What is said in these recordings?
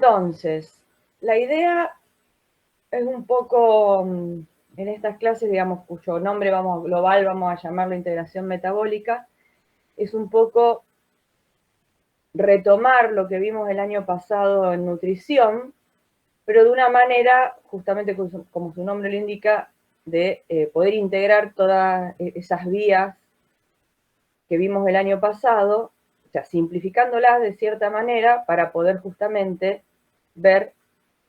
Entonces, la idea es un poco, en estas clases, digamos, cuyo nombre global vamos a llamarlo integración metabólica, es un poco retomar lo que vimos el año pasado en nutrición, pero de una manera, justamente como su nombre lo indica, de poder integrar todas esas vías que vimos el año pasado, o sea, simplificándolas de cierta manera para poder justamente ver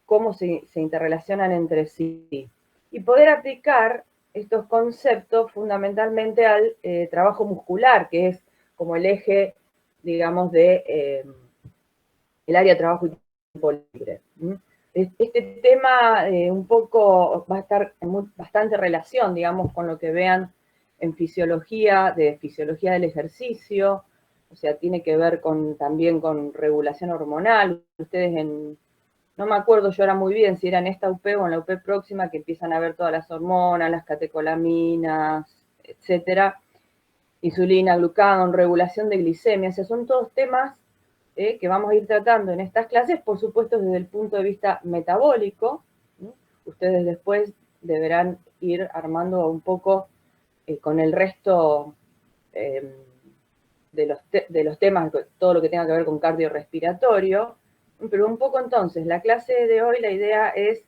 cómo se interrelacionan entre sí y poder aplicar estos conceptos fundamentalmente al trabajo muscular, que es como el eje, digamos, de el área de trabajo y tiempo libre. Este tema un poco va a estar en bastante relación, digamos, con lo que vean en fisiología del ejercicio, o sea, tiene que ver también con regulación hormonal. Ustedes no me acuerdo yo ahora muy bien si era en esta UP o en la UP próxima, que empiezan a ver todas las hormonas, las catecolaminas, etcétera, insulina, glucagón, regulación de glicemia, o sea, son todos temas que vamos a ir tratando en estas clases, por supuesto desde el punto de vista metabólico. Ustedes después deberán ir armando un poco con el resto de los temas, todo lo que tenga que ver con cardiorrespiratorio, pero un poco entonces, la clase de hoy, la idea es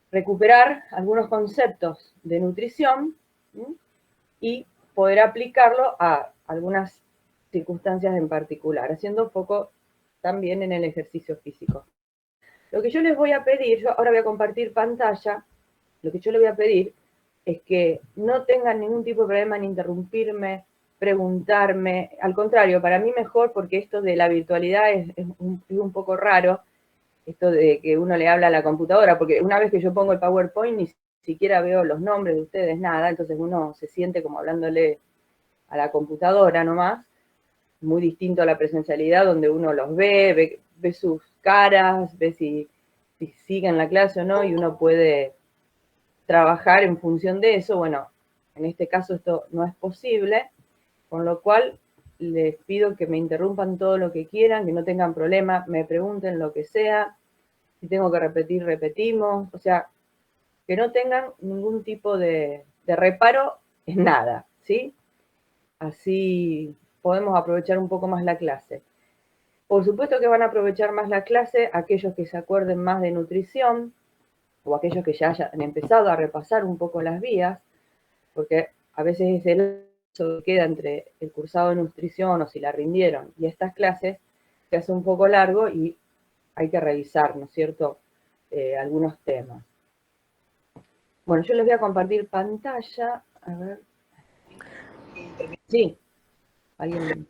recuperar algunos conceptos de nutrición y poder aplicarlo a algunas circunstancias en particular, haciendo foco también en el ejercicio físico. Lo que yo les voy a pedir, yo ahora voy a compartir pantalla, lo que yo les voy a pedir es que no tengan ningún tipo de problema en interrumpirme, preguntarme, al contrario, para mí mejor, porque esto de la virtualidad es un poco raro, esto de que uno le habla a la computadora, porque una vez que yo pongo el PowerPoint ni siquiera veo los nombres de ustedes, nada, entonces uno se siente como hablándole a la computadora nomás, muy distinto a la presencialidad donde uno los ve sus caras, ve si siguen la clase o no, y uno puede trabajar en función de eso. Bueno, en este caso esto no es posible, con lo cual les pido que me interrumpan todo lo que quieran, que no tengan problema, me pregunten lo que sea, si tengo que repetir, repetimos, o sea, que no tengan ningún tipo de reparo en nada, ¿sí? Así podemos aprovechar un poco más la clase. Por supuesto que van a aprovechar más la clase aquellos que se acuerden más de nutrición o aquellos que ya hayan empezado a repasar un poco las vías, porque a veces es el que queda entre el cursado de nutrición o si la rindieron y estas clases se hace un poco largo y hay que revisar, ¿no es cierto?, algunos temas. Bueno, yo les voy a compartir pantalla. A ver. Sí, alguien.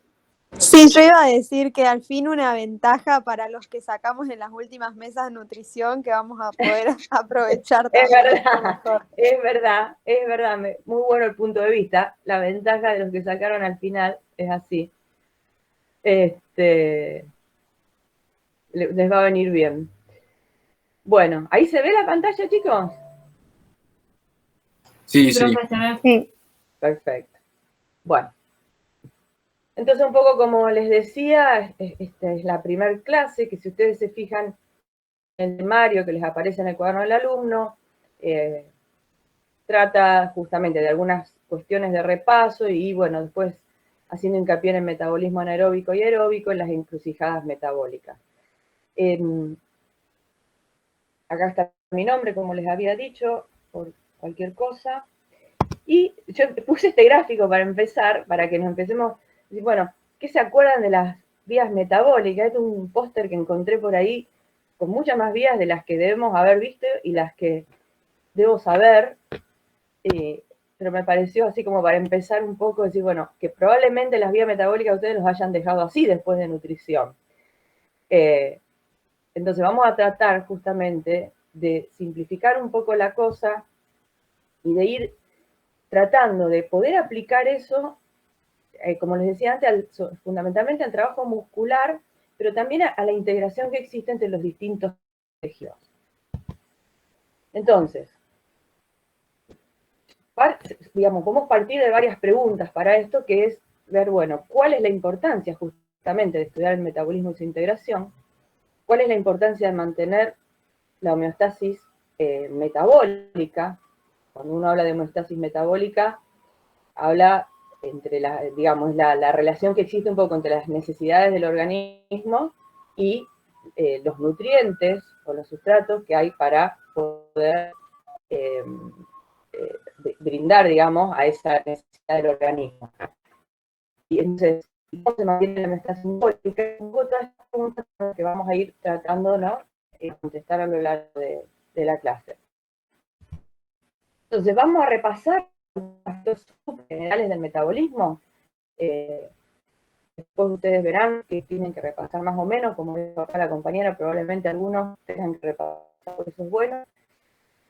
Sí, yo iba a decir que al fin una ventaja para los que sacamos en las últimas mesas de nutrición que vamos a poder aprovechar también mejor. Es verdad, muy bueno el punto de vista. La ventaja de los que sacaron al final es así. Les va a venir bien. Bueno, ¿ahí se ve la pantalla, chicos? Sí, sí. Sí. Perfecto. Bueno. Entonces, un poco como les decía, esta es la primera clase, que si ustedes se fijan en el temario que les aparece en el cuaderno del alumno, trata justamente de algunas cuestiones de repaso y, bueno, después haciendo hincapié en el metabolismo anaeróbico y aeróbico, en las encrucijadas metabólicas. Acá está mi nombre, como les había dicho, por cualquier cosa. Y yo puse este gráfico para empezar, para que nos empecemos a decir, bueno, ¿qué se acuerdan de las vías metabólicas? Este es un póster que encontré por ahí con muchas más vías de las que debemos haber visto y las que debo saber, pero me pareció así como para empezar un poco, decir, bueno, que probablemente las vías metabólicas ustedes los hayan dejado así después de nutrición. Entonces vamos a tratar justamente de simplificar un poco la cosa y de ir tratando de poder aplicar eso, como les decía antes, fundamentalmente al trabajo muscular, pero también a la integración que existe entre los distintos tejidos. Entonces, digamos, podemos partir de varias preguntas para esto, que es ver, bueno, ¿cuál es la importancia justamente de estudiar el metabolismo y su integración? ¿Cuál es la importancia de mantener la homeostasis metabólica? Cuando uno habla de homeostasis metabólica, habla entre digamos, la relación que existe un poco entre las necesidades del organismo y los nutrientes o los sustratos que hay para poder brindar, digamos, a esa necesidad del organismo. Y entonces, ¿cómo se mantiene la homeostasis simbólica? Todas estas preguntas que vamos a ir tratando, ¿no? Contestar a lo largo de la clase. Entonces, vamos a repasar los generales del metabolismo. Después ustedes verán que tienen que repasar más o menos, como dijo acá la compañera, probablemente algunos tengan que repasar, por eso es bueno.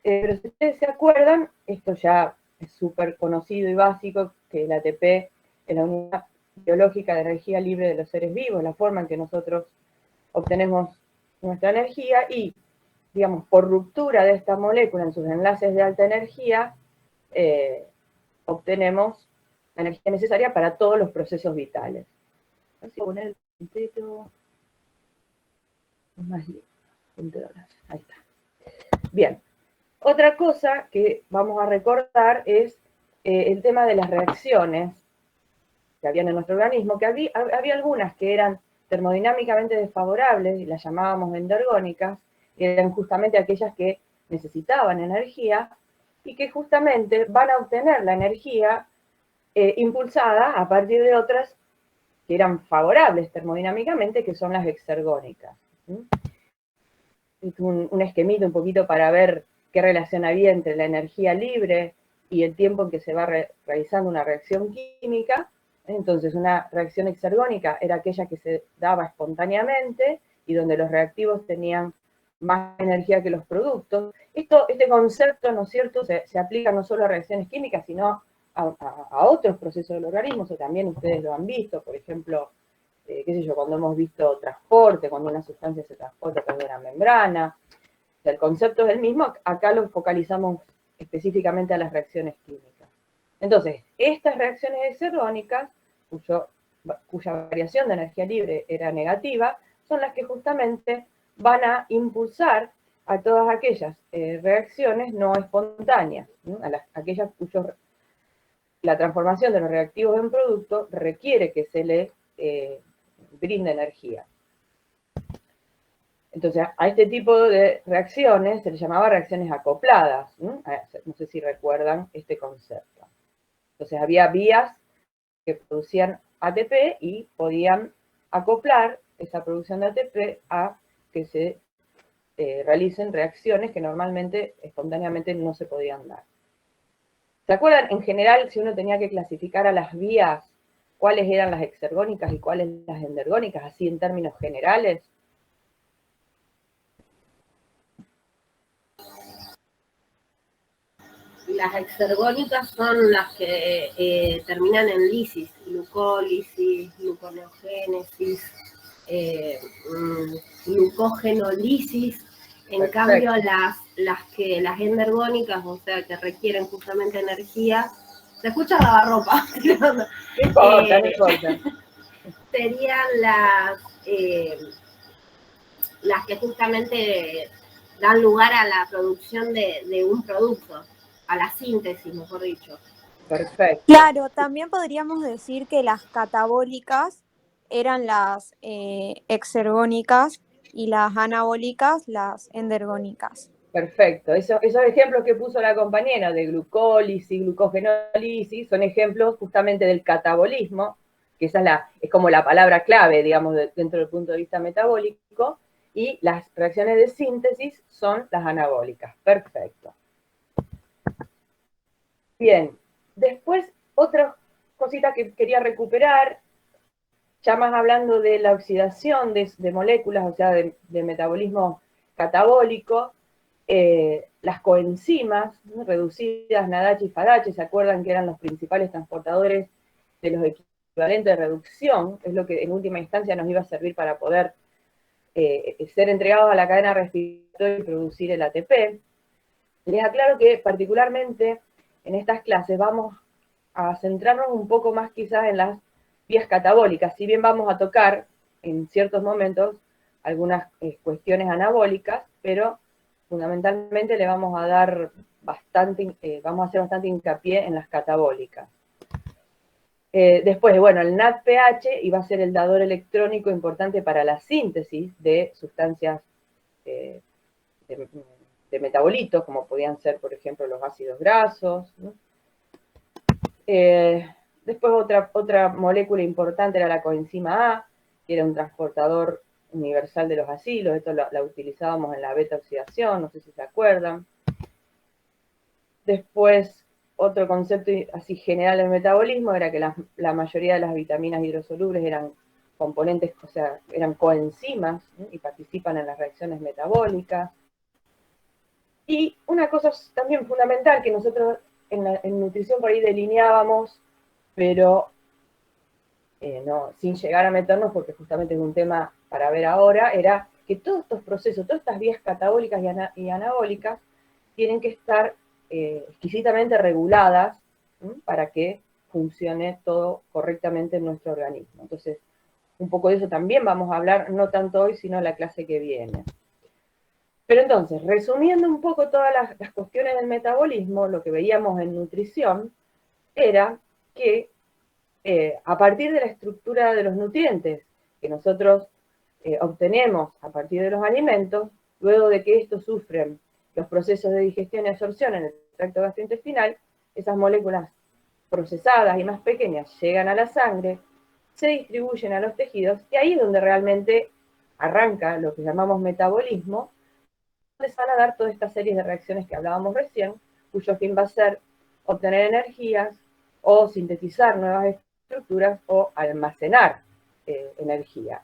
Pero si ustedes se acuerdan, esto ya es súper conocido y básico, que el ATP es la unidad biológica de energía libre de los seres vivos, la forma en que nosotros obtenemos nuestra energía y, digamos, por ruptura de esta molécula en sus enlaces de alta energía, obtenemos la energía necesaria para todos los procesos vitales. Así poner el puntero más lindo. Ahí está. Bien. Otra cosa que vamos a recordar es el tema de las reacciones que habían en nuestro organismo, que había algunas que eran termodinámicamente desfavorables, y las llamábamos endergónicas, que eran justamente aquellas que necesitaban energía, y que justamente van a obtener la energía impulsada a partir de otras que eran favorables termodinámicamente, que son las exergónicas. Un esquemito un poquito para ver qué relación había entre la energía libre y el tiempo en que se va realizando una reacción química. Entonces, una reacción exergónica era aquella que se daba espontáneamente y donde los reactivos tenían más energía que los productos. Este concepto, ¿no es cierto?, se aplica no solo a reacciones químicas, sino a otros procesos del organismo, o también ustedes lo han visto, por ejemplo, qué sé yo, cuando hemos visto transporte, cuando una sustancia se transporta por una membrana. O sea, el concepto es el mismo, acá lo focalizamos específicamente a las reacciones químicas. Entonces, estas reacciones exergónicas, cuya variación de energía libre era negativa, son las que justamente van a impulsar a todas aquellas reacciones no espontáneas, ¿no? Aquellas la transformación de los reactivos en producto requiere que se le brinde energía. Entonces, a este tipo de reacciones se les llamaba reacciones acopladas. No sé si recuerdan este concepto. Entonces, había vías que producían ATP y podían acoplar esa producción de ATP a que se realicen reacciones que normalmente, espontáneamente, no se podían dar. ¿Se acuerdan? En general, si uno tenía que clasificar a las vías, cuáles eran las exergónicas y cuáles las endergónicas, así en términos generales. Las exergónicas son las que terminan en lisis, glucólisis, gluconeogénesis, glucogenolisis. En Perfecto. Cambio, las endergónicas, o sea, que requieren justamente energía, se escucha lavarropa. No importa, no importa. Serían las que justamente dan lugar a la producción de un producto, a la síntesis, mejor dicho. Perfecto. Claro, también podríamos decir que las catabólicas eran las exergónicas y las anabólicas las endergónicas. Perfecto. Esos ejemplos que puso la compañera de glucólisis, glucogenólisis, son ejemplos justamente del catabolismo, que esa es como la palabra clave, digamos, dentro del punto de vista metabólico, y las reacciones de síntesis son las anabólicas. Perfecto. Bien, después otra cosita que quería recuperar, ya más hablando de la oxidación de moléculas, o sea, de metabolismo catabólico, las coenzimas, ¿no? Reducidas, Nadache y Fadache, ¿se acuerdan que eran los principales transportadores de los equivalentes de reducción? Es lo que en última instancia nos iba a servir para poder ser entregados a la cadena respiratoria y producir el ATP. Les aclaro que particularmente en estas clases vamos a centrarnos un poco más quizás en las vías catabólicas, si bien vamos a tocar en ciertos momentos algunas cuestiones anabólicas, pero fundamentalmente le vamos a dar vamos a hacer bastante hincapié en las catabólicas. Después, bueno, el NADPH iba a ser el dador electrónico importante para la síntesis de sustancias de metabolitos, como podían ser, por ejemplo, los ácidos grasos, ¿no? Después otra molécula importante era la coenzima A, que era un transportador universal de los acilos. Esto la utilizábamos en la beta oxidación, no sé si se acuerdan. Después, otro concepto así general del metabolismo era que la mayoría de las vitaminas hidrosolubles eran componentes, o sea, eran coenzimas, ¿no? Y participan en las reacciones metabólicas. Y una cosa también fundamental que nosotros en nutrición por ahí delineábamos, pero no, sin llegar a meternos, porque justamente es un tema para ver ahora, era que todos estos procesos, todas estas vías catabólicas y anabólicas, tienen que estar exquisitamente reguladas, ¿sí? Para que funcione todo correctamente en nuestro organismo. Entonces, un poco de eso también vamos a hablar, no tanto hoy, sino en la clase que viene. Pero entonces, resumiendo un poco todas las cuestiones del metabolismo, lo que veíamos en nutrición era que a partir de la estructura de los nutrientes que nosotros obtenemos a partir de los alimentos, luego de que estos sufren los procesos de digestión y absorción en el tracto gastrointestinal, esas moléculas procesadas y más pequeñas llegan a la sangre, se distribuyen a los tejidos, y ahí es donde realmente arranca lo que llamamos metabolismo, donde se van a dar toda esta serie de reacciones que hablábamos recién, cuyo fin va a ser obtener energías o sintetizar nuevas estructuras o almacenar energía.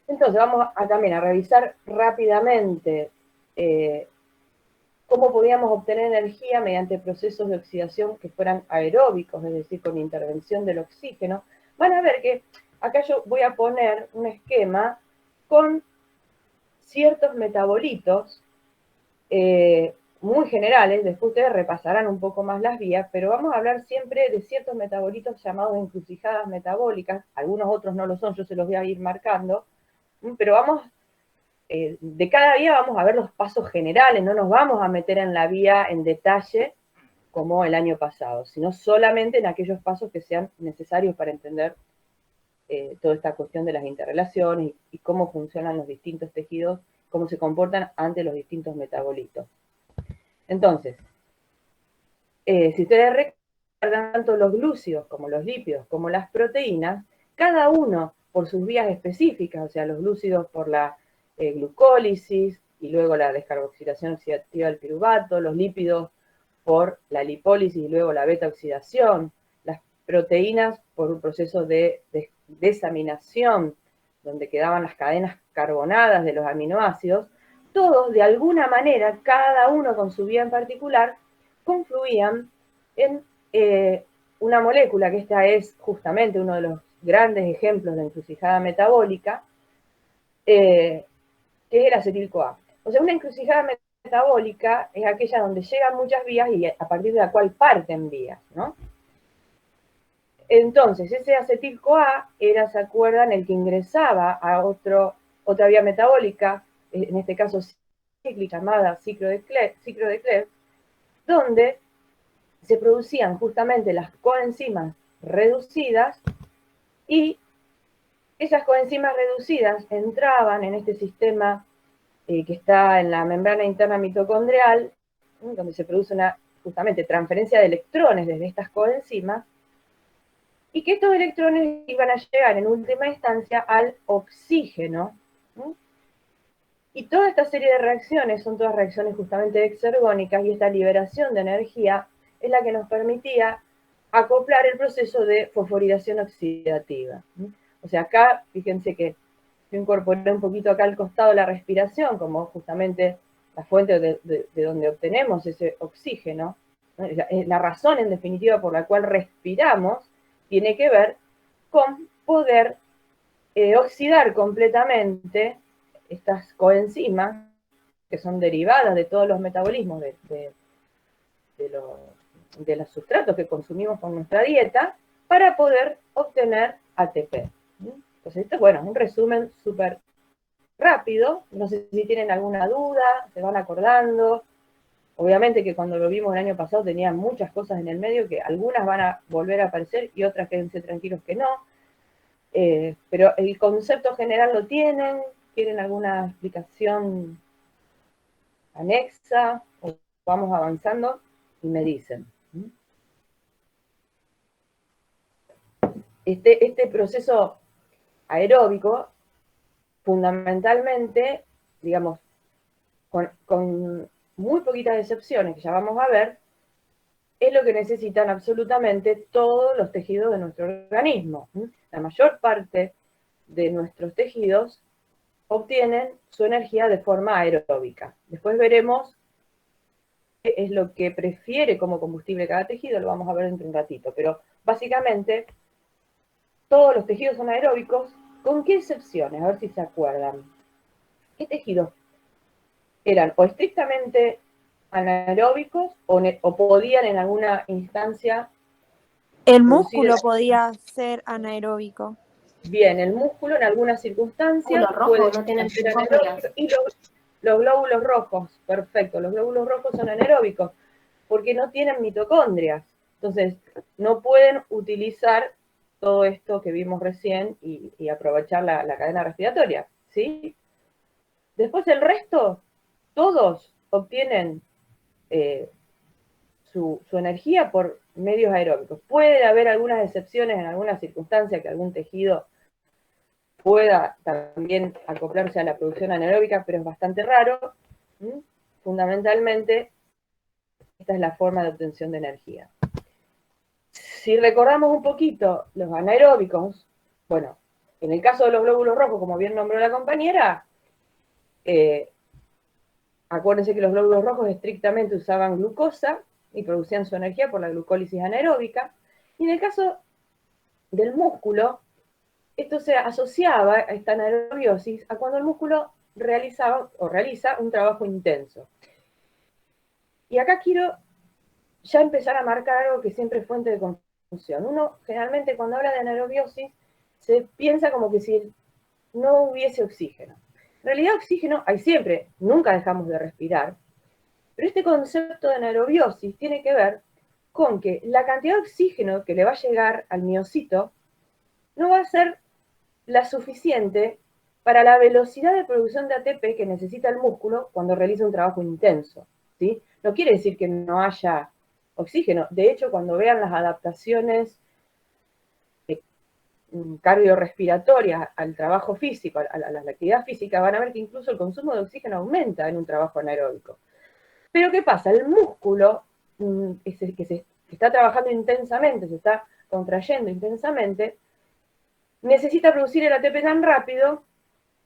Entonces vamos también a revisar rápidamente cómo podíamos obtener energía mediante procesos de oxidación que fueran aeróbicos, es decir, con intervención del oxígeno. Van a ver que acá yo voy a poner un esquema con ciertos metabolitos muy generales, después ustedes repasarán un poco más las vías, pero vamos a hablar siempre de ciertos metabolitos llamados encrucijadas metabólicas, algunos otros no lo son, yo se los voy a ir marcando, pero vamos, de cada vía vamos a ver los pasos generales, no nos vamos a meter en la vía en detalle como el año pasado, sino solamente en aquellos pasos que sean necesarios para entender toda esta cuestión de las interrelaciones y cómo funcionan los distintos tejidos, cómo se comportan ante los distintos metabolitos. Entonces, si ustedes recuerdan, tanto los glúcidos como los lípidos como las proteínas, cada uno por sus vías específicas, o sea, los glúcidos por la glucólisis y luego la descarboxilación oxidativa del piruvato, los lípidos por la lipólisis y luego la beta-oxidación, las proteínas por un proceso de desaminación, donde quedaban las cadenas carbonadas de los aminoácidos, todos de alguna manera, cada uno con su vía en particular, confluían en una molécula, que esta es justamente uno de los grandes ejemplos de encrucijada metabólica, que es el acetil-CoA. O sea, una encrucijada metabólica es aquella donde llegan muchas vías y a partir de la cual parten vías, ¿no? Entonces, ese acetil-CoA era, ¿se acuerdan?, el que ingresaba a otra vía metabólica, en este caso cíclica, llamada ciclo de Krebs, donde se producían justamente las coenzimas reducidas, y esas coenzimas reducidas entraban en este sistema que está en la membrana interna mitocondrial, donde se produce una, justamente, transferencia de electrones desde estas coenzimas, y que estos electrones iban a llegar en última instancia al oxígeno. Y toda esta serie de reacciones son todas reacciones justamente exergónicas, y esta liberación de energía es la que nos permitía acoplar el proceso de fosforilación oxidativa. O sea, acá, fíjense que yo incorporé un poquito acá al costado la respiración, como justamente la fuente de donde obtenemos ese oxígeno. La razón, en definitiva, por la cual respiramos, tiene que ver con poder oxidar completamente estas coenzimas, que son derivadas de todos los metabolismos de los sustratos que consumimos con nuestra dieta, para poder obtener ATP. Entonces, esto, bueno, es un resumen súper rápido. No sé si tienen alguna duda, se van acordando. Obviamente que cuando lo vimos el año pasado tenía muchas cosas en el medio que algunas van a volver a aparecer y otras quédense tranquilos que no. Pero el concepto general lo tienen. ¿Quieren alguna explicación anexa? O vamos avanzando y me dicen. Este proceso aeróbico, fundamentalmente, digamos, con muy poquitas excepciones que ya vamos a ver, es lo que necesitan absolutamente todos los tejidos de nuestro organismo. La mayor parte de nuestros tejidos obtienen su energía de forma aeróbica. Después veremos qué es lo que prefiere como combustible cada tejido, lo vamos a ver dentro de un ratito, pero básicamente todos los tejidos son aeróbicos, ¿con qué excepciones? A ver si se acuerdan. ¿Qué tejidos eran o estrictamente anaeróbicos o podían en alguna instancia... El músculo podía ser anaeróbico. Bien, el músculo en algunas circunstancias puede no tienen ser anaeróbico. Y los glóbulos rojos, perfecto, los glóbulos rojos son anaeróbicos porque no tienen mitocondrias. Entonces, no pueden utilizar todo esto que vimos recién y aprovechar la cadena respiratoria, ¿sí? Después el resto, todos obtienen su energía por medios aeróbicos. Puede haber algunas excepciones en algunas circunstancias que algún tejido pueda también acoplarse a la producción anaeróbica, pero es bastante raro. Fundamentalmente, esta es la forma de obtención de energía. Si recordamos un poquito los anaeróbicos, bueno, en el caso de los glóbulos rojos, como bien nombró la compañera, acuérdense que los glóbulos rojos estrictamente usaban glucosa y producían su energía por la glucólisis anaeróbica. Y en el caso del músculo, esto se asociaba a esta anaerobiosis a cuando el músculo realiza un trabajo intenso. Y acá quiero ya empezar a marcar algo que siempre es fuente de confusión. Uno generalmente cuando habla de anaerobiosis se piensa como que si no hubiese oxígeno. En realidad oxígeno hay siempre, nunca dejamos de respirar, pero este concepto de anaerobiosis tiene que ver con que la cantidad de oxígeno que le va a llegar al miocito no va a ser la suficiente para la velocidad de producción de ATP que necesita el músculo cuando realiza un trabajo intenso, ¿sí? No quiere decir que no haya oxígeno. De hecho, cuando vean las adaptaciones cardiorrespiratorias al trabajo físico, a la actividad física, van a ver que incluso el consumo de oxígeno aumenta en un trabajo anaeróbico. Pero ¿qué pasa? El músculo que está trabajando intensamente, se está contrayendo intensamente, necesita producir el ATP tan rápido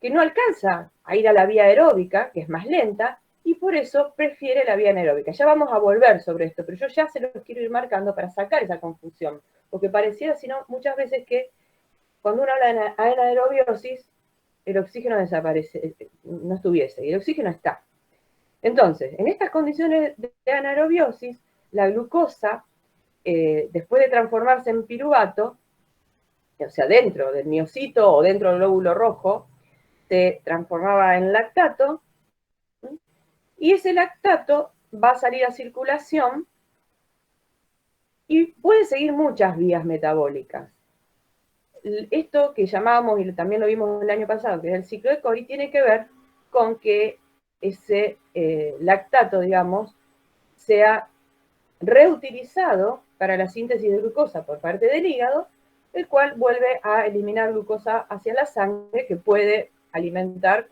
que no alcanza a ir a la vía aeróbica, que es más lenta, y por eso prefiere la vía anaeróbica. Ya vamos a volver sobre esto, pero yo ya se los quiero ir marcando para sacar esa confusión, porque pareciera, si no, muchas veces que cuando uno habla de anaerobiosis, el oxígeno desaparece, no estuviese, y el oxígeno está. Entonces, en estas condiciones de anaerobiosis, la glucosa, después de transformarse en piruvato, o sea, dentro del miocito o dentro del glóbulo rojo, se transformaba en lactato, y ese lactato va a salir a circulación y puede seguir muchas vías metabólicas. Esto que llamábamos, y también lo vimos el año pasado, que es el ciclo de Cori, tiene que ver con que ese lactato, digamos, sea reutilizado para la síntesis de glucosa por parte del hígado, el cual vuelve a eliminar glucosa hacia la sangre, que puede alimentar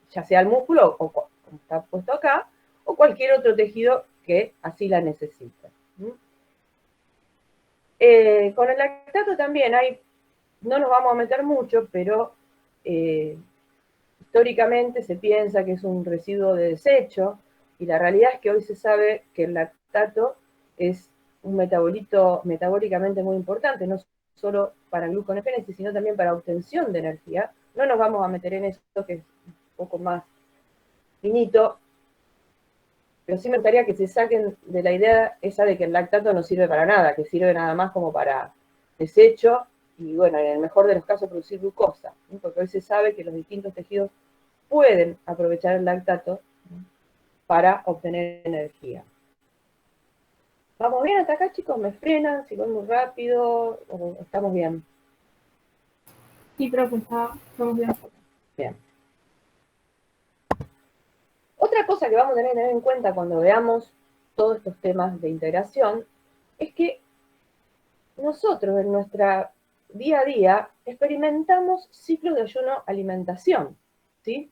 ya sea el músculo, o como está puesto acá, o cualquier otro tejido que así la necesite. Con el lactato también no nos vamos a meter mucho, pero históricamente se piensa que es un residuo de desecho, y la realidad es que hoy se sabe que el lactato es un metabolito metabólicamente muy importante, no solo para gluconeogénesis, sino también para obtención de energía. No nos vamos a meter en esto, que es un poco más finito, pero sí me gustaría que se saquen de la idea esa de que el lactato no sirve para nada, que sirve nada más como para desecho y bueno, en el mejor de los casos producir glucosa, ¿no? Porque hoy se sabe que los distintos tejidos pueden aprovechar el lactato, ¿no?, para obtener energía. ¿Vamos bien hasta acá, chicos? ¿Me frenan? ¿Si voy muy rápido? ¿O estamos bien? Sí, profe, estamos bien. Bien. Otra cosa que vamos a tener que tener en cuenta cuando veamos todos estos temas de integración es que nosotros en nuestra día a día experimentamos ciclos de ayuno-alimentación, ¿sí?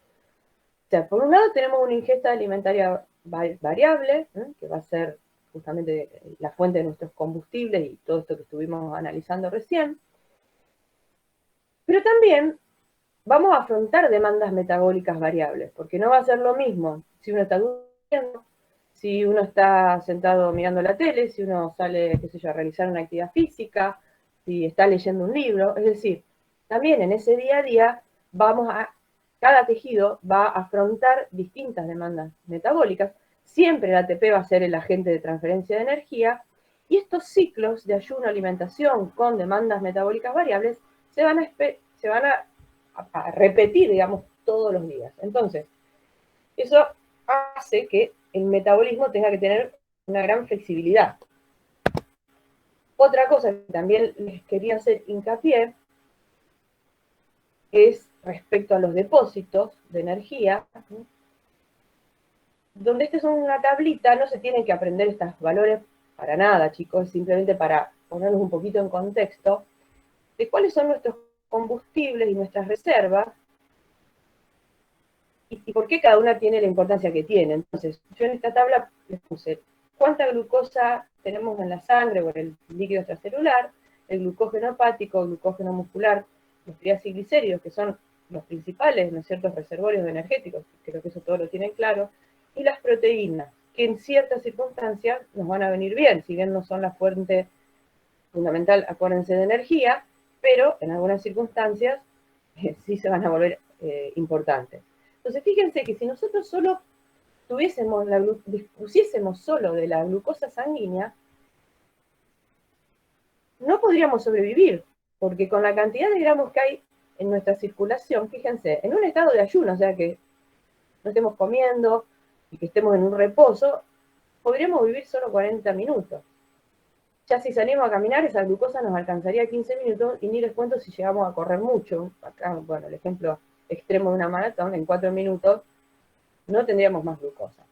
O sea, por un lado tenemos una ingesta alimentaria variable, ¿eh?, que va a ser justamente la fuente de nuestros combustibles y todo esto que estuvimos analizando recién, pero también vamos a afrontar demandas metabólicas variables, porque no va a ser lo mismo si uno está durmiendo, si uno está sentado mirando la tele, si uno sale, qué sé yo, a realizar una actividad física, si está leyendo un libro. Es decir, también en ese día a día cada tejido va a afrontar distintas demandas metabólicas. Siempre el ATP va a ser el agente de transferencia de energía, y estos ciclos de ayuno-alimentación con demandas metabólicas variables se van a repetir, digamos, todos los días. Entonces, eso hace que el metabolismo tenga que tener una gran flexibilidad. Otra cosa que también les quería hacer hincapié es respecto a los depósitos de energía, ¿sí?, donde esta es una tablita. No se tienen que aprender estos valores para nada, chicos, simplemente para ponernos un poquito en contexto de cuáles son nuestros combustibles y nuestras reservas, y por qué cada una tiene la importancia que tiene. Entonces, yo en esta tabla les puse cuánta glucosa tenemos en la sangre o en el líquido extracelular, el glucógeno hepático, el glucógeno muscular, los triacilglicéridos, que son los principales, ¿no es cierto?, reservorios energéticos, creo que eso todo lo tienen claro, y las proteínas, que en ciertas circunstancias nos van a venir bien, si bien no son la fuente fundamental, acuérdense, de energía, pero en algunas circunstancias sí se van a volver importantes. Entonces, fíjense que si nosotros solo dispusiésemos solo de la glucosa sanguínea, no podríamos sobrevivir, porque con la cantidad de gramos que hay en nuestra circulación, fíjense, en un estado de ayuno, o sea que no estemos comiendo y que estemos en un reposo, podríamos vivir solo 40 minutos. Ya si salimos a caminar, esa glucosa nos alcanzaría 15 minutos, y ni les cuento si llegamos a correr mucho. Acá, bueno, el ejemplo extremo de una maratón, en 4 minutos no tendríamos más glucosa.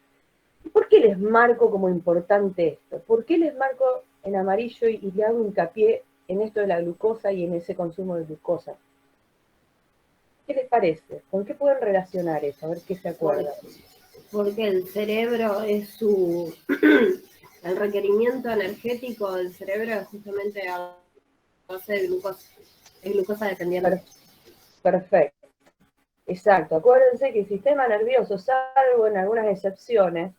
¿Por qué les marco como importante esto? ¿Por qué les marco en amarillo y le hago hincapié en esto de la glucosa y en ese consumo de glucosa? ¿Qué les parece? ¿Con qué pueden relacionar eso? A ver qué se acuerdan. Porque el cerebro es el requerimiento energético del cerebro es justamente a base de glucosa. Es glucosa dependiente. Perfecto. Exacto. Acuérdense que el sistema nervioso, salvo en algunas excepciones,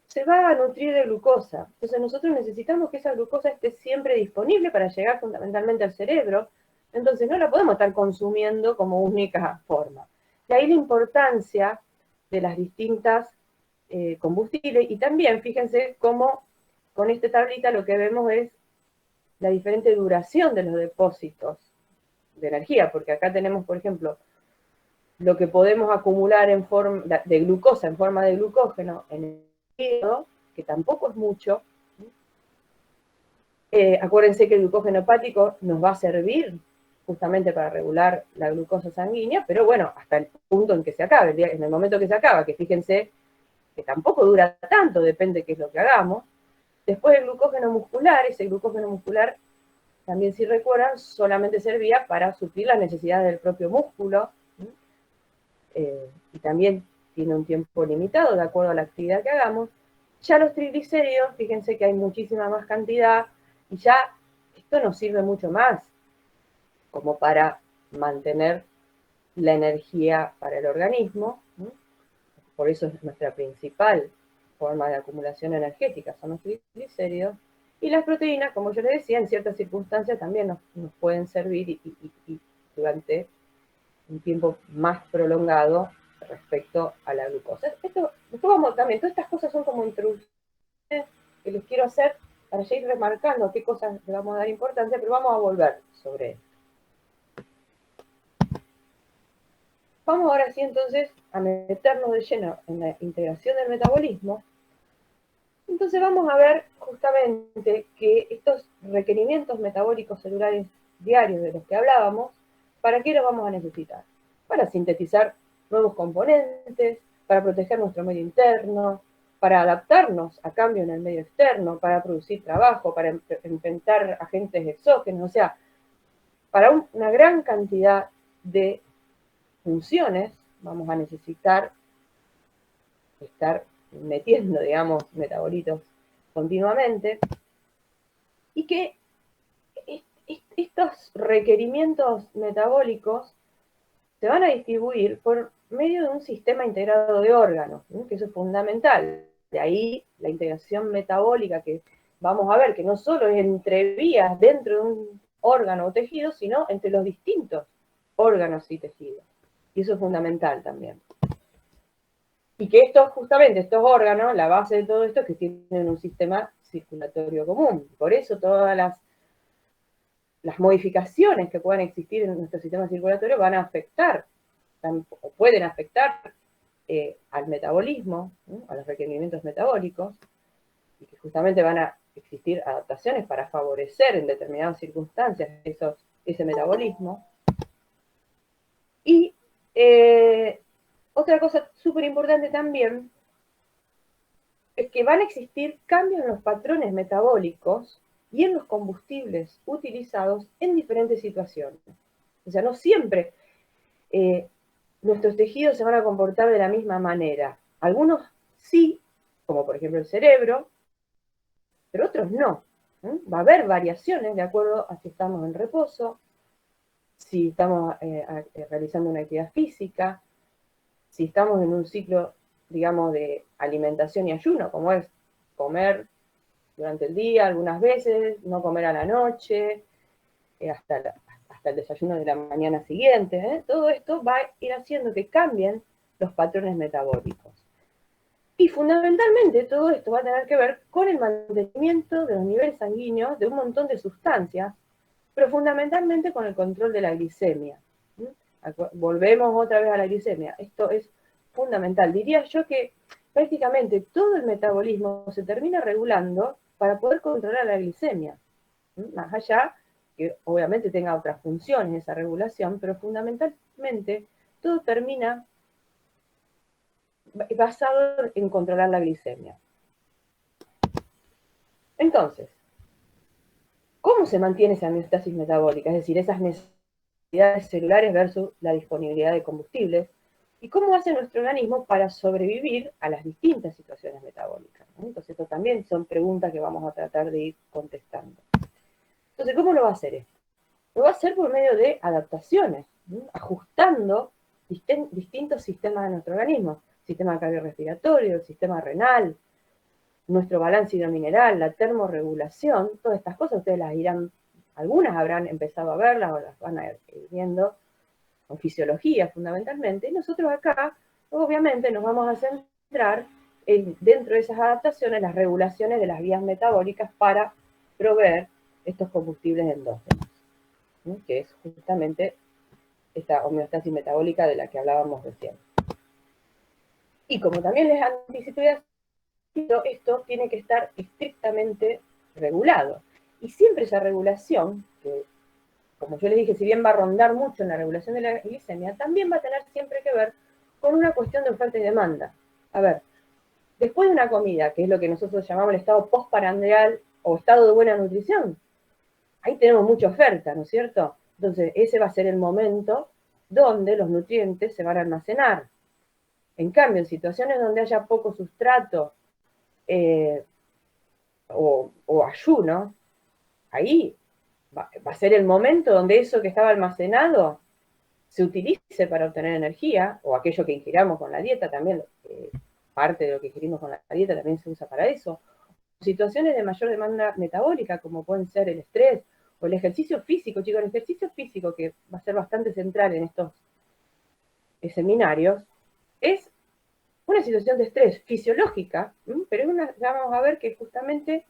se va a nutrir de glucosa. Entonces nosotros necesitamos que esa glucosa esté siempre disponible para llegar fundamentalmente al cerebro. Entonces no la podemos estar consumiendo como única forma. De ahí la importancia de las distintas combustibles. Y también fíjense cómo con esta tablita lo que vemos es la diferente duración de los depósitos de energía, porque acá tenemos, por ejemplo, lo que podemos acumular en forma de glucosa, en forma de glucógeno en el hígado, que tampoco es mucho. Acuérdense que el glucógeno hepático nos va a servir justamente para regular la glucosa sanguínea, pero bueno, hasta el punto en que se acabe, en el momento que se acaba, que fíjense que tampoco dura tanto, depende de qué es lo que hagamos. Después el glucógeno muscular, ese glucógeno muscular, también si recuerdan, solamente servía para suplir las necesidades del propio músculo, y también tiene un tiempo limitado de acuerdo a la actividad que hagamos. Ya los triglicéridos, fíjense que hay muchísima más cantidad, y ya esto nos sirve mucho más como para mantener la energía para el organismo, ¿sí? Por eso es nuestra principal forma de acumulación energética, son los triglicéridos. Y las proteínas, como yo les decía, en ciertas circunstancias también nos pueden servir y durante un tiempo más prolongado respecto a la glucosa. Después vamos también, todas estas cosas son como introducciones que les quiero hacer para ya ir remarcando qué cosas le vamos a dar importancia, pero vamos a volver sobre esto. Vamos ahora sí entonces a meternos de lleno en la integración del metabolismo. Entonces vamos a ver justamente que estos requerimientos metabólicos celulares diarios de los que hablábamos, ¿para qué los vamos a necesitar? Para sintetizar nuevos componentes, para proteger nuestro medio interno, para adaptarnos a cambio en el medio externo, para producir trabajo, para enfrentar agentes exógenos, o sea, para una gran cantidad de funciones vamos a necesitar estar metiendo, digamos, metabolitos continuamente, y que estos requerimientos metabólicos se van a distribuir por medio de un sistema integrado de órganos, ¿no? Que eso es fundamental. De ahí la integración metabólica que vamos a ver, que no solo es entre vías dentro de un órgano o tejido, sino entre los distintos órganos y tejidos. Y eso es fundamental también. Y que justamente estos órganos, la base de todo esto es que tienen un sistema circulatorio común. Por eso todas las modificaciones que puedan existir en nuestro sistema circulatorio van a afectar, o pueden afectar al metabolismo, ¿no? A los requerimientos metabólicos, y que justamente van a existir adaptaciones para favorecer en determinadas circunstancias ese metabolismo. Y otra cosa súper importante también es que van a existir cambios en los patrones metabólicos y en los combustibles utilizados en diferentes situaciones. O sea, no siempre nuestros tejidos se van a comportar de la misma manera. Algunos sí, como por ejemplo el cerebro, pero otros no. Va a haber variaciones de acuerdo a si estamos en reposo, si estamos realizando una actividad física, si estamos en un ciclo, digamos, de alimentación y ayuno, como es comer durante el día algunas veces, no comer a la noche, hasta el desayuno de la mañana siguiente. Todo esto va a ir haciendo que cambien los patrones metabólicos. Y fundamentalmente todo esto va a tener que ver con el mantenimiento de los niveles sanguíneos de un montón de sustancias, pero fundamentalmente con el control de la glicemia. Volvemos otra vez a la glicemia. Esto es fundamental. Diría yo que prácticamente todo el metabolismo se termina regulando para poder controlar la glicemia. Más allá que obviamente tenga otras funciones esa regulación, pero fundamentalmente todo termina basado en controlar la glicemia. Entonces, ¿cómo se mantiene esa homeostasis metabólica? Es decir, esas necesidades celulares versus la disponibilidad de combustibles, y cómo hace nuestro organismo para sobrevivir a las distintas situaciones metabólicas, ¿no? Entonces, esto también son preguntas que vamos a tratar de ir contestando. Entonces, ¿cómo lo va a hacer esto? Lo va a hacer por medio de adaptaciones, ¿no? Ajustando distintos sistemas de nuestro organismo, el sistema cardiorrespiratorio, el sistema renal, nuestro balance hidromineral, la termorregulación, todas estas cosas ustedes las irán, algunas habrán empezado a verlas o las van a ir viendo con fisiología fundamentalmente, y nosotros acá obviamente nos vamos a centrar dentro de esas adaptaciones, las regulaciones de las vías metabólicas para proveer estos combustibles endógenos, ¿sí? Que es justamente esta homeostasis metabólica de la que hablábamos recién. Y como también les anticipé, esto tiene que estar estrictamente regulado. Y siempre esa regulación, que como yo les dije, si bien va a rondar mucho en la regulación de la glicemia, también va a tener siempre que ver con una cuestión de oferta y demanda. A ver, después de una comida, que es lo que nosotros llamamos el estado postprandial o estado de buena nutrición, ahí tenemos mucha oferta, ¿no es cierto? Entonces, ese va a ser el momento donde los nutrientes se van a almacenar. En cambio, en situaciones donde haya poco sustrato o ayuno, ahí va a ser el momento donde eso que estaba almacenado se utilice para obtener energía, o aquello que ingiramos con la dieta también, parte de lo que ingerimos con la dieta también se usa para eso. Situaciones de mayor demanda metabólica, como pueden ser el estrés o el ejercicio físico. Chicos, el ejercicio físico, que va a ser bastante central en estos seminarios, es una situación de estrés fisiológica, pero vamos a ver que justamente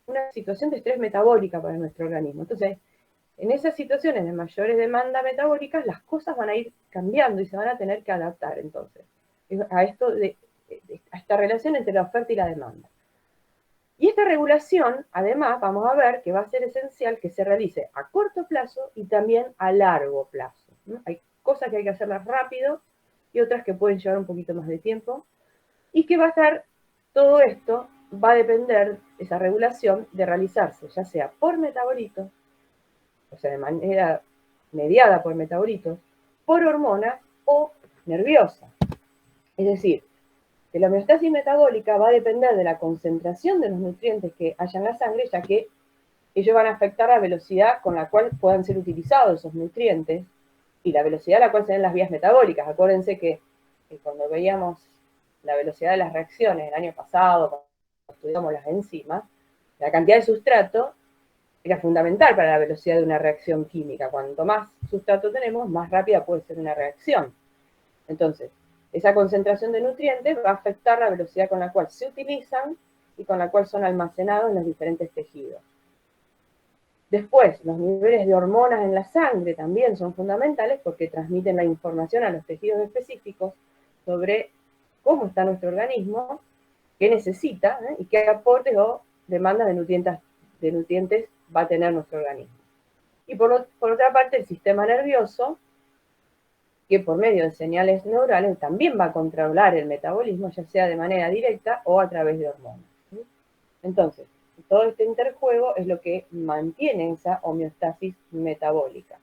una situación de estrés metabólica para nuestro organismo. Entonces, en esas situaciones de mayores demandas metabólicas, las cosas van a ir cambiando y se van a tener que adaptar entonces a esta relación entre la oferta y la demanda. Y esta regulación, además, vamos a ver que va a ser esencial que se realice a corto plazo y también a largo plazo, ¿no? Hay cosas que hay que hacerlas rápido y otras que pueden llevar un poquito más de tiempo, y que va a estar, todo esto va a depender, esa regulación, de realizarse ya sea por metabolitos, o sea, de manera mediada por metabolitos, por hormonas o nerviosa. Es decir, que la homeostasis metabólica va a depender de la concentración de los nutrientes que haya en la sangre, ya que ellos van a afectar la velocidad con la cual puedan ser utilizados esos nutrientes y la velocidad a la cual se den las vías metabólicas. Acuérdense que cuando veíamos la velocidad de las reacciones el año pasado, cuando estudiamos las enzimas, la cantidad de sustrato era fundamental para la velocidad de una reacción química. Cuanto más sustrato tenemos, más rápida puede ser una reacción. Entonces, esa concentración de nutrientes va a afectar la velocidad con la cual se utilizan y con la cual son almacenados en los diferentes tejidos. Después, los niveles de hormonas en la sangre también son fundamentales porque transmiten la información a los tejidos específicos sobre cómo está nuestro organismo, qué necesita, y qué aportes o demandas de nutrientes va a tener nuestro organismo. Y por otra parte, el sistema nervioso, que por medio de señales neurales también va a controlar el metabolismo, ya sea de manera directa o a través de hormonas. Entonces, todo este interjuego es lo que mantiene esa homeostasis metabólica.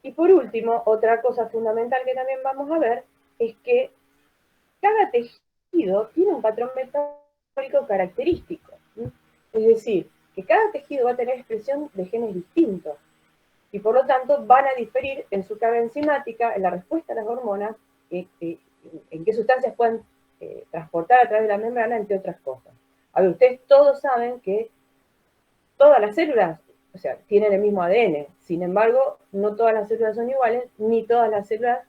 Y por último, otra cosa fundamental que también vamos a ver es que cada tejido tiene un patrón metabólico característico. Es decir, que cada tejido va a tener expresión de genes distintos y por lo tanto van a diferir en su carga enzimática, en la respuesta a las hormonas, en qué sustancias pueden transportar a través de la membrana, entre otras cosas. A ver, ustedes todos saben que todas las células, o sea, tienen el mismo ADN, sin embargo, no todas las células son iguales, ni todas las células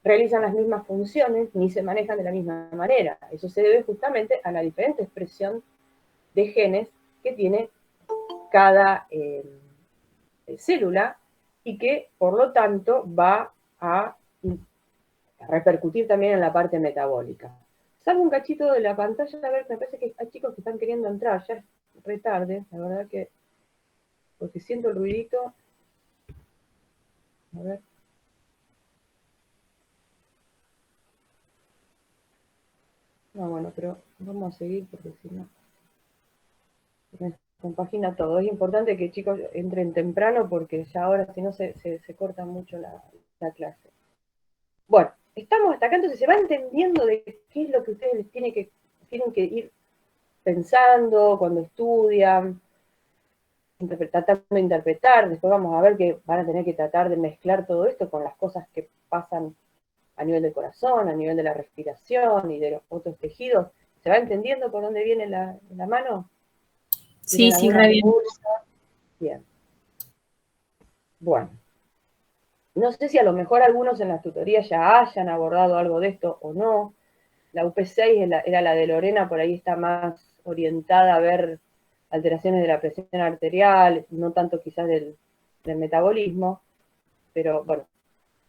realizan las mismas funciones, ni se manejan de la misma manera. Eso se debe justamente a la diferente expresión de genes que tiene cada célula y que, por lo tanto, va a repercutir también en la parte metabólica. Salgo un cachito de la pantalla, a ver, me parece que hay chicos que están queriendo entrar, ya es re tarde, la verdad que, porque siento el ruidito. A ver. No, bueno, pero vamos a seguir porque si no, me compagina todo. Es importante que chicos entren temprano porque ya ahora si no se corta mucho la clase. Bueno, estamos hasta acá, entonces se va entendiendo de qué es lo que ustedes tienen que ir pensando cuando estudian, tratando de interpretar. Después vamos a ver que van a tener que tratar de mezclar todo esto con las cosas que pasan a nivel del corazón, a nivel de la respiración y de los otros tejidos. ¿Se va entendiendo por dónde viene la mano? Sí, sí, re bien. Bien. Bueno. No sé si a lo mejor algunos en las tutorías ya hayan abordado algo de esto o no. La UP6 era la de Lorena, por ahí está más orientada a ver alteraciones de la presión arterial, no tanto quizás del metabolismo, pero bueno,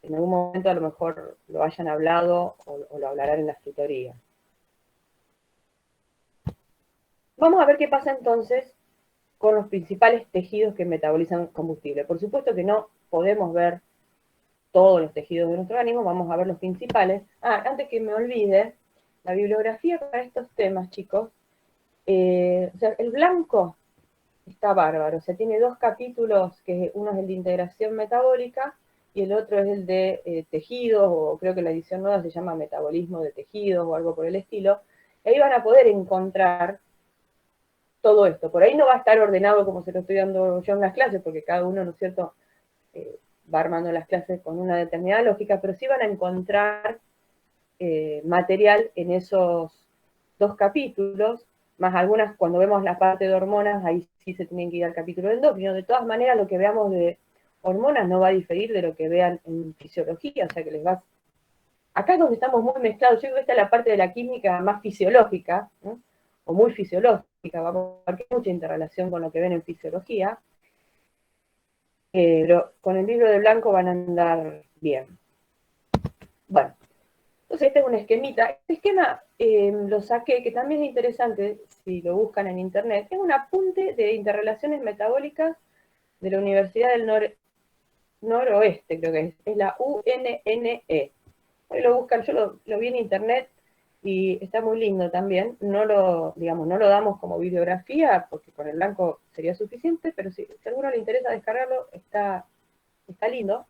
en algún momento a lo mejor lo hayan hablado o lo hablarán en las tutorías. Vamos a ver qué pasa entonces con los principales tejidos que metabolizan combustible. Por supuesto que no podemos ver todos los tejidos de nuestro organismo, vamos a ver los principales. Antes que me olvide, la bibliografía para estos temas, chicos, o sea, el blanco está bárbaro, o sea, tiene 2 capítulos, que uno es el de integración metabólica y el otro es el de tejidos, o creo que la edición nueva se llama metabolismo de tejidos o algo por el estilo. Ahí van a poder encontrar todo esto. Por ahí no va a estar ordenado como se lo estoy dando yo en las clases, porque cada uno, ¿no es cierto?, va armando las clases con una determinada lógica, pero sí van a encontrar material en esos 2 capítulos, más algunas, cuando vemos la parte de hormonas, ahí sí se tienen que ir al capítulo de endocrino. De todas maneras, lo que veamos de hormonas no va a diferir de lo que vean en fisiología, o sea que les va... Acá es donde estamos muy mezclados, yo creo que esta es la parte de la química más fisiológica, ¿no?, o muy fisiológica, vamos a ver que hay mucha interrelación con lo que ven en fisiología, pero con el libro de Blanco van a andar bien. Bueno, entonces este es un esquemita. Este esquema lo saqué, que también es interesante, si lo buscan en internet, es un apunte de interrelaciones metabólicas de la Universidad del Noroeste, creo que es la UNNE. Ahí lo buscan, yo lo vi en internet y está muy lindo también. No lo damos como bibliografía, porque con el Blanco sería suficiente, pero si a alguno le interesa descargarlo, está lindo.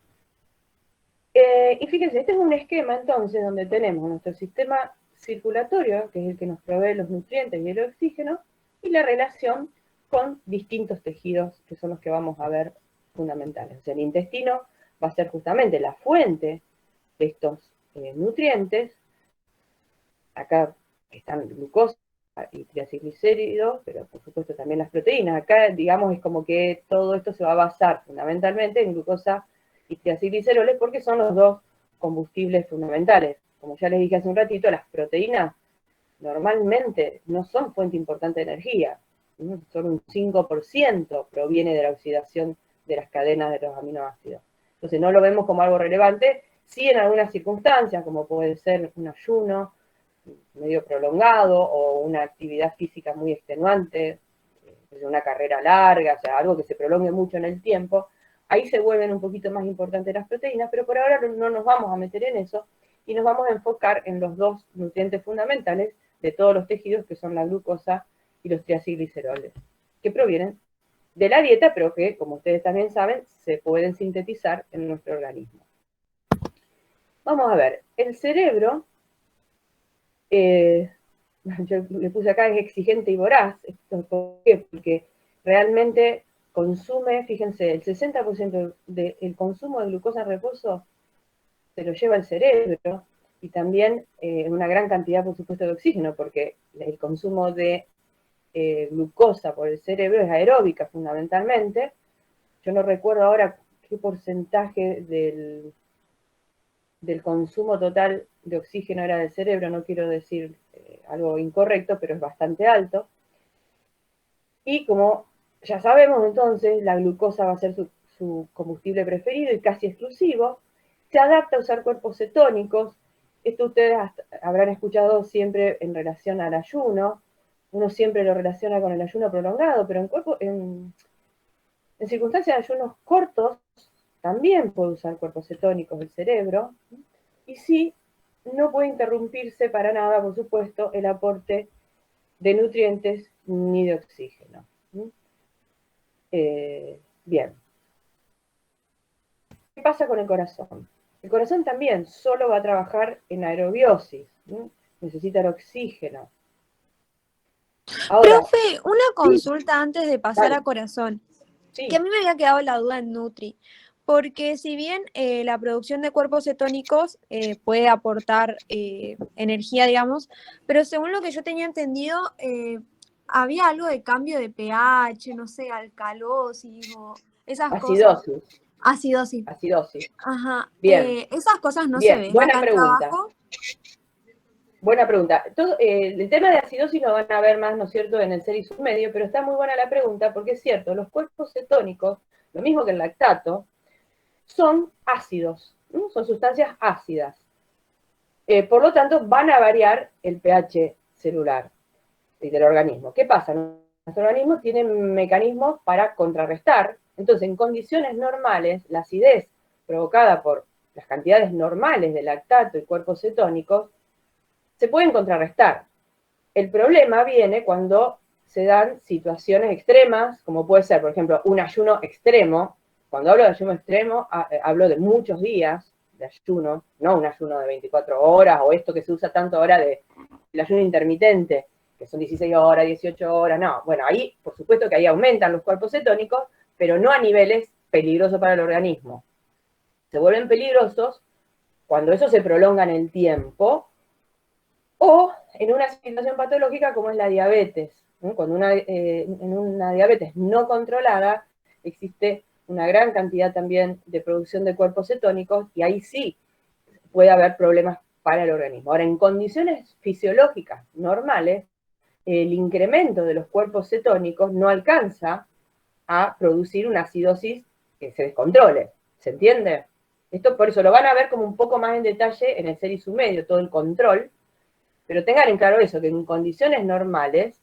Y fíjense, este es un esquema entonces donde tenemos nuestro sistema circulatorio, que es el que nos provee los nutrientes y el oxígeno, y la relación con distintos tejidos, que son los que vamos a ver fundamentales. O sea, el intestino va a ser justamente la fuente de estos nutrientes. Acá están glucosa y triacilglicéridos, pero por supuesto también las proteínas. Acá, digamos, es como que todo esto se va a basar fundamentalmente en glucosa y triacilgliceroles, porque son los dos combustibles fundamentales. Como ya les dije hace un ratito, las proteínas normalmente no son fuente importante de energía. Solo un 5% proviene de la oxidación de las cadenas de los aminoácidos. Entonces no lo vemos como algo relevante, sí en algunas circunstancias, como puede ser un ayuno medio prolongado o una actividad física muy extenuante, una carrera larga, o sea, algo que se prolongue mucho en el tiempo, ahí se vuelven un poquito más importantes las proteínas, pero por ahora no nos vamos a meter en eso y nos vamos a enfocar en los dos nutrientes fundamentales de todos los tejidos, que son la glucosa y los triacilgliceroles, que provienen de la dieta, pero que, como ustedes también saben, se pueden sintetizar en nuestro organismo. Vamos a ver, el cerebro, yo le puse acá, es exigente y voraz. ¿Por qué? Porque realmente consume, fíjense, el 60% del consumo de glucosa en reposo se lo lleva el cerebro, y también una gran cantidad, por supuesto, de oxígeno, porque el consumo de glucosa por el cerebro es aeróbica fundamentalmente. Yo no recuerdo ahora qué porcentaje del consumo total de oxígeno era del cerebro, no quiero decir algo incorrecto, pero es bastante alto. Y como ya sabemos, entonces, la glucosa va a ser su combustible preferido y casi exclusivo. Se adapta a usar cuerpos cetónicos. Esto ustedes habrán escuchado siempre en relación al ayuno. Uno siempre lo relaciona con el ayuno prolongado, pero en circunstancias de ayunos cortos también puede usar cuerpos cetónicos el cerebro. Y sí, no puede interrumpirse para nada, por supuesto, el aporte de nutrientes ni de oxígeno. Bien. ¿Qué pasa con el corazón? El corazón también solo va a trabajar en aerobiosis. Necesita el oxígeno. Ahora, profe, una consulta antes de pasar a corazón. Sí. Que a mí me había quedado la duda en Nutri. Porque si bien la producción de cuerpos cetónicos puede aportar energía, digamos, pero según lo que yo tenía entendido, había algo de cambio de pH, no sé, alcalosis o esas acidosis. cosas. Acidosis. Acidosis. Ajá. Bien. Esas cosas no Bien. se ven Buena acá pregunta. abajo. Buena pregunta. El tema de acidosis lo van a ver más, ¿no es cierto?, en el ser y submedio, pero está muy buena la pregunta porque es cierto, los cuerpos cetónicos, lo mismo que el lactato, son ácidos, ¿no? Son sustancias ácidas. Por lo tanto, van a variar el pH celular del organismo. ¿Qué pasa? Nuestro organismo tiene mecanismos para contrarrestar. Entonces, en condiciones normales, la acidez provocada por las cantidades normales de lactato y cuerpos cetónicos se pueden contrarrestar. El problema viene cuando se dan situaciones extremas, como puede ser, por ejemplo, un ayuno extremo. Cuando hablo de ayuno extremo, hablo de muchos días de ayuno, no un ayuno de 24 horas, o esto que se usa tanto ahora del ayuno intermitente, que son 16 horas, 18 horas, no. Bueno, ahí, por supuesto que ahí aumentan los cuerpos cetónicos, pero no a niveles peligrosos para el organismo. Se vuelven peligrosos cuando eso se prolonga en el tiempo, o en una situación patológica como es la diabetes. Cuando en una diabetes no controlada existe una gran cantidad también de producción de cuerpos cetónicos, y ahí sí puede haber problemas para el organismo. Ahora, en condiciones fisiológicas normales, el incremento de los cuerpos cetónicos no alcanza a producir una acidosis que se descontrole. ¿Se entiende? Esto por eso lo van a ver como un poco más en detalle en el Serisum medio, todo el control, pero tengan en claro eso, que en condiciones normales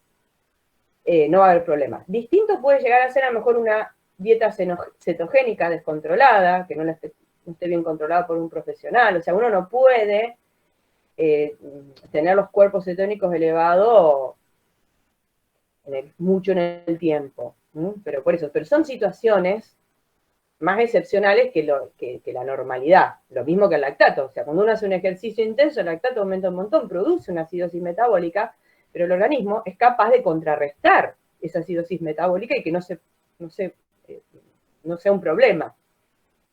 no va a haber problema. Distinto puede llegar a ser a lo mejor una dieta cetogénica descontrolada, que no esté bien controlada por un profesional, o sea, uno no puede tener los cuerpos cetónicos elevados mucho en el tiempo, pero por eso, pero son situaciones más excepcionales que la normalidad, lo mismo que el lactato, o sea, cuando uno hace un ejercicio intenso, el lactato aumenta un montón, produce una acidosis metabólica, pero el organismo es capaz de contrarrestar esa acidosis metabólica y que no sea un problema.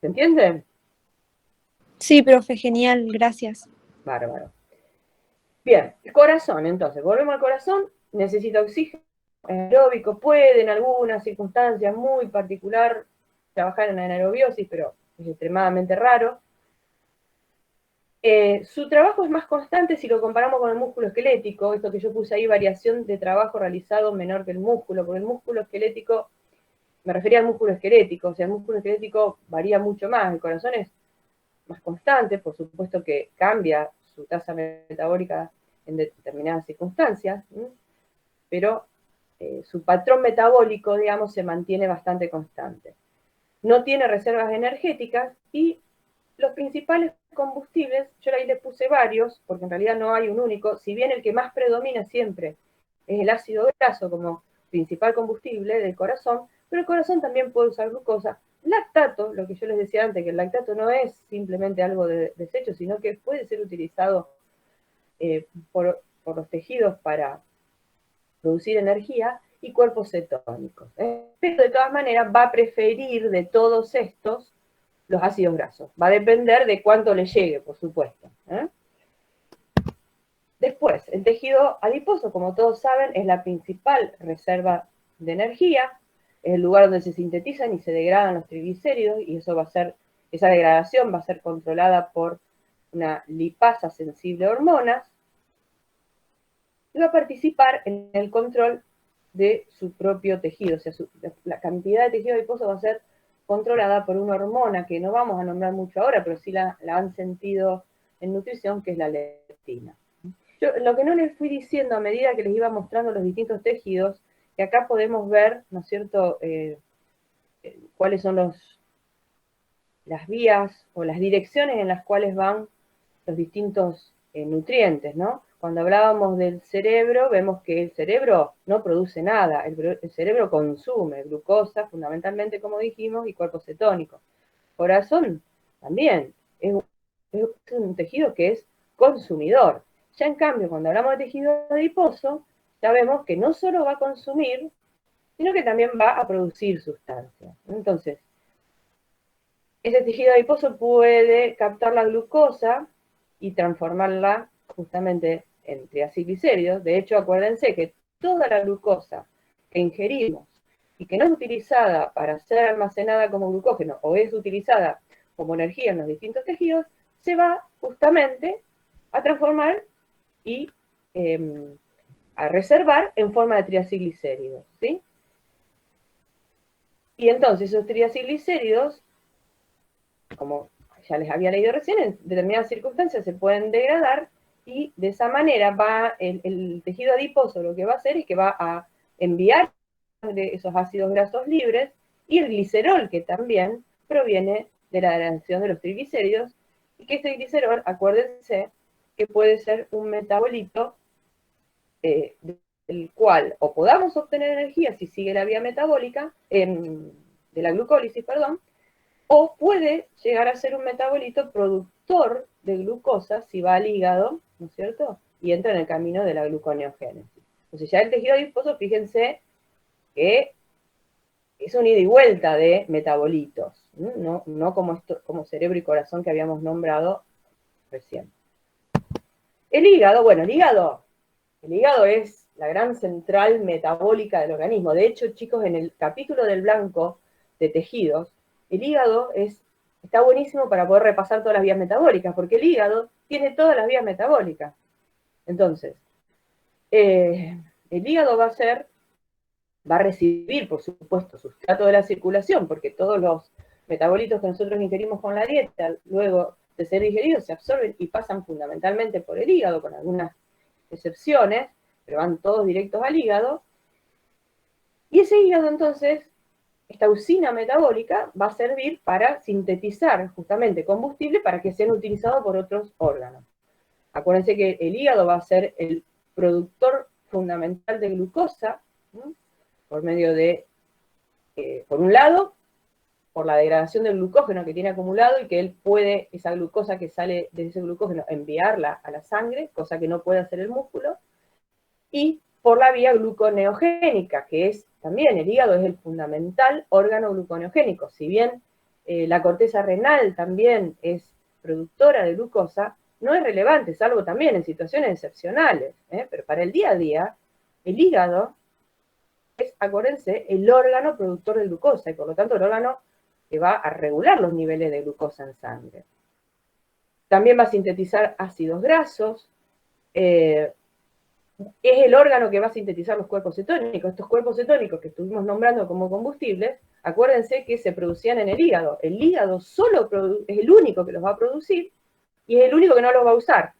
¿Se entiende? Sí, profe, genial, gracias. Bárbaro. Bien, el corazón, entonces, volvemos al corazón, necesita oxígeno, aeróbico, puede en algunas circunstancias muy particular trabajar en anaerobiosis, pero es extremadamente raro. Su trabajo es más constante si lo comparamos con el músculo esquelético, esto que yo puse ahí, variación de trabajo realizado menor que el músculo, porque el músculo esquelético, me refería al músculo esquelético, o sea, el músculo esquelético varía mucho más, el corazón es más constante, por supuesto que cambia su tasa metabólica en determinadas circunstancias, pero su patrón metabólico, digamos, se mantiene bastante constante. No tiene reservas energéticas y los principales combustibles, yo ahí le puse varios, porque en realidad no hay un único, si bien el que más predomina siempre es el ácido graso como principal combustible del corazón, pero el corazón también puede usar glucosa. Lactato, lo que yo les decía antes, que el lactato no es simplemente algo de desecho, sino que puede ser utilizado por los tejidos para producir energía, y cuerpos cetónicos. Pero de todas maneras va a preferir de todos estos los ácidos grasos. Va a depender de cuánto le llegue, por supuesto. Después, el tejido adiposo, como todos saben, es la principal reserva de energía, es el lugar donde se sintetizan y se degradan los triglicéridos, y eso esa degradación va a ser controlada por una lipasa sensible a hormonas, y va a participar en el control de su propio tejido, o sea, la cantidad de tejido adiposo va a ser controlada por una hormona que no vamos a nombrar mucho ahora, pero sí la han sentido en nutrición, que es la leptina. Lo que no les fui diciendo a medida que les iba mostrando los distintos tejidos, que acá podemos ver, ¿no es cierto?, cuáles son las vías o las direcciones en las cuales van los distintos nutrientes, ¿no? Cuando hablábamos del cerebro, vemos que el cerebro no produce nada, el cerebro consume glucosa, fundamentalmente, como dijimos, y cuerpos cetónicos. Corazón también es un tejido que es consumidor. Ya en cambio, cuando hablamos de tejido adiposo, ya vemos que no solo va a consumir, sino que también va a producir sustancias. Entonces, ese tejido adiposo puede captar la glucosa y transformarla justamente en triacilglicéridos. De hecho, acuérdense que toda la glucosa que ingerimos y que no es utilizada para ser almacenada como glucógeno o es utilizada como energía en los distintos tejidos, se va justamente a transformar y a reservar en forma de triacilglicéridos, ¿sí? Y entonces esos triacilglicéridos, como ya les había leído recién, en determinadas circunstancias se pueden degradar, y de esa manera el tejido adiposo lo que va a hacer es que va a enviar esos ácidos grasos libres y el glicerol, que también proviene de la degradación de los triglicéridos, y que este glicerol, acuérdense, que puede ser un metabolito del cual o podamos obtener energía si sigue la vía metabólica, de la glucólisis, perdón, o puede llegar a ser un metabolito productor de glucosa si va al hígado, ¿no es cierto?, y entra en el camino de la gluconeogénesis. Entonces ya el tejido adiposo, fíjense que es un ida y vuelta de metabolitos, no como cerebro y corazón que habíamos nombrado recién. El hígado, bueno, el hígado es la gran central metabólica del organismo. De hecho, chicos, en el capítulo del blanco de tejidos, el hígado está buenísimo para poder repasar todas las vías metabólicas, porque el hígado tiene todas las vías metabólicas. Entonces, el el hígado va a recibir, por supuesto, sustrato de la circulación, porque todos los metabolitos que nosotros ingerimos con la dieta, luego de ser digeridos, se absorben y pasan fundamentalmente por el hígado, con algunas excepciones, pero van todos directos al hígado. Y ese hígado, entonces, esta usina metabólica va a servir para sintetizar justamente combustible para que sean utilizados por otros órganos. Acuérdense que el hígado va a ser el productor fundamental de glucosa, ¿no? Por medio de, por un lado, por la degradación del glucógeno que tiene acumulado y que él puede, esa glucosa que sale de ese glucógeno, enviarla a la sangre, cosa que no puede hacer el músculo, y por la vía gluconeogénica, que es también el hígado es el fundamental órgano gluconeogénico. Si bien la corteza renal también es productora de glucosa, no es relevante, salvo también en situaciones excepcionales, pero para el día a día, el hígado es, acuérdense, el órgano productor de glucosa, y por lo tanto el órgano que va a regular los niveles de glucosa en sangre. También va a sintetizar ácidos grasos, es el órgano que va a sintetizar los cuerpos cetónicos. Estos cuerpos cetónicos que estuvimos nombrando como combustibles, acuérdense que se producían en el hígado. El hígado solo es el único que los va a producir y es el único que no los va a usar.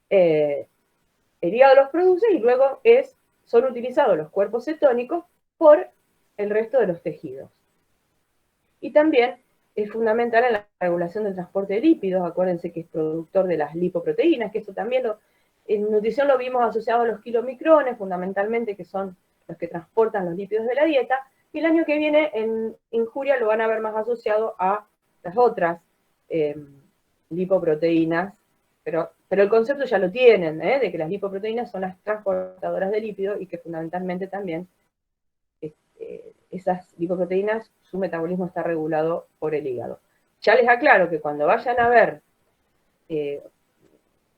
El hígado los produce y luego son utilizados los cuerpos cetónicos por el resto de los tejidos. Y también es fundamental en la regulación del transporte de lípidos. Acuérdense que es productor de las lipoproteínas, que eso también en nutrición lo vimos asociado a los kilomicrones, fundamentalmente, que son los que transportan los lípidos de la dieta, y el año que viene en Injuria lo van a ver más asociado a las otras lipoproteínas, pero el concepto ya lo tienen, de que las lipoproteínas son las transportadoras de lípidos y que fundamentalmente también esas lipoproteínas, su metabolismo está regulado por el hígado. Ya les aclaro que cuando vayan a ver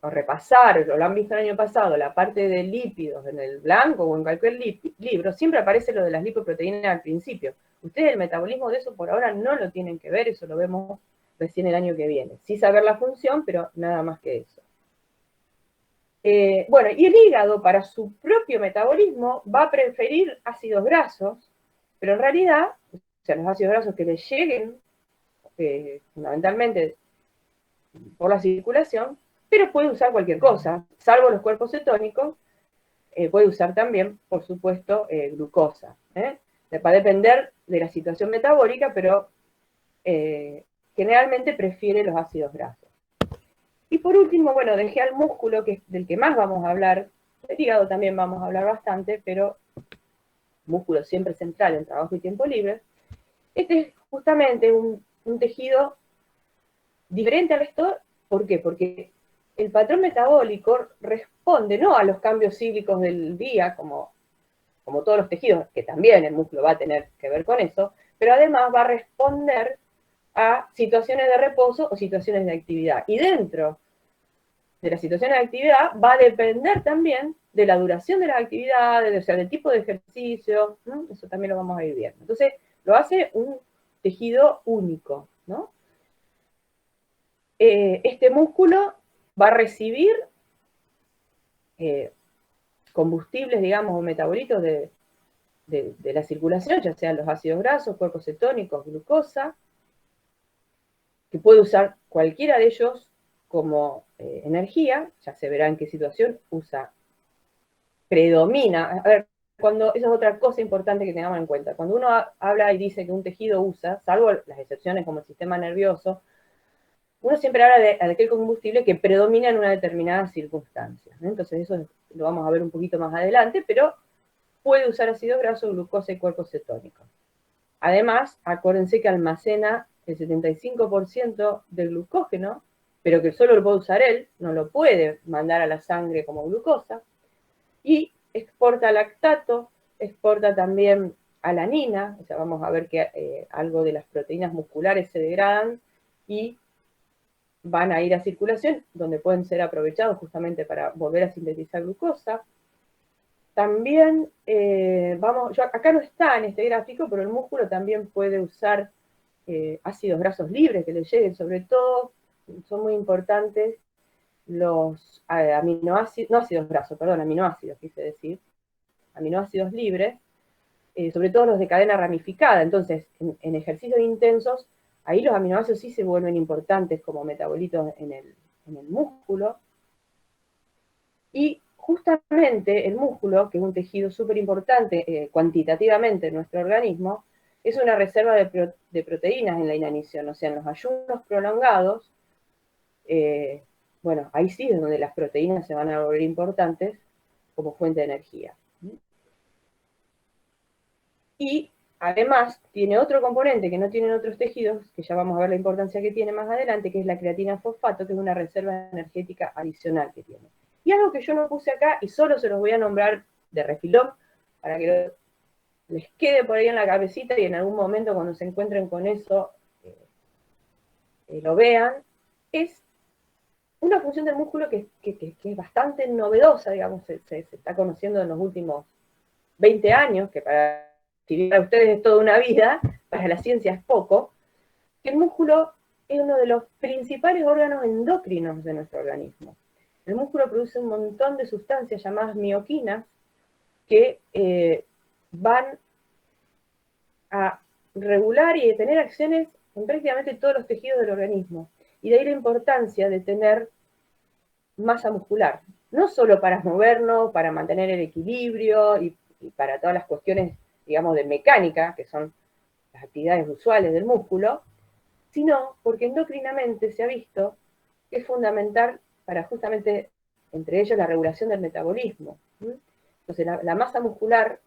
o repasar, lo han visto el año pasado, la parte de lípidos en el blanco o en cualquier libro, siempre aparece lo de las lipoproteínas al principio. Ustedes el metabolismo de eso por ahora no lo tienen que ver, eso lo vemos recién el año que viene. Sí saber la función, pero nada más que eso. Bueno, y el hígado para su propio metabolismo va a preferir ácidos grasos, pero en realidad, o sea, los ácidos grasos que le lleguen, fundamentalmente por la circulación, pero puede usar cualquier cosa, salvo los cuerpos cetónicos, puede usar también, por supuesto, glucosa. Va a depender de la situación metabólica, pero generalmente prefiere los ácidos grasos. Y por último, bueno, dejé al músculo, que es del que más vamos a hablar, del hígado también vamos a hablar bastante, pero músculo siempre central en trabajo y tiempo libre. Este es justamente un tejido diferente al resto. ¿Por qué? Porque el patrón metabólico responde no a los cambios cíclicos del día, como todos los tejidos, que también el músculo va a tener que ver con eso, pero además va a responder a situaciones de reposo o situaciones de actividad. Y dentro de las situaciones de actividad va a depender también de la duración de las actividades, o sea, del tipo de ejercicio, ¿no? Eso también lo vamos a ir viendo. Entonces, lo hace un tejido único, ¿no? Este músculo va a recibir combustibles, digamos, o metabolitos de la circulación, ya sean los ácidos grasos, cuerpos cetónicos, glucosa, que puede usar cualquiera de ellos como energía, ya se verá en qué situación predomina. A ver, esa es otra cosa importante que tengamos en cuenta. Cuando uno habla y dice que un tejido usa, salvo las excepciones como el sistema nervioso, uno siempre habla de aquel combustible que predomina en una determinada circunstancia. Entonces eso lo vamos a ver un poquito más adelante, pero puede usar ácido graso, glucosa y cuerpos cetónicos. Además, acuérdense que almacena el 75% del glucógeno, pero que solo lo puede usar él, no lo puede mandar a la sangre como glucosa, y exporta lactato, exporta también alanina, o sea, vamos a ver que algo de las proteínas musculares se degradan y van a ir a circulación, donde pueden ser aprovechados justamente para volver a sintetizar glucosa. También, acá no está en este gráfico, pero el músculo también puede usar ácidos grasos libres que le lleguen, sobre todo, son muy importantes los aminoácidos, no ácidos grasos, perdón, aminoácidos, quise decir, aminoácidos libres, sobre todo los de cadena ramificada. Entonces, en ejercicios intensos, ahí los aminoácidos sí se vuelven importantes como metabolitos en el músculo. Y justamente el músculo, que es un tejido súper importante cuantitativamente en nuestro organismo, es una reserva de proteínas en la inanición, o sea, en los ayunos prolongados, bueno, ahí sí es donde las proteínas se van a volver importantes como fuente de energía. Y además tiene otro componente que no tienen otros tejidos, que ya vamos a ver la importancia que tiene más adelante, que es la creatina fosfato, que es una reserva energética adicional que tiene. Y algo que yo no puse acá, y solo se los voy a nombrar de refilón, para que les quede por ahí en la cabecita y en algún momento cuando se encuentren con eso lo vean, es una función del músculo que es bastante novedosa, digamos, se está conociendo en los últimos 20 años, que para ustedes es toda una vida, para la ciencia es poco, que el músculo es uno de los principales órganos endocrinos de nuestro organismo. El músculo produce un montón de sustancias llamadas mioquinas que van a regular y detener acciones en prácticamente todos los tejidos del organismo. Y de ahí la importancia de tener masa muscular, no solo para movernos, para mantener el equilibrio y para todas las cuestiones, digamos, de mecánica, que son las actividades usuales del músculo, sino porque endocrinamente se ha visto que es fundamental para justamente, entre ellos, la regulación del metabolismo. Entonces, la masa muscular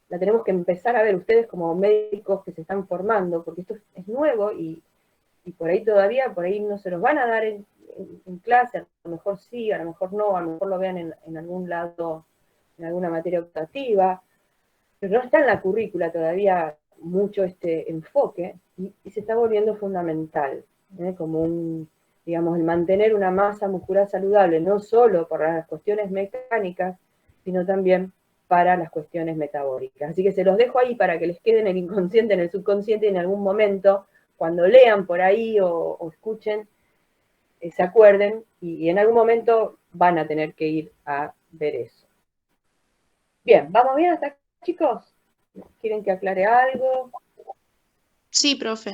la tenemos que empezar a ver ustedes como médicos que se están formando, porque esto es nuevo y por ahí todavía, por ahí no se los van a dar en clase, a lo mejor sí, a lo mejor no, a lo mejor lo vean en algún lado, en alguna materia optativa, pero no está en la currícula todavía mucho este enfoque y se está volviendo fundamental, como digamos, el mantener una masa muscular saludable, no solo por las cuestiones mecánicas, sino también para las cuestiones metabólicas. Así que se los dejo ahí para que les quede en el inconsciente, en el subconsciente, y en algún momento, cuando lean por ahí o escuchen, se acuerden, y en algún momento van a tener que ir a ver eso. Bien, ¿vamos bien hasta aquí, chicos? ¿Quieren que aclare algo? Sí, profe.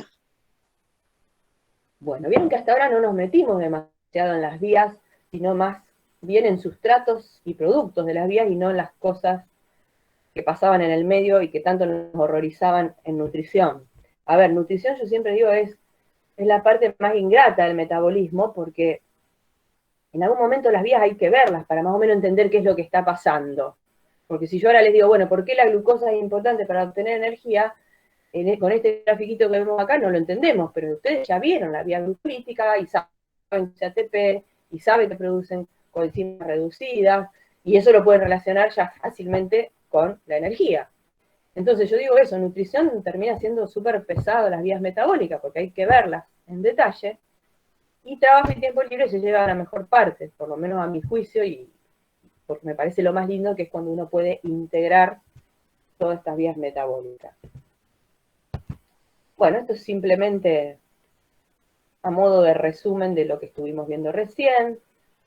Bueno, vieron que hasta ahora no nos metimos demasiado en las vías, sino más bien en sustratos y productos de las vías y no en las cosas que pasaban en el medio y que tanto nos horrorizaban en nutrición. A ver, nutrición yo siempre digo es la parte más ingrata del metabolismo, porque en algún momento las vías hay que verlas para más o menos entender qué es lo que está pasando. Porque si yo ahora les digo, bueno, ¿por qué la glucosa es importante para obtener energía? Con este grafiquito que vemos acá no lo entendemos, pero ustedes ya vieron la vía glucolítica y saben que es ATP, y saben que producen coenzimas reducidas, y eso lo pueden relacionar ya fácilmente con la energía. Entonces yo digo eso, nutrición termina siendo súper pesado las vías metabólicas, porque hay que verlas en detalle, y trabajo y tiempo libre se lleva a la mejor parte, por lo menos a mi juicio, y porque me parece lo más lindo, que es cuando uno puede integrar todas estas vías metabólicas. Bueno, esto es simplemente a modo de resumen de lo que estuvimos viendo recién,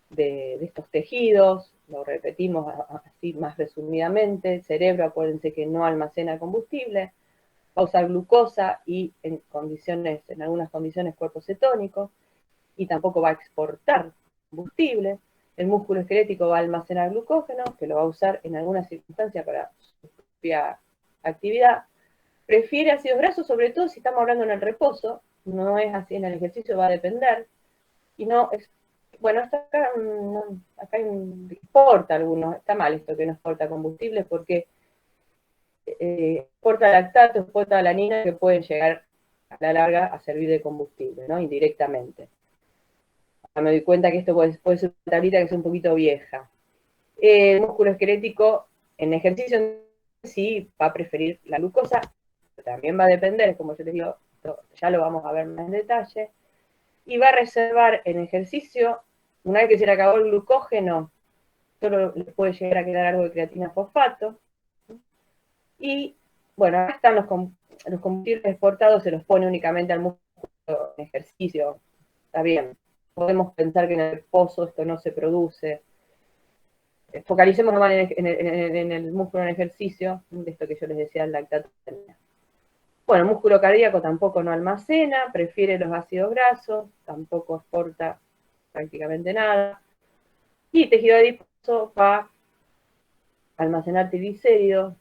de estos tejidos, lo repetimos así más resumidamente. El cerebro, acuérdense que no almacena combustible, va a usar glucosa y en algunas condiciones cuerpos cetónicos, y tampoco va a exportar combustible. El músculo esquelético va a almacenar glucógeno, que lo va a usar en alguna circunstancia para su propia actividad. Prefiere ácidos grasos, sobre todo si estamos hablando en el reposo, no es así en el ejercicio, va a depender. Y no es, bueno, acá exporta algunos, está mal esto que no exporta combustibles, porque exporta lactato, exporta alanina, que pueden llegar a la larga a servir de combustible, ¿no? Indirectamente. Me doy cuenta que esto puede ser una tablita que es un poquito vieja. El músculo esquelético en ejercicio sí va a preferir la glucosa, también va a depender, como yo les digo, ya lo vamos a ver más en detalle, y va a reservar en ejercicio, una vez que se le acabó el glucógeno, solo le puede llegar a quedar algo de creatina fosfato, y bueno, acá están los combustibles exportados, se los pone únicamente al músculo en ejercicio, está bien, podemos pensar que en el reposo esto no se produce. Focalicemos nomás en el músculo en ejercicio, de esto que yo les decía, el lactato. Bueno, el músculo cardíaco tampoco no almacena, prefiere los ácidos grasos, tampoco exporta prácticamente nada. Y tejido adiposo va a almacenar triglicéridos,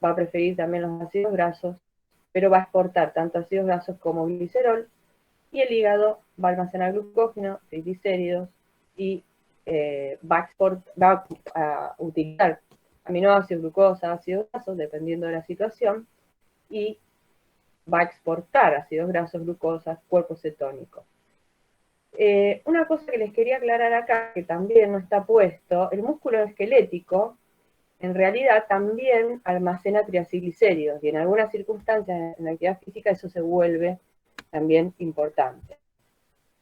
va a preferir también los ácidos grasos, pero va a exportar tanto ácidos grasos como glicerol, y el hígado va a almacenar glucógeno, triglicéridos, y va a utilizar aminoácidos, glucosa, ácidos grasos, dependiendo de la situación, y va a exportar ácidos grasos, glucosas, cuerpos cetónicos. Una cosa que les quería aclarar acá, que también no está puesto, el músculo esquelético en realidad también almacena triacilglicéridos, y en algunas circunstancias en la actividad física eso se vuelve también importante.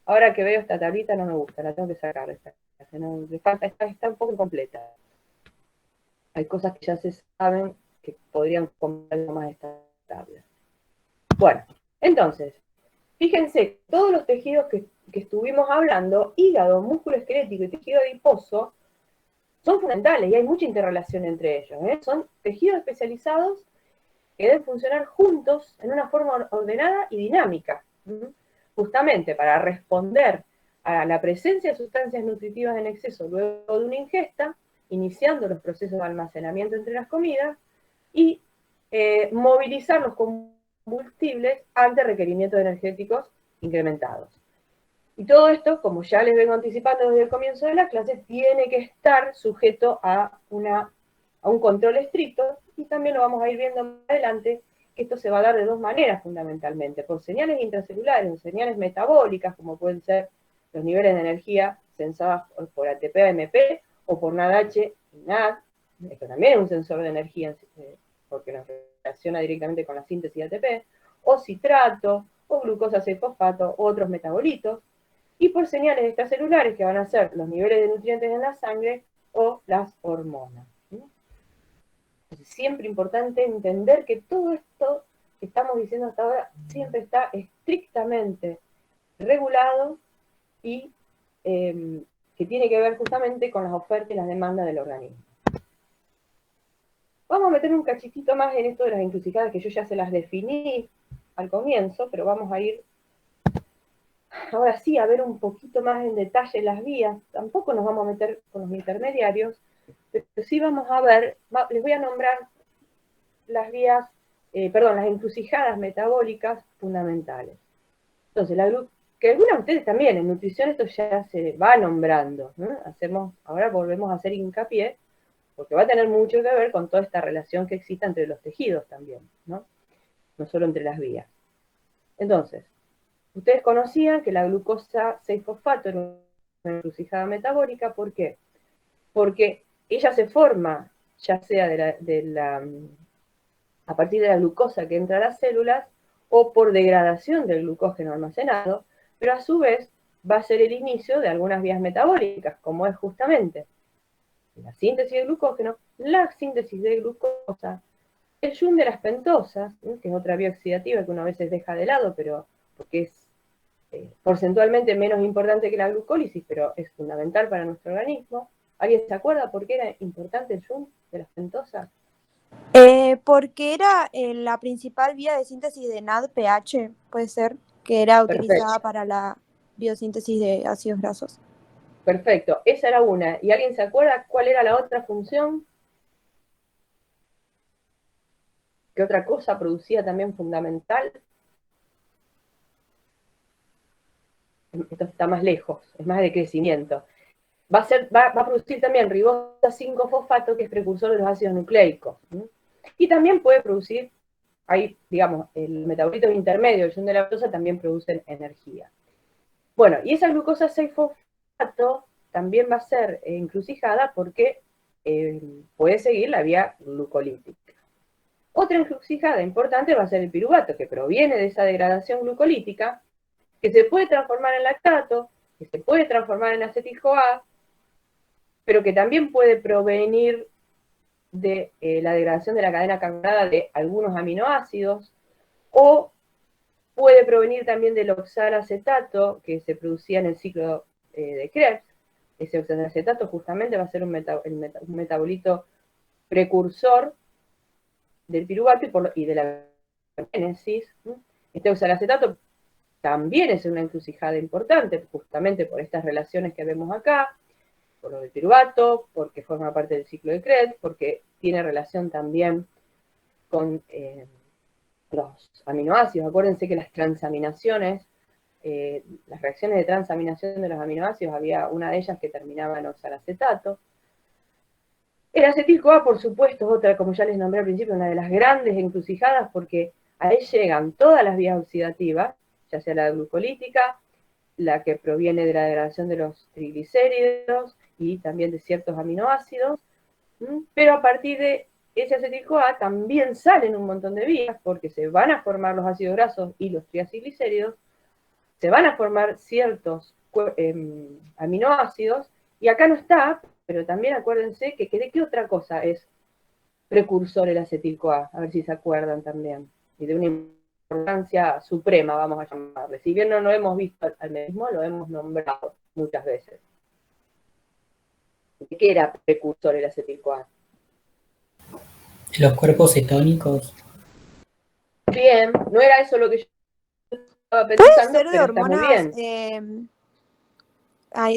Ahora que veo esta tablita no me gusta, la tengo que sacar. Le falta, está un poco incompleta. Hay cosas que ya se saben que podrían comprar algo más esta tabla. Bueno, entonces, fíjense, todos los tejidos que estuvimos hablando, hígado, músculo esquelético y tejido adiposo, son fundamentales y hay mucha interrelación entre ellos. Son tejidos especializados que deben funcionar juntos en una forma ordenada y dinámica, justamente para responder a la presencia de sustancias nutritivas en exceso luego de una ingesta, iniciando los procesos de almacenamiento entre las comidas y movilizar los combustibles ante requerimientos energéticos incrementados. Y todo esto, como ya les vengo anticipando desde el comienzo de la clase, tiene que estar sujeto a un control estricto, y también lo vamos a ir viendo más adelante, que esto se va a dar de dos maneras fundamentalmente, por señales intracelulares o señales metabólicas, como pueden ser los niveles de energía sensados por ATP-AMP o por NADH y NAD, esto también es un sensor de energía porque nos relaciona directamente con la síntesis de ATP, o citrato, o glucosa 6-fosfato, u otros metabolitos, y por señales extracelulares que van a ser los niveles de nutrientes en la sangre o las hormonas. Es siempre importante entender que todo esto que estamos diciendo hasta ahora siempre está estrictamente regulado y que tiene que ver justamente con las ofertas y las demandas del organismo. Vamos a meter un cachitito más en esto de las encrucijadas, que yo ya se las definí al comienzo, pero vamos a ir ahora sí a ver un poquito más en detalle las vías. Tampoco nos vamos a meter con los intermediarios, pero sí vamos a ver, les voy a nombrar las vías, las encrucijadas metabólicas fundamentales. Entonces, que algunas de ustedes también, en nutrición esto ya se va nombrando, ¿no? Ahora volvemos a hacer hincapié, porque va a tener mucho que ver con toda esta relación que existe entre los tejidos también, ¿no? No solo entre las vías. Entonces, ustedes conocían que la glucosa 6-fosfato era una encrucijada metabólica. ¿Por qué? Porque ella se forma, ya sea a partir de la glucosa que entra a las células, o por degradación del glucógeno almacenado, pero a su vez va a ser el inicio de algunas vías metabólicas, como es justamente la síntesis de glucógeno, la síntesis de glucosa, el yum de las pentosas, que es otra vía oxidativa que uno a veces deja de lado, pero porque es porcentualmente menos importante que la glucólisis, pero es fundamental para nuestro organismo. ¿Alguien se acuerda por qué era importante el yum de las pentosas? Porque era la principal vía de síntesis de NADPH, puede ser, que era utilizada para la biosíntesis de ácidos grasos. Perfecto, esa era una. ¿Y alguien se acuerda cuál era la otra función? ¿Qué otra cosa producía también fundamental? Esto está más lejos, es más de crecimiento. Va a producir también ribosa 5-fosfato, que es precursor de los ácidos nucleicos. Y también puede producir, ahí, digamos, el metabolito intermedio, el yum de la glucosa, también producen energía. Bueno, y esa glucosa 6-fosfato también va a ser encrucijada porque puede seguir la vía glucolítica. Otra encrucijada importante va a ser el piruvato, que proviene de esa degradación glucolítica, que se puede transformar en lactato, que se puede transformar en acetil-CoA, pero que también puede provenir de la degradación de la cadena cadenada de algunos aminoácidos, o puede provenir también del oxalacetato que se producía en el ciclo de Krebs. Ese oxalacetato justamente va a ser un metabolito precursor del piruvato y de la génesis. Este oxalacetato también es una encrucijada importante, justamente por estas relaciones que vemos acá, por lo del piruvato, porque forma parte del ciclo de Krebs, porque tiene relación también con los aminoácidos. Acuérdense que las transaminaciones, las reacciones de transaminación de los aminoácidos, había una de ellas que terminaba en oxalacetato. El acetil-CoA, por supuesto, es otra, como ya les nombré al principio, una de las grandes encrucijadas, porque ahí llegan todas las vías oxidativas, ya sea la glucolítica, la que proviene de la degradación de los triglicéridos y también de ciertos aminoácidos, pero a partir de ese acetil-CoA también salen un montón de vías, porque se van a formar los ácidos grasos y los triacilglicéridos, se van a formar ciertos aminoácidos, y acá no está, pero también acuérdense que ¿de qué otra cosa es precursor el acetil-CoA? A ver si se acuerdan también. Y de una importancia suprema, vamos a llamarle. Si bien no lo hemos visto al mismo, lo hemos nombrado muchas veces. ¿De qué era precursor el acetil-CoA? Los cuerpos cetónicos. Bien, no era eso lo que yo estaba Puede pensando, ser de pero está muy hormonas, bien.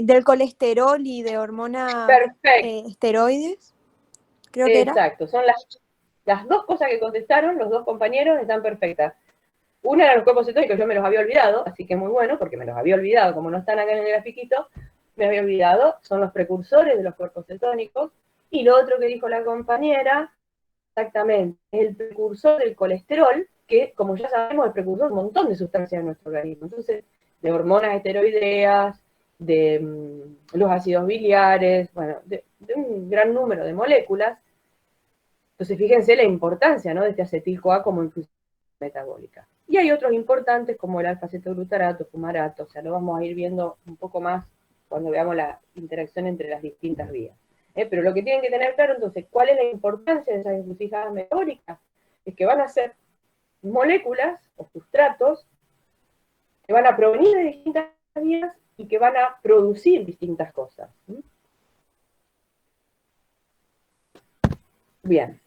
del colesterol y de hormonas Perfecto. esteroides, creo que era. Exacto, son las dos cosas que contestaron los dos compañeros, están perfectas. Una era los cuerpos cetónicos, yo me los había olvidado, así que muy bueno, porque me los había olvidado, como no están acá en el grafiquito, me había olvidado, son los precursores de los cuerpos cetónicos. Y lo otro que dijo la compañera, exactamente, es el precursor del colesterol, que como ya sabemos es precursor de un montón de sustancias en nuestro organismo. Entonces, de hormonas esteroideas, de los ácidos biliares, bueno, de un gran número de moléculas. Entonces, fíjense la importancia, ¿no?, de este acetil-CoA como inclusión metabólica. Y hay otros importantes como el alfa-cetoglutarato, fumarato, o sea, lo vamos a ir viendo un poco más cuando veamos la interacción entre las distintas vías. Pero lo que tienen que tener claro, entonces, ¿cuál es la importancia de esas encrucijadas metabólicas? Es que van a ser moléculas o sustratos que van a provenir de distintas vías y que van a producir distintas cosas. Bien.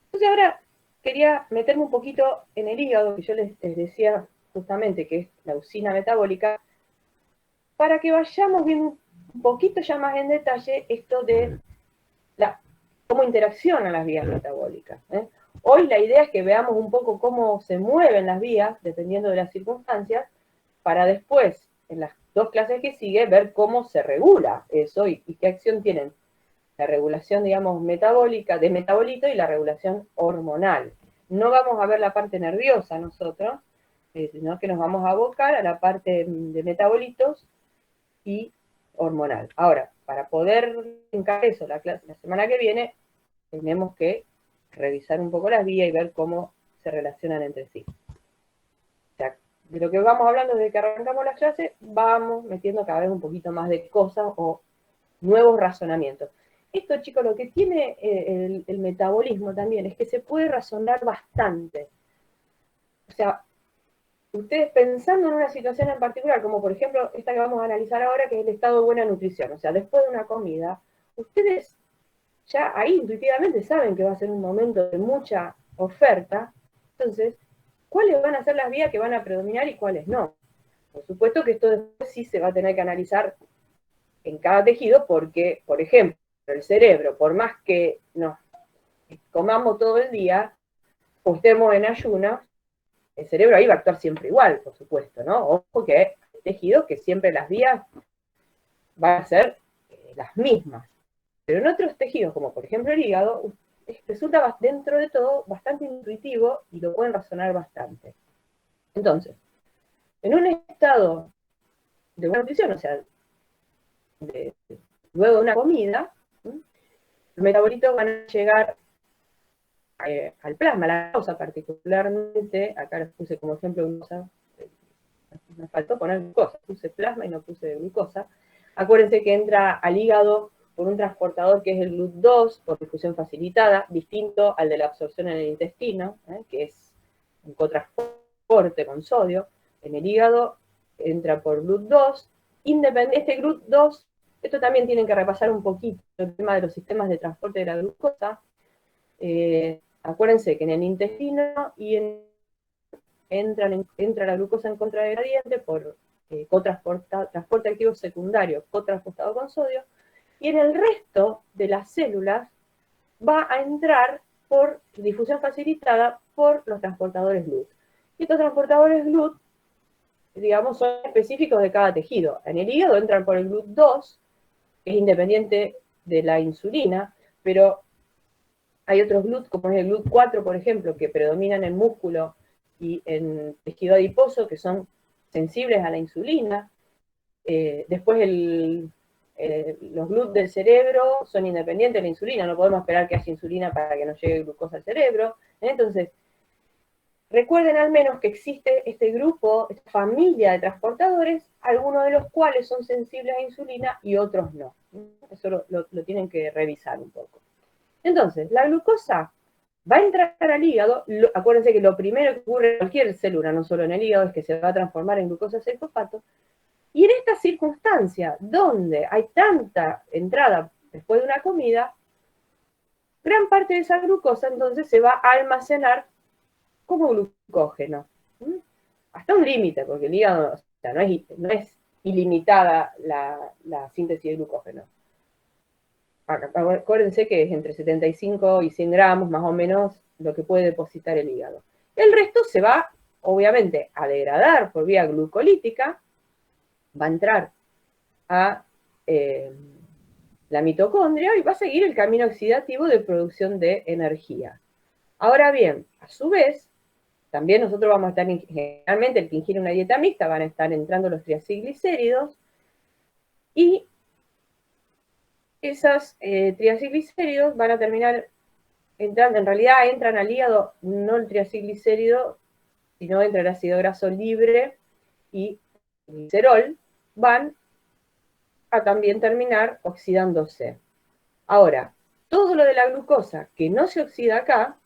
Entonces ahora quería meterme un poquito en el hígado, que yo les decía justamente que es la usina metabólica, para que vayamos viendo un poquito ya más en detalle esto de cómo interaccionan las vías metabólicas. Hoy la idea es que veamos un poco cómo se mueven las vías, dependiendo de las circunstancias, para después, en las dos clases que sigue, ver cómo se regula eso y qué acción tienen la regulación, digamos, metabólica, de metabolito, y la regulación hormonal. No vamos a ver la parte nerviosa nosotros, sino que nos vamos a abocar a la parte de metabolitos y hormonal. Ahora, para poder encarar eso la semana que viene, tenemos que revisar un poco las vías y ver cómo se relacionan entre sí. O sea, de lo que vamos hablando desde que arrancamos las clases, vamos metiendo cada vez un poquito más de cosas o nuevos razonamientos. Esto, chicos, lo que tiene el metabolismo también es que se puede razonar bastante. O sea, ustedes pensando en una situación en particular, como por ejemplo esta que vamos a analizar ahora, que es el estado de buena nutrición, o sea, después de una comida, ustedes ya ahí intuitivamente saben que va a ser un momento de mucha oferta, entonces, ¿cuáles van a ser las vías que van a predominar y cuáles no? Por supuesto que esto después sí se va a tener que analizar en cada tejido, porque, por ejemplo, el cerebro, por más que nos comamos todo el día, o estemos en ayunas, el cerebro ahí va a actuar siempre igual, por supuesto, ¿no? Ojo que hay tejidos que siempre las vías van a ser las mismas. Pero en otros tejidos, como por ejemplo el hígado, resulta dentro de todo bastante intuitivo y lo pueden razonar bastante. Entonces, en un estado de buena nutrición, o sea, luego de una comida, los metabolitos van a llegar al plasma, la glucosa particularmente, acá les puse como ejemplo glucosa, me faltó poner glucosa, puse plasma y no puse glucosa. Acuérdense que entra al hígado por un transportador que es el GLUT2, por difusión facilitada, distinto al de la absorción en el intestino, que es un cotransporte con sodio. en el hígado entra por GLUT2, este GLUT2, esto también tienen que repasar un poquito, el tema de los sistemas de transporte de la glucosa. Acuérdense que en el intestino entra la glucosa en contragradiente por transporte activo secundario, cotransportado con sodio, y en el resto de las células va a entrar por difusión facilitada por los transportadores GLUT. Y estos transportadores GLUT, digamos, son específicos de cada tejido. En el hígado entran por el GLUT2, que es independiente de la insulina, pero hay otros GLUT, como es el GLUT4, por ejemplo, que predominan en músculo y en tejido adiposo, que son sensibles a la insulina. Después los GLUT del cerebro son independientes de la insulina, no podemos esperar que haya insulina para que nos llegue glucosa al cerebro. Entonces, recuerden al menos que existe este grupo, esta familia de transportadores, algunos de los cuales son sensibles a insulina y otros no. Eso lo tienen que revisar un poco. Entonces, la glucosa va a entrar al hígado. Acuérdense que lo primero que ocurre en cualquier célula, no solo en el hígado, es que se va a transformar en glucosa 6-fosfato. Y en esta circunstancia, donde hay tanta entrada después de una comida, gran parte de esa glucosa entonces se va a almacenar como glucógeno. Hasta un límite, porque el hígado, o sea, no es ilimitada la síntesis de glucógeno. Acuérdense que es entre 75 y 100 gramos, más o menos, lo que puede depositar el hígado. El resto se va, obviamente, a degradar por vía glucolítica, va a entrar a la mitocondria y va a seguir el camino oxidativo de producción de energía. Ahora bien, a su vez, también nosotros vamos a estar, generalmente el que ingiere una dieta mixta, van a estar entrando los triacilglicéridos, y esos triacilglicéridos van a terminar entrando, en realidad entran al hígado no el triacilglicérido, sino entra el ácido graso libre y el glicerol, van a también terminar oxidándose. Ahora, todo lo de la glucosa que no se oxida acá,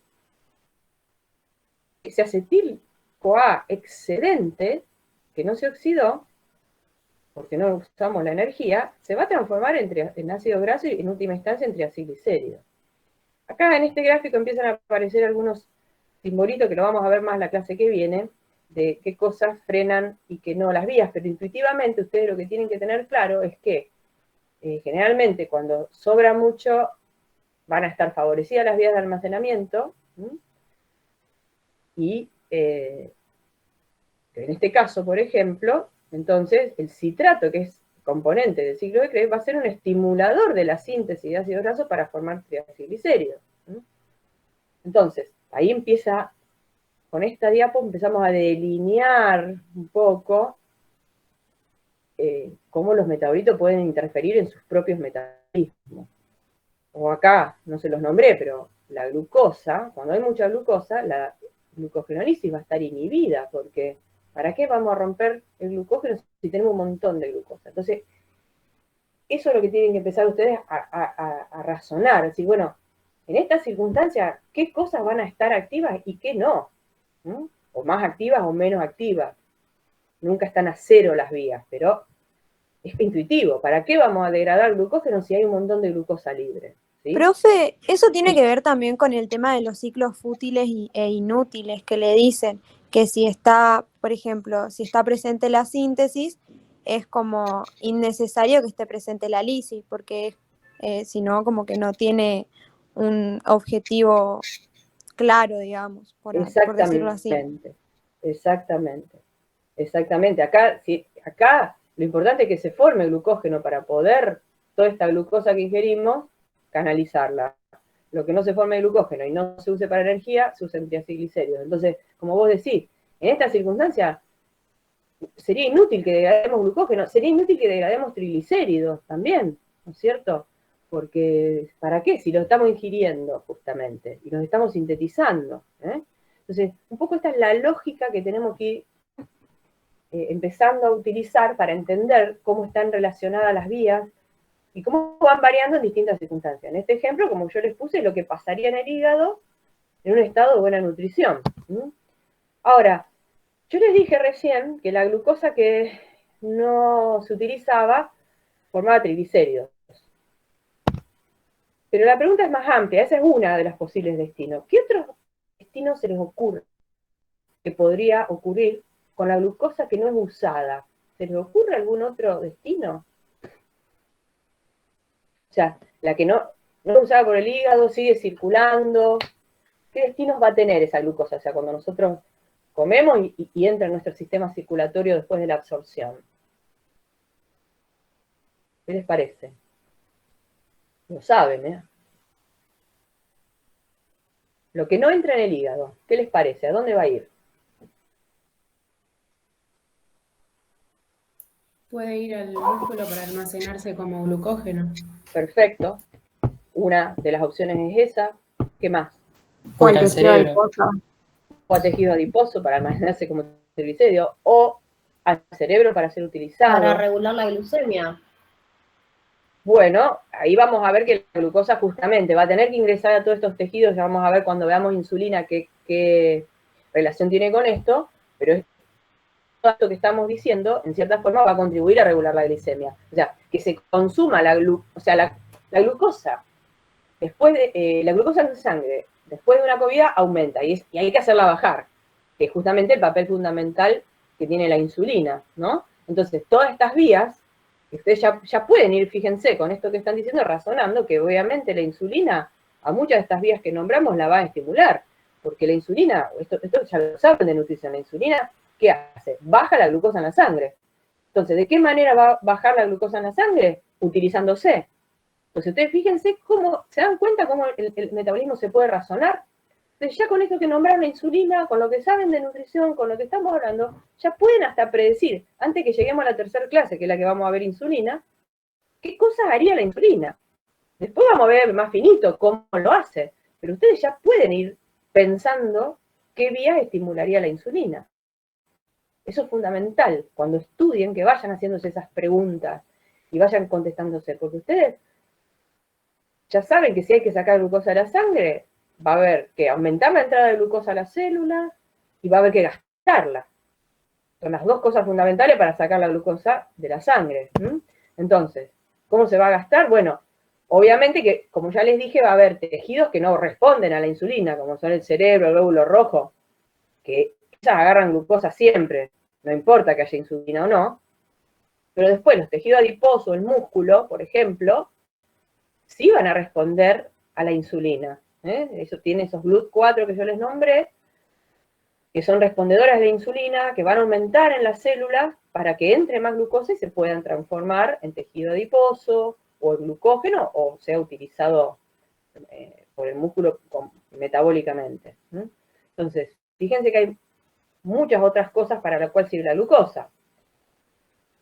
ese acetil-CoA excedente que no se oxidó, porque no usamos la energía, se va a transformar en ácido graso y en última instancia en triacilglicéridos. Acá en este gráfico empiezan a aparecer algunos simbolitos que lo vamos a ver más en la clase que viene, de qué cosas frenan y qué no las vías, pero intuitivamente ustedes lo que tienen que tener claro es que generalmente cuando sobra mucho van a estar favorecidas las vías de almacenamiento, y en este caso, por ejemplo, entonces el citrato, que es componente del ciclo de Krebs, va a ser un estimulador de la síntesis de ácidos grasos para formar triacilglicéridos. Entonces, ahí empieza, con esta diapo empezamos a delinear un poco cómo los metabolitos pueden interferir en sus propios metabolismos. O acá, no se los nombré, pero la glucosa, cuando hay mucha glucosa, la glucogenólisis va a estar inhibida, porque ¿para qué vamos a romper el glucógeno si tenemos un montón de glucosa? Entonces, eso es lo que tienen que empezar ustedes a razonar, decir, bueno, en esta circunstancia, ¿qué cosas van a estar activas y qué no? O más activas o menos activas. Nunca están a cero las vías, pero es intuitivo. ¿Para qué vamos a degradar glucógeno si hay un montón de glucosa libre? ¿Sí? Profe, eso tiene que ver también con el tema de los ciclos fútiles e inútiles, que le dicen que si está, por ejemplo, si está presente la síntesis, es como innecesario que esté presente la lisis, porque si no, como que no tiene un objetivo claro, digamos, por decirlo así. Exactamente. Acá lo importante es que se forme glucógeno para poder, toda esta glucosa que ingerimos, canalizarla. Lo que no se forme glucógeno y no se use para energía, se usa en triacilglicéridos. Entonces, como vos decís, en esta circunstancia sería inútil que degrademos glucógeno, sería inútil que degrademos triglicéridos también, ¿no es cierto? Porque, ¿para qué? Si lo estamos ingiriendo, justamente, y los estamos sintetizando. Entonces, un poco esta es la lógica que tenemos que ir empezando a utilizar para entender cómo están relacionadas las vías y cómo van variando en distintas circunstancias. En este ejemplo, como yo les puse, lo que pasaría en el hígado en un estado de buena nutrición. Ahora, Yo les dije recién que la glucosa que no se utilizaba formaba triglicéridos. Pero la pregunta es más amplia, esa es una de los posibles destinos. ¿Qué otros destinos se les ocurre que podría ocurrir con la glucosa que no es usada? ¿Se les ocurre algún otro destino? O sea, la que no es usada por el hígado, sigue circulando. ¿Qué destinos va a tener esa glucosa? O sea, cuando nosotros comemos y entra en nuestro sistema circulatorio después de la absorción. ¿Qué les parece? Lo saben, ¿eh? Lo que no entra en el hígado, ¿qué les parece? ¿A dónde va a ir? Puede ir al músculo para almacenarse como glucógeno. Perfecto. Una de las opciones es esa. ¿Qué más? O el Al tejido cerebro. adiposo. O a tejido adiposo para almacenarse como triglicérido, o al cerebro para ser utilizado. Para regular la glucemia. Bueno, ahí vamos a ver que la glucosa justamente va a tener que ingresar a todos estos tejidos, ya vamos a ver cuando veamos insulina qué relación tiene con esto, pero todo esto que estamos diciendo, en cierta forma, va a contribuir a regular la glicemia. O sea, que se consuma la glucosa, después de la glucosa en sangre, después de una comida, aumenta, y hay que hacerla bajar, que es justamente el papel fundamental que tiene la insulina, ¿no? Entonces, todas estas vías, ustedes ya pueden ir, fíjense, con esto que están diciendo, razonando que obviamente la insulina, a muchas de estas vías que nombramos, la va a estimular, porque la insulina, esto ya lo saben de nutrición, la insulina, ¿qué hace? Baja la glucosa en la sangre. Entonces, ¿de qué manera va a bajar la glucosa en la sangre? Utilizándose. Entonces, ustedes fíjense cómo, se dan cuenta cómo el metabolismo se puede razonar. Entonces, ya con esto que nombraron la insulina, con lo que saben de nutrición, con lo que estamos hablando, ya pueden hasta predecir, antes que lleguemos a la tercera clase, que es la que vamos a ver insulina, qué cosas haría la insulina. Después vamos a ver más finito cómo lo hace, pero ustedes ya pueden ir pensando qué vías estimularía la insulina. Eso es fundamental, cuando estudien, que vayan haciéndose esas preguntas y vayan contestándose, porque ustedes ya saben que si hay que sacar glucosa de la sangre, va a haber que aumentar la entrada de glucosa a la célula y va a haber que gastarla. Son las dos cosas fundamentales para sacar la glucosa de la sangre. Entonces, ¿cómo se va a gastar? Bueno, obviamente que, como ya les dije, va a haber tejidos que no responden a la insulina, como son el cerebro, el glóbulo rojo, que esas agarran glucosa siempre, no importa que haya insulina o no. Pero después los tejidos adiposos, el músculo, por ejemplo, sí van a responder a la insulina. Eso tiene esos GLUT4 que yo les nombré, que son respondedoras de la insulina, que van a aumentar en las células para que entre más glucosa y se puedan transformar en tejido adiposo o en glucógeno o sea utilizado por el músculo metabólicamente. Entonces, fíjense que hay muchas otras cosas para las cuales sirve la glucosa.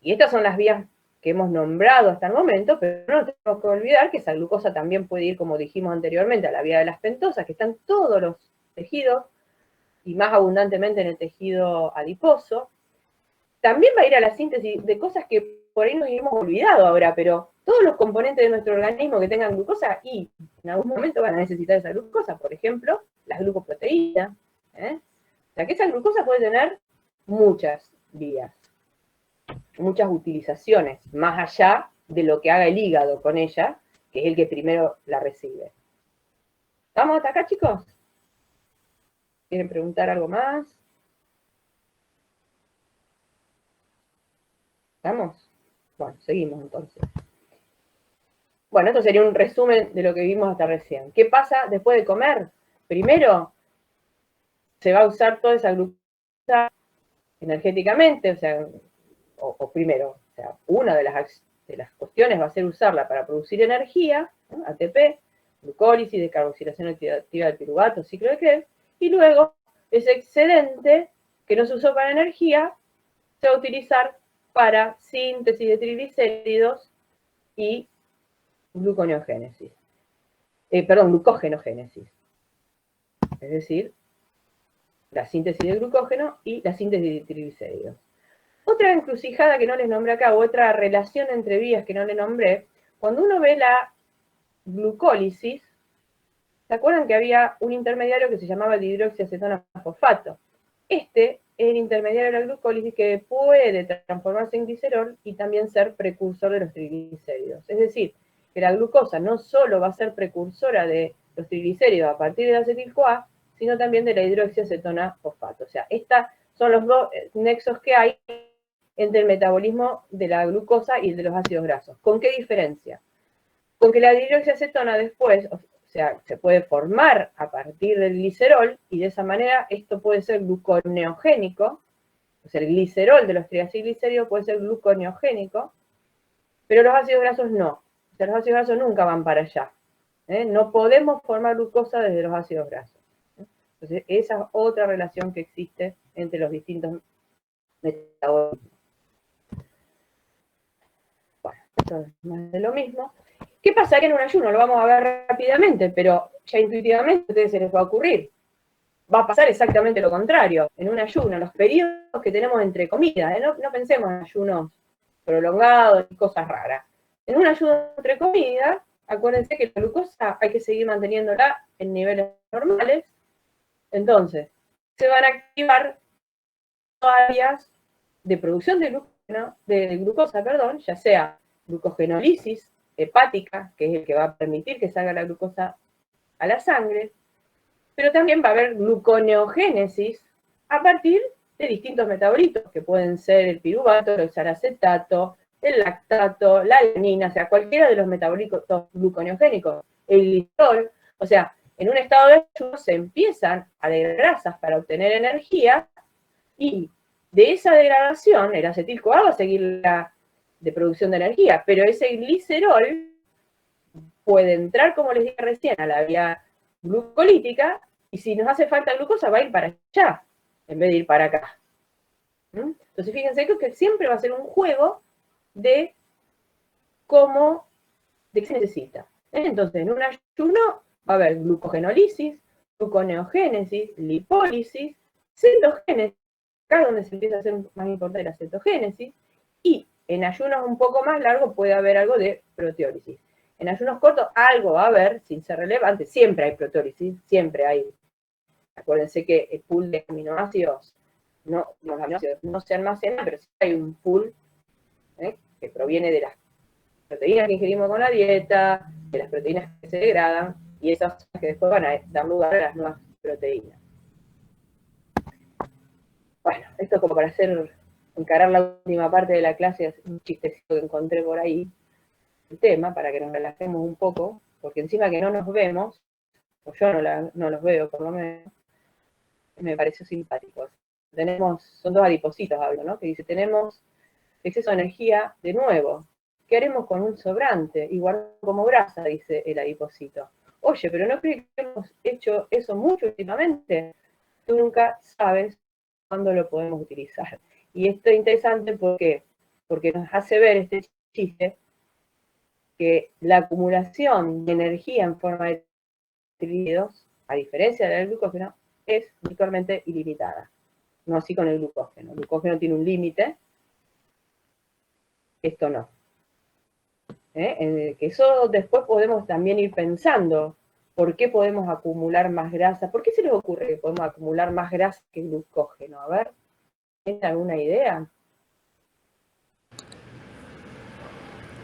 Y estas son las vías que hemos nombrado hasta el momento, pero no tenemos que olvidar que esa glucosa también puede ir, como dijimos anteriormente, a la vía de las pentosas, que están en todos los tejidos, y más abundantemente en el tejido adiposo. También va a ir a la síntesis de cosas que por ahí nos hemos olvidado ahora, pero todos los componentes de nuestro organismo que tengan glucosa y en algún momento van a necesitar esa glucosa, por ejemplo, las glucoproteínas. O sea que esa glucosa puede tener muchas vías, muchas utilizaciones, más allá de lo que haga el hígado con ella, que es el que primero la recibe. ¿Estamos hasta acá, chicos? ¿Quieren preguntar algo más? ¿Estamos? Bueno, seguimos entonces. Bueno, esto sería un resumen de lo que vimos hasta recién. ¿Qué pasa después de comer? Primero, se va a usar toda esa glucosa energéticamente, o sea, primero, o sea, una de las cuestiones va a ser usarla para producir energía, ¿no? ATP, glucólisis, descarboxilación activa del piruvato, ciclo de Krebs, y luego ese excedente que no se usó para energía se va a utilizar para síntesis de triglicéridos y gluconeogénesis. Glucógenogénesis. Es decir, la síntesis de glucógeno y la síntesis de triglicéridos. Otra encrucijada que no les nombré acá, otra relación entre vías que no les nombré, cuando uno ve la glucólisis, ¿se acuerdan que había un intermediario que se llamaba dihidroxiacetona fosfato? Este el intermediario de la glucólisis que puede transformarse en glicerol y también ser precursor de los triglicéridos. Es decir, que la glucosa no solo va a ser precursora de los triglicéridos a partir del acetil-CoA, sino también de la hidroxiacetona fosfato. O sea, estos son los dos nexos que hay entre el metabolismo de la glucosa y el de los ácidos grasos. ¿Con qué diferencia? Con que la hidroxiacetona después, o sea, se puede formar a partir del glicerol, y de esa manera esto puede ser gluconeogénico, o sea, el glicerol de los triacilglicéridos puede ser gluconeogénico, pero los ácidos grasos no. O sea, los ácidos grasos nunca van para allá. No podemos formar glucosa desde los ácidos grasos. Entonces, esa es otra relación que existe entre los distintos metabolismos. Bueno, esto es más de lo mismo. ¿Qué pasaría en un ayuno? Lo vamos a ver rápidamente, pero ya intuitivamente a ustedes se les va a ocurrir. Va a pasar exactamente lo contrario. En un ayuno, los periodos que tenemos entre comidas, no pensemos en ayunos prolongados y cosas raras. En un ayuno entre comidas, acuérdense que la glucosa hay que seguir manteniéndola en niveles normales. Entonces, se van a activar áreas de producción de glucosa, ya sea glucogenólisis hepática, que es el que va a permitir que salga la glucosa a la sangre, pero también va a haber gluconeogénesis a partir de distintos metabolitos, que pueden ser el piruvato, el oxalacetato, el lactato, la alanina, o sea, cualquiera de los metabolitos gluconeogénicos, el glicerol. O sea, en un estado de ayuno se empiezan a degradar grasas para obtener energía, y de esa degradación el acetil-CoA va a seguir la de producción de energía, pero ese glicerol puede entrar, como les dije recién, a la vía glucolítica, y si nos hace falta glucosa va a ir para allá, en vez de ir para acá. Entonces fíjense que siempre va a ser un juego de qué se necesita. Entonces en un ayuno va a haber glucogenólisis, gluconeogénesis, lipólisis, cetogénesis, acá es donde se empieza a hacer más importante la cetogénesis, y en ayunos un poco más largos puede haber algo de proteólisis. En ayunos cortos algo va a haber, sin ser relevante, siempre hay proteólisis, siempre hay. Acuérdense que el pool de aminoácidos, los aminoácidos no se almacenan, pero sí hay un pool que proviene de las proteínas que ingerimos con la dieta, de las proteínas que se degradan, y esas que después van a dar lugar a las nuevas proteínas. Bueno, esto es como para encarar la última parte de la clase, un chistecito que encontré por ahí, el tema, para que nos relajemos un poco, porque encima que no nos vemos, o yo no los veo por lo menos, me pareció simpático. Son dos adipositos, hablo, ¿no? Que dice, tenemos exceso de energía de nuevo. ¿Qué haremos con un sobrante? Igual como grasa, dice el adiposito. Oye, pero ¿no crees que hemos hecho eso mucho últimamente? Tú nunca sabes cuándo lo podemos utilizar. Y esto es interesante porque nos hace ver este chiste que la acumulación de energía en forma de triglicéridos, a diferencia del glucógeno, es virtualmente ilimitada. No así con el glucógeno. El glucógeno tiene un límite, esto no. Que eso después podemos también ir pensando, ¿por qué podemos acumular más grasa? ¿Por qué se les ocurre que podemos acumular más grasa que glucógeno? A ver, ¿tienen alguna idea?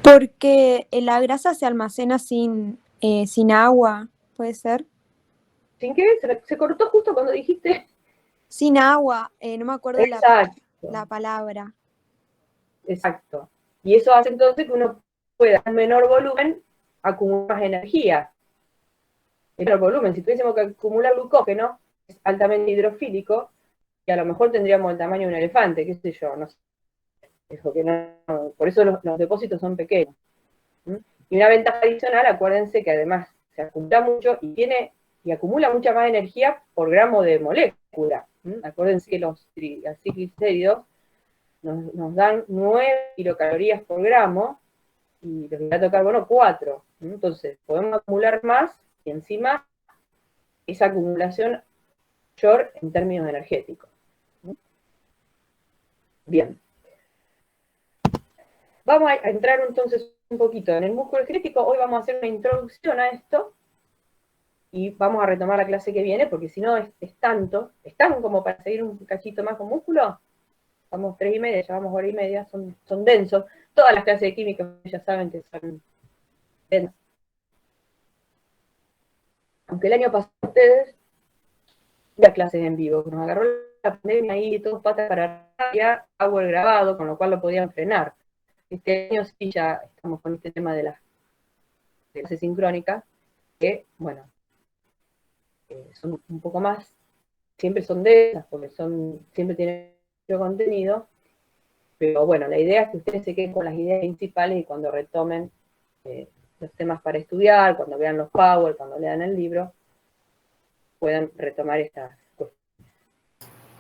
Porque la grasa se almacena sin agua, ¿puede ser? ¿Sin qué? Se cortó justo cuando dijiste. Sin agua, no me acuerdo la palabra. Exacto. Y eso hace entonces que uno pueda, en menor volumen, acumular más energía. En menor volumen. Si tuviésemos que acumular glucógeno, es altamente hidrofílico, y a lo mejor tendríamos el tamaño de un elefante, qué sé yo, no sé. Por eso los depósitos son pequeños. Y una ventaja adicional, acuérdense que además se acumula mucho y acumula mucha más energía por gramo de molécula. Acuérdense que los triglicéridos nos dan 9 kilocalorías por gramo y los hidratos de carbono 4. Entonces, podemos acumular más y encima esa acumulación mayor en términos energéticos. Bien. Vamos a entrar entonces un poquito en el músculo esquelético. Hoy vamos a hacer una introducción a esto y vamos a retomar la clase que viene, porque si no es tanto. ¿Están como para seguir un cachito más con músculo? Vamos 3:30, ya vamos 1:30, son densos. Todas las clases de química ya saben que son densas. Aunque el año pasado ustedes, la clases en vivo, nos agarró la pandemia ahí, todos patas para arriba, power grabado, con lo cual lo podían frenar. Este año sí ya estamos con este tema de las clases sincrónicas, que, bueno, son un poco más, siempre son densas, porque siempre tienen mucho contenido, pero bueno, la idea es que ustedes se queden con las ideas principales y cuando retomen los temas para estudiar, cuando vean los power, cuando lean el libro, puedan retomar estas cuestiones.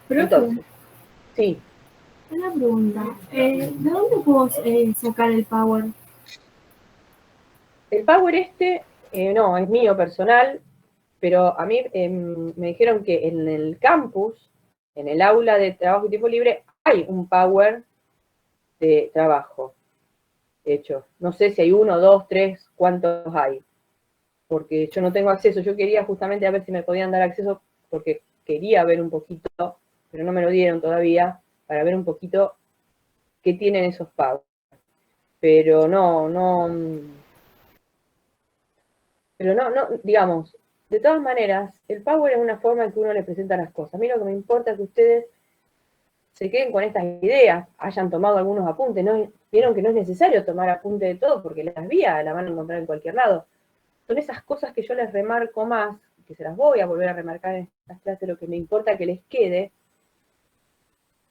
Profe, Entonces, sí, una pregunta. ¿De dónde puedo sacar el power? el power no, es mío personal, pero a mí me dijeron que en el campus, en el aula de trabajo y tiempo libre, hay un power de trabajo hecho. No sé si hay 1, 2, 3, cuántos hay, porque yo no tengo acceso. Yo quería justamente a ver si me podían dar acceso, porque quería ver un poquito, pero no me lo dieron todavía, para ver un poquito qué tienen esos powers. Pero digamos, de todas maneras, el power es una forma en que uno le presenta las cosas. A mí lo que me importa es que ustedes se queden con estas ideas, hayan tomado algunos apuntes, ¿no? Vieron que no es necesario tomar apunte de todo, porque las vías la van a encontrar en cualquier lado. Son esas cosas que yo les remarco más, que se las voy a volver a remarcar en estas clases, lo que me importa que les quede,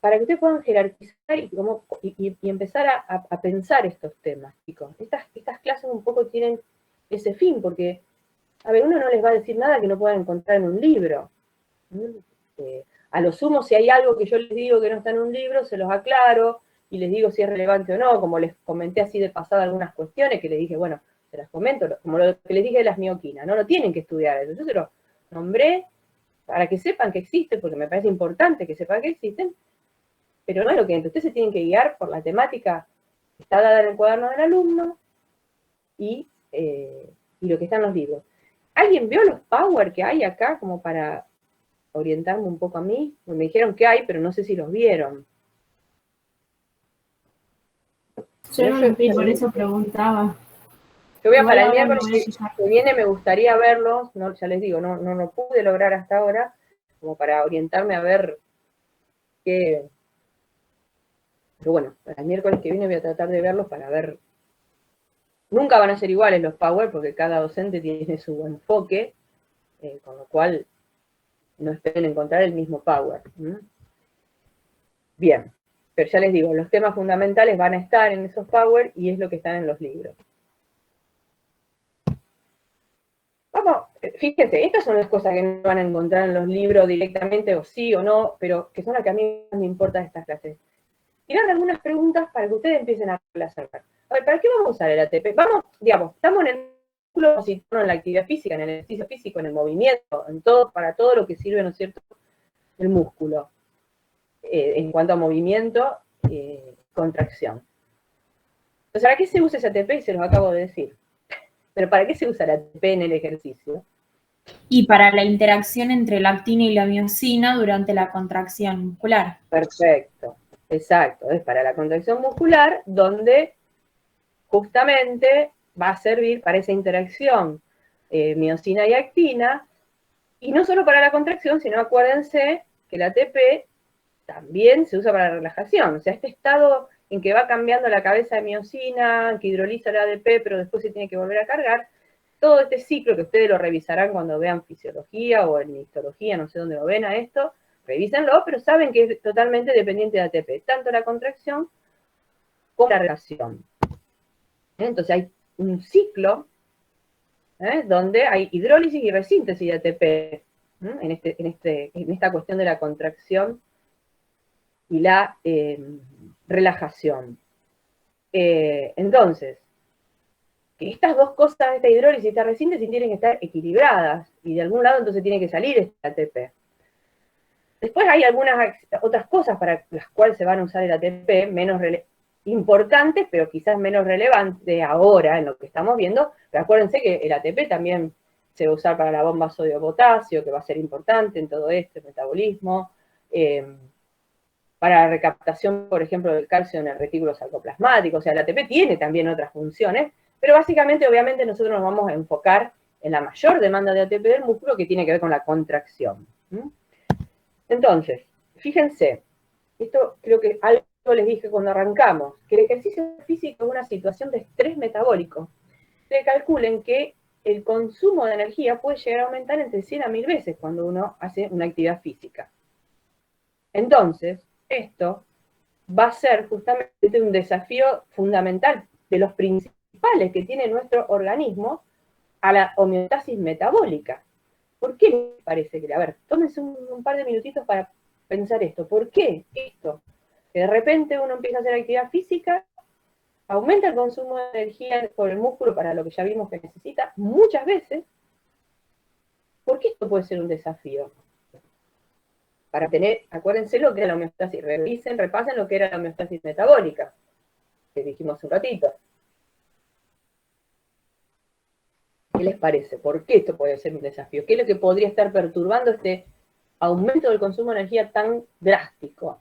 para que ustedes puedan jerarquizar y empezar a pensar estos temas, chicos. Estas clases un poco tienen ese fin, porque, a ver, uno no les va a decir nada que no puedan encontrar en un libro. A lo sumo, si hay algo que yo les digo que no está en un libro, se los aclaro y les digo si es relevante o no, como les comenté así de pasada algunas cuestiones que les dije, bueno, se las comento, como lo que les dije de las mioquinas, no lo tienen que estudiar eso, yo se lo nombré para que sepan que existe, porque me parece importante que sepan que existen, pero no es lo que ustedes se tienen que guiar por la temática que está dada en el cuaderno del alumno y lo que está en los libros. ¿Alguien vio los power que hay acá como para orientarme un poco a mí? Me dijeron que hay, pero no sé si los vieron. Yo no lo vi, por eso preguntaba. Yo voy a Igual para el ahora me miércoles voy a fijar. que viene, me gustaría verlos, no, ya les digo, no lo pude lograr hasta ahora, como para orientarme a ver qué. Pero bueno, para el miércoles que viene voy a tratar de verlos para ver. Nunca van a ser iguales los power, porque cada docente tiene su enfoque, con lo cual no esperen encontrar el mismo power. Bien, pero ya les digo, los temas fundamentales van a estar en esos power y es lo que están en los libros. Vamos, fíjense, estas son las cosas que no van a encontrar en los libros directamente, o sí o no, pero que son las que a mí me importan de estas clases. Tirar algunas preguntas para que ustedes empiecen a relacionar. A ver, ¿para qué vamos a usar el ATP? Vamos, digamos, estamos en el músculo, en la actividad física, en el ejercicio físico, en el movimiento, en todo, para todo lo que sirve, ¿no es cierto?, el músculo. En cuanto a movimiento, contracción. Entonces, ¿para qué se usa ese ATP? Se los acabo de decir. Pero ¿para qué se usa el ATP en el ejercicio? Y para la interacción entre la actina y la miosina durante la contracción muscular. Perfecto, exacto. Es para la contracción muscular, donde justamente va a servir para esa interacción miosina y actina, y no solo para la contracción, sino acuérdense que el ATP también se usa para la relajación. O sea, este estado en que va cambiando la cabeza de miosina, que hidroliza el ADP, pero después se tiene que volver a cargar, todo este ciclo que ustedes lo revisarán cuando vean fisiología o en histología, no sé dónde lo ven a esto, revísenlo, pero saben que es totalmente dependiente de ATP, tanto la contracción como la relajación. Entonces hay un ciclo donde hay hidrólisis y resíntesis de ATP en esta cuestión de la contracción y la relajación. Entonces, que estas dos cosas, esta hidrólisis y esta resíntesis, tienen que estar equilibradas, y de algún lado entonces tiene que salir este ATP. Después hay algunas otras cosas para las cuales se van a usar el ATP, menos importantes, pero quizás menos relevantes ahora en lo que estamos viendo, pero acuérdense que el ATP también se va a usar para la bomba sodio-potasio, que va a ser importante en todo este metabolismo, para la recaptación, por ejemplo, del calcio en el retículo sarcoplasmático. O sea, el ATP tiene también otras funciones, pero básicamente, obviamente, nosotros nos vamos a enfocar en la mayor demanda de ATP del músculo, que tiene que ver con la contracción. Entonces, fíjense, esto creo que algo les dije cuando arrancamos, que el ejercicio físico es una situación de estrés metabólico. Ustedes calculen que el consumo de energía puede llegar a aumentar entre 100 a 1000 veces cuando uno hace una actividad física. Entonces, esto va a ser justamente un desafío fundamental de los principales que tiene nuestro organismo a la homeostasis metabólica. ¿Por qué les parece que? A ver, tómense un par de minutitos para pensar esto. ¿Por qué esto? Que de repente uno empieza a hacer actividad física, aumenta el consumo de energía por el músculo para lo que ya vimos que necesita muchas veces. ¿Por qué esto puede ser un desafío? Para tener, acuérdense lo que era la homeostasis, revisen, repasen lo que era la homeostasis metabólica, que dijimos un ratito. ¿Qué les parece? ¿Por qué esto puede ser un desafío? ¿Qué es lo que podría estar perturbando este aumento del consumo de energía tan drástico?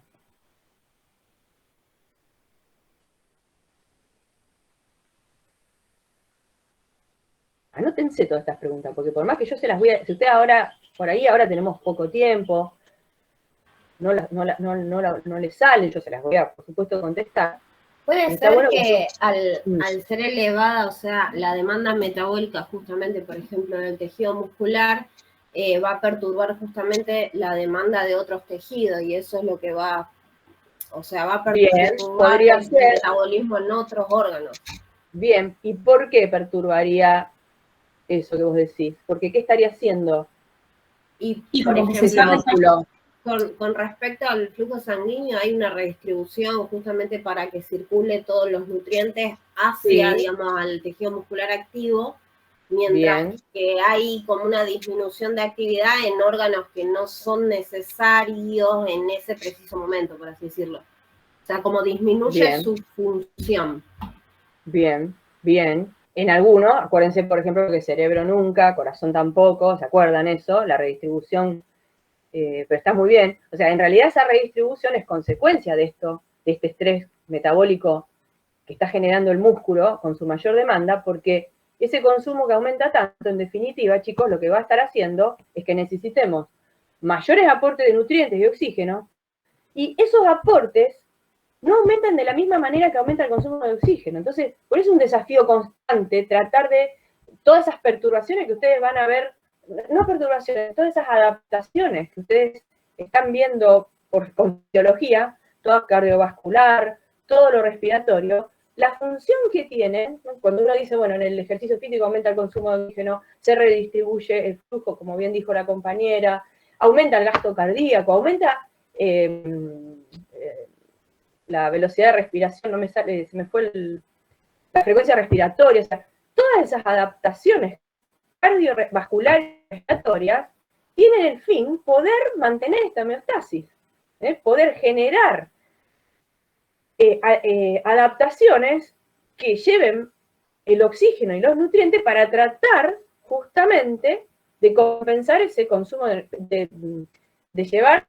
Anótense todas estas preguntas, porque por más que yo se las voy a... Si ustedes ahora, por ahí ahora tenemos poco tiempo, no les salen, yo se las voy a, por supuesto, contestar. Puede ser que al ser elevada, o sea, la demanda metabólica justamente, por ejemplo, del tejido muscular, va a perturbar justamente la demanda de otros tejidos, y eso es lo que va, o sea, va a perturbar el metabolismo en otros órganos. Bien, ¿y por qué perturbaría eso que vos decís? Porque ¿qué estaría haciendo? Y por ejemplo, con respecto al flujo sanguíneo, hay una redistribución justamente para que circule todos los nutrientes hacia, digamos, al tejido muscular activo, mientras que hay como una disminución de actividad en órganos que no son necesarios en ese preciso momento, por así decirlo. O sea, como disminuye su función. Bien, bien. En algunos, acuérdense, por ejemplo, que cerebro nunca, corazón tampoco, ¿se acuerdan eso? La redistribución, pero está muy bien. O sea, en realidad esa redistribución es consecuencia de esto, de este estrés metabólico que está generando el músculo con su mayor demanda, porque ese consumo que aumenta tanto, en definitiva, chicos, lo que va a estar haciendo es que necesitemos mayores aportes de nutrientes y oxígeno, y esos aportes no aumentan de la misma manera que aumenta el consumo de oxígeno. Entonces, por eso es un desafío constante tratar de todas esas perturbaciones que ustedes van a ver, no perturbaciones, todas esas adaptaciones que ustedes están viendo con fisiología, todo cardiovascular, todo lo respiratorio, la función que tienen, cuando uno dice, bueno, en el ejercicio físico aumenta el consumo de oxígeno, se redistribuye el flujo, como bien dijo la compañera, aumenta el gasto cardíaco, aumenta la velocidad de respiración, no me sale, se me fue la frecuencia respiratoria, o sea, todas esas adaptaciones cardiovasculares y respiratorias tienen el fin poder mantener esta homeostasis, poder generar adaptaciones que lleven el oxígeno y los nutrientes para tratar justamente de compensar ese consumo, de llevar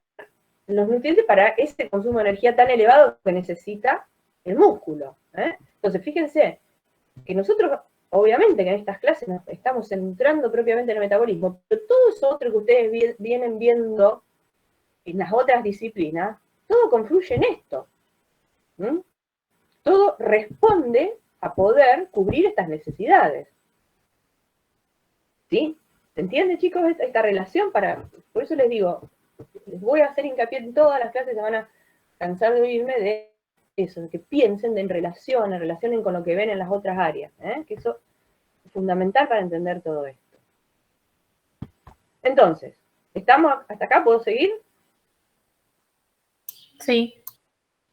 los nutrientes para ese consumo de energía tan elevado que necesita el músculo. Entonces, fíjense que nosotros, obviamente que en estas clases nos estamos centrando propiamente en el metabolismo, pero todo eso otro que ustedes vienen viendo en las otras disciplinas, todo confluye en esto. Todo responde a poder cubrir estas necesidades. ¿Sí? ¿Se entiende, chicos, esta relación? Por eso les digo, les voy a hacer hincapié en todas las clases, se van a cansar de oírme de eso, de que piensen en relacionen con lo que ven en las otras áreas, que eso es fundamental para entender todo esto. Entonces, ¿estamos hasta acá? ¿Puedo seguir? Sí.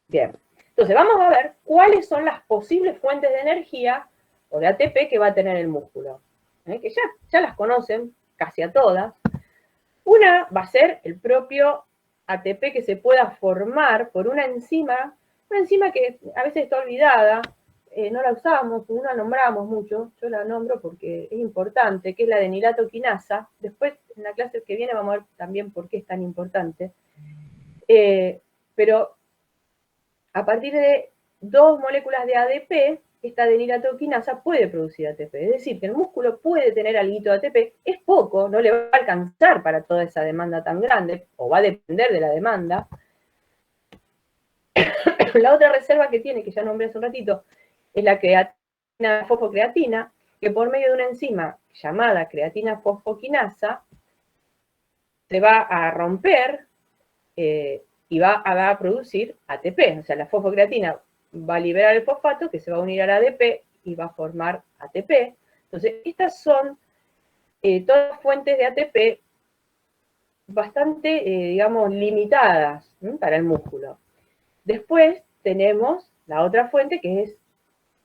Bien. Entonces, vamos a ver cuáles son las posibles fuentes de energía o de ATP que va a tener el músculo, que ya las conocen casi a todas. Una va a ser el propio ATP que se pueda formar por una enzima que a veces está olvidada, no la usamos, no la nombramos mucho, yo la nombro porque es importante, que es la de nilato-quinasa. Después, en la clase que viene, vamos a ver también por qué es tan importante. Pero a partir de 2 moléculas de ADP, esta adenilato-quinasa puede producir ATP. Es decir, que el músculo puede tener alguito de ATP, es poco, no le va a alcanzar para toda esa demanda tan grande, o va a depender de la demanda. La otra reserva que tiene, que ya nombré hace un ratito, es la creatina fosfocreatina, que por medio de una enzima llamada creatina fosfoquinasa se va a romper y va a producir ATP. O sea, la fosfocreatina va a liberar el fosfato que se va a unir al ADP y va a formar ATP. Entonces, estas son todas fuentes de ATP bastante, digamos, limitadas para el músculo. Después tenemos la otra fuente que es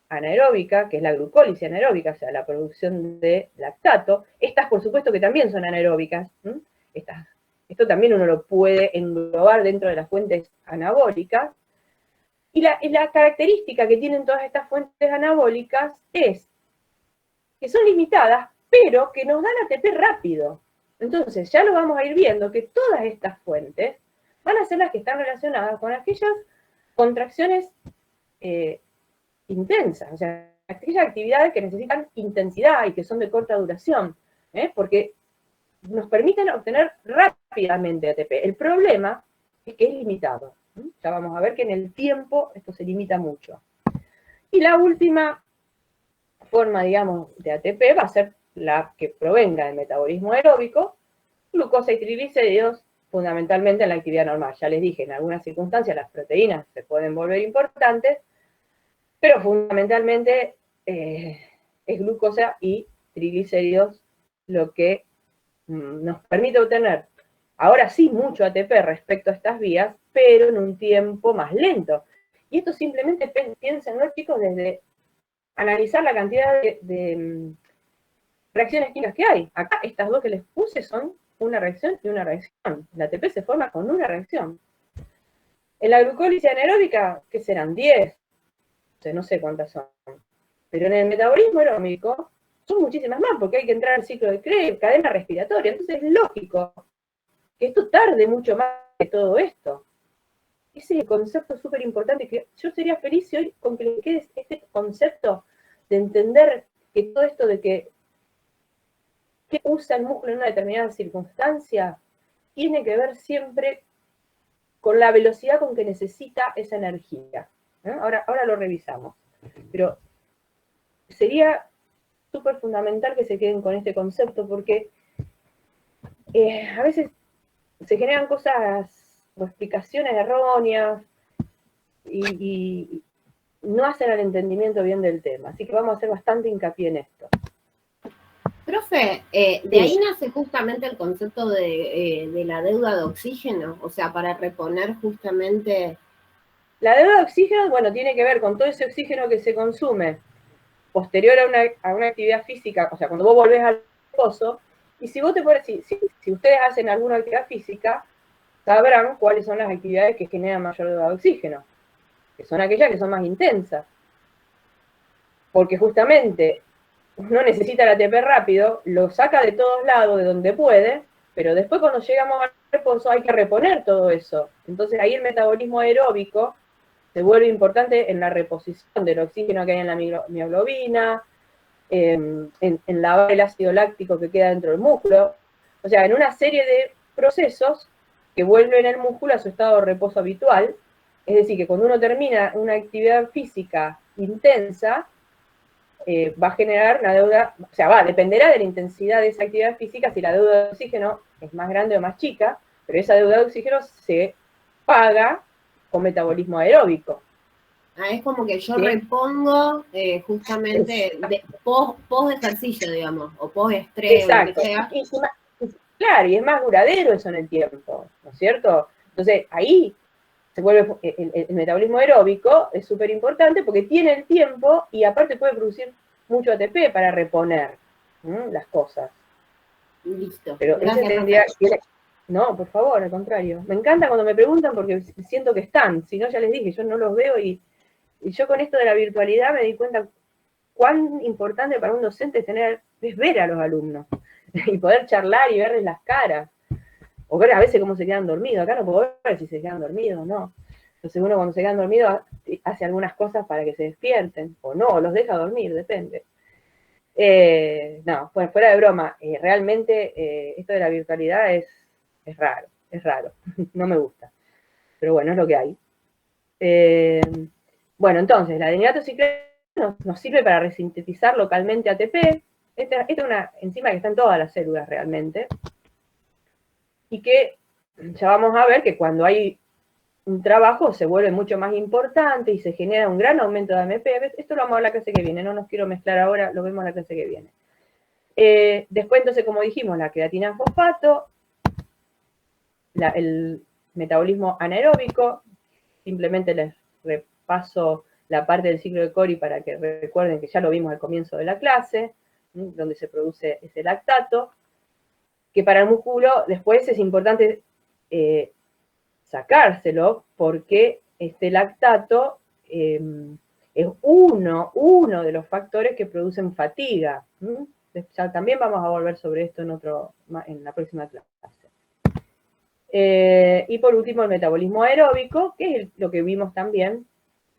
anaeróbica, que es la glucólisis anaeróbica, o sea, la producción de lactato. Estas, por supuesto, que también son anaeróbicas. Esto también uno lo puede englobar dentro de las fuentes anabólicas. Y la característica que tienen todas estas fuentes anabólicas es que son limitadas, pero que nos dan ATP rápido. Entonces, ya lo vamos a ir viendo, que todas estas fuentes van a ser las que están relacionadas con aquellas contracciones intensas, o sea, aquellas actividades que necesitan intensidad y que son de corta duración, porque nos permiten obtener rápidamente ATP. El problema es que es limitado. Ya vamos a ver que en el tiempo esto se limita mucho. Y la última forma, digamos, de ATP va a ser la que provenga del metabolismo aeróbico, glucosa y triglicéridos, fundamentalmente en la actividad normal. Ya les dije, en algunas circunstancias las proteínas se pueden volver importantes, pero fundamentalmente es glucosa y triglicéridos lo que nos permite obtener, ahora sí, mucho ATP respecto a estas vías, pero en un tiempo más lento. Y esto simplemente piensen, ¿no, chicos? Desde analizar la cantidad de reacciones químicas que hay. Acá estas dos que les puse son una reacción y una reacción. La ATP se forma con una reacción. En la glucólisis anaeróbica, ¿qué serán? 10. No sé cuántas son. Pero en el metabolismo aeróbico son muchísimas más, porque hay que entrar al ciclo de Krebs, cadena respiratoria. Entonces es lógico que esto tarde mucho más que todo esto. Ese es el concepto súper importante, que yo sería feliz si hoy con que le quede este concepto de entender que todo esto de que usa el músculo en una determinada circunstancia tiene que ver siempre con la velocidad con que necesita esa energía. Ahora lo revisamos. Pero sería súper fundamental que se queden con este concepto, porque a veces se generan cosas o explicaciones erróneas y no hacen el entendimiento bien del tema. Así que vamos a hacer bastante hincapié en esto. Profe, de ahí nace justamente el concepto de la deuda de oxígeno, o sea, para reponer justamente... La deuda de oxígeno, bueno, tiene que ver con todo ese oxígeno que se consume posterior a una actividad física, o sea, cuando vos volvés al reposo, y si vos te pones, si ustedes hacen alguna actividad física, sabrán cuáles son las actividades que generan mayor deuda de oxígeno, que son aquellas que son más intensas. Porque justamente uno necesita el ATP rápido, lo saca de todos lados, de donde puede, pero después cuando llegamos al reposo hay que reponer todo eso. Entonces ahí el metabolismo aeróbico se vuelve importante en la reposición del oxígeno que hay en la mioglobina, en lavar el ácido láctico que queda dentro del músculo. O sea, en una serie de procesos que vuelven el músculo a su estado de reposo habitual. Es decir, que cuando uno termina una actividad física intensa, va a generar una deuda, o sea, dependerá de la intensidad de esa actividad física si la deuda de oxígeno es más grande o más chica, pero esa deuda de oxígeno se paga con metabolismo aeróbico. Es como que yo repongo justamente post ejercicio, digamos, o post estrés, o lo que sea. Claro, y es más duradero eso en el tiempo, ¿no es cierto? Entonces, ahí se vuelve el metabolismo aeróbico, es súper importante porque tiene el tiempo y aparte puede producir mucho ATP para reponer las cosas. Listo. Pero ese tendría que... No, por favor, al contrario. Me encanta cuando me preguntan porque siento que están. Si no, ya les dije, yo no los veo y Y yo con esto de la virtualidad me di cuenta cuán importante para un docente es ver a los alumnos y poder charlar y verles las caras. O ver a veces cómo se quedan dormidos. Acá no puedo ver si se quedan dormidos o no. Entonces uno cuando se quedan dormidos hace algunas cosas para que se despierten, o no, o los deja dormir, depende. No, bueno, fuera de broma, realmente esto de la virtualidad es raro, no me gusta. Pero bueno, es lo que hay. Bueno, entonces, la adenilato ciclano nos sirve para resintetizar localmente ATP. Esta es una enzima que está en todas las células realmente. Y que ya vamos a ver que cuando hay un trabajo se vuelve mucho más importante y se genera un gran aumento de AMP. Esto lo vamos a ver la clase que viene, no nos quiero mezclar ahora, lo vemos en la clase que viene. Después, entonces, como dijimos, la creatina fosfato, el metabolismo anaeróbico, simplemente les repaso la parte del ciclo de Cori para que recuerden que ya lo vimos al comienzo de la clase, donde se produce ese lactato, que para el músculo después es importante sacárselo porque este lactato es uno de los factores que producen fatiga. Ya también vamos a volver sobre esto en la próxima clase. Y por último, el metabolismo aeróbico, que es lo que vimos también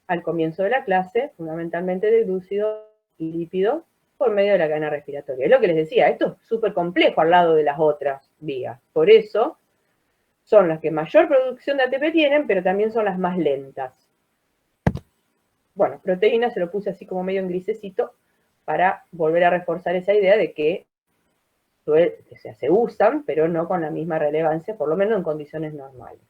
al comienzo de la clase, fundamentalmente de glúcidos y lípidos por medio de la cadena respiratoria. Es lo que les decía, esto es súper complejo al lado de las otras vías. Por eso son las que mayor producción de ATP tienen, pero también son las más lentas. Bueno, proteínas se lo puse así como medio en grisecito para volver a reforzar esa idea de que se usan, pero no con la misma relevancia, por lo menos en condiciones normales.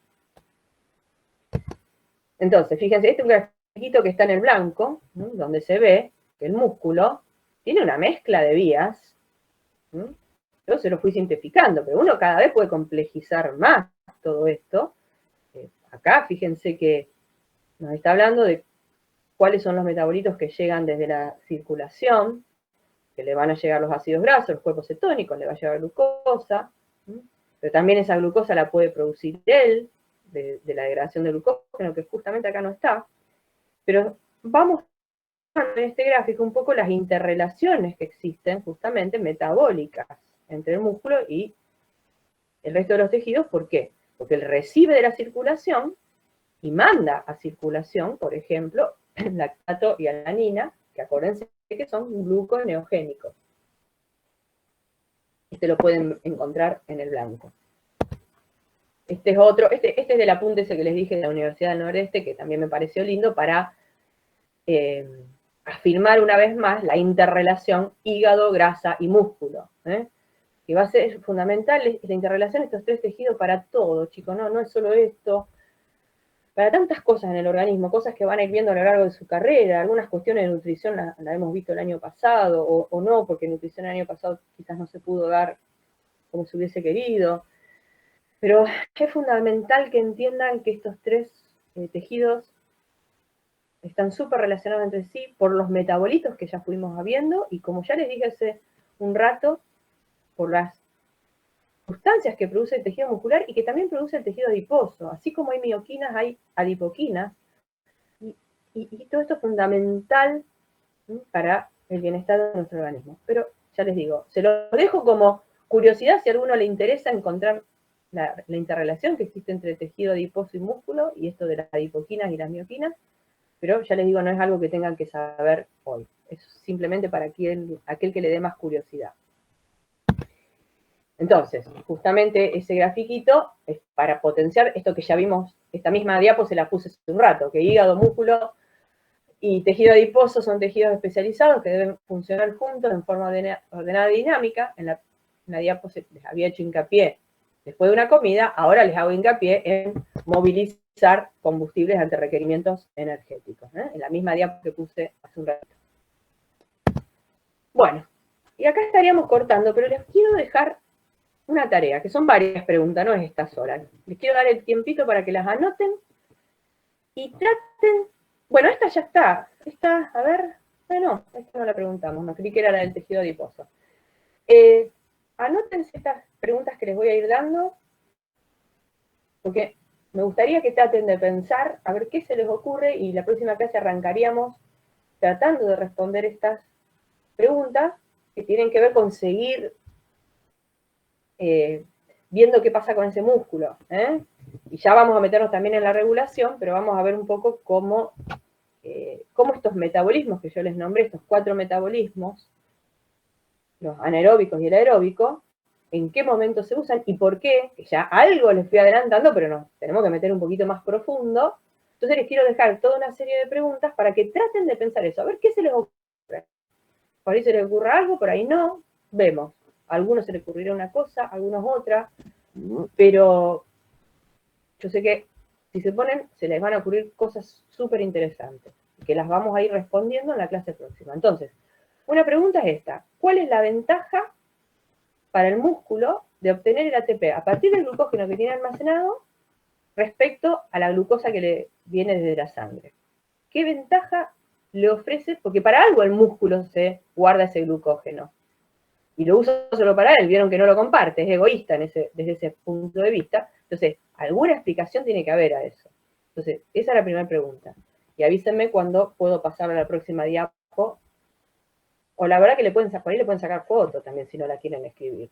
Entonces, fíjense, este es un grafiquito que está en el blanco, donde se ve que el músculo tiene una mezcla de vías. Yo se lo fui simplificando, pero uno cada vez puede complejizar más todo esto. Acá, fíjense que nos está hablando de cuáles son los metabolitos que llegan desde la circulación, que le van a llegar los ácidos grasos, los cuerpos cetónicos, le va a llegar glucosa, pero también esa glucosa la puede producir él, de la degradación de glucógeno, que justamente acá no está. Pero vamos a ver en este gráfico un poco las interrelaciones que existen justamente metabólicas entre el músculo y el resto de los tejidos. ¿Por qué? Porque él recibe de la circulación y manda a circulación, por ejemplo, el lactato y alanina, que acuérdense que son gluconeogénicos. Este lo pueden encontrar en el blanco. Este es otro, este es del apunte ese que les dije de la Universidad del Nordeste, que también me pareció lindo para afirmar una vez más la interrelación hígado, grasa y músculo. Que va a ser fundamental la interrelación de estos tres tejidos para todo, chicos, no es solo esto. Para tantas cosas en el organismo, cosas que van a ir viendo a lo largo de su carrera, algunas cuestiones de nutrición la hemos visto el año pasado, o no, porque nutrición el año pasado quizás no se pudo dar como se hubiese querido, pero es fundamental que entiendan que estos tres tejidos están súper relacionados entre sí por los metabolitos que ya fuimos viendo, y como ya les dije hace un rato, por las sustancias que produce el tejido muscular y que también produce el tejido adiposo. Así como hay mioquinas, hay adipoquinas. Y todo esto es fundamental para el bienestar de nuestro organismo. Pero ya les digo, se lo dejo como curiosidad si a alguno le interesa encontrar la interrelación que existe entre el tejido adiposo y músculo y esto de las adipoquinas y las mioquinas. Pero ya les digo, no es algo que tengan que saber hoy. Es simplemente para aquel que le dé más curiosidad. Entonces, justamente ese grafiquito es para potenciar esto que ya vimos, esta misma diapo se la puse hace un rato, que hígado, músculo y tejido adiposo son tejidos especializados que deben funcionar juntos en forma ordenada y dinámica. En la diapo les había hecho hincapié después de una comida, ahora les hago hincapié en movilizar combustibles ante requerimientos energéticos, en la misma diapo que puse hace un rato. Bueno, y acá estaríamos cortando, pero les quiero dejar una tarea, que son varias preguntas, no es esta sola. Les quiero dar el tiempito para que las anoten y traten. Bueno, esta ya está. Esta, a ver, no, esta no la preguntamos, no creí que era la del tejido adiposo. Anótense estas preguntas que les voy a ir dando, porque me gustaría que traten de pensar a ver qué se les ocurre y la próxima clase arrancaríamos tratando de responder estas preguntas que tienen que ver con seguir viendo qué pasa con ese músculo. Y ya vamos a meternos también en la regulación, pero vamos a ver un poco cómo estos metabolismos que yo les nombré, estos 4 metabolismos, los anaeróbicos y el aeróbico, en qué momento se usan y por qué, que ya algo les fui adelantando, pero nos tenemos que meter un poquito más profundo. Entonces les quiero dejar toda una serie de preguntas para que traten de pensar eso, a ver qué se les ocurre. Por ahí se les ocurra algo, por ahí no, vemos. A algunos se les ocurrirá una cosa, a algunos otra, pero yo sé que si se ponen, se les van a ocurrir cosas súper interesantes, que las vamos a ir respondiendo en la clase próxima. Entonces, una pregunta es esta: ¿cuál es la ventaja para el músculo de obtener el ATP a partir del glucógeno que tiene almacenado respecto a la glucosa que le viene desde la sangre? ¿Qué ventaja le ofrece? Porque para algo el músculo se guarda ese glucógeno. Y lo usa solo para él, vieron que no lo comparte, es egoísta desde ese punto de vista. Entonces, alguna explicación tiene que haber a eso. Entonces, esa es la primera pregunta. Y avísenme cuando puedo pasar a la próxima diapo. O la verdad que por ahí le pueden sacar fotos también si no la quieren escribir.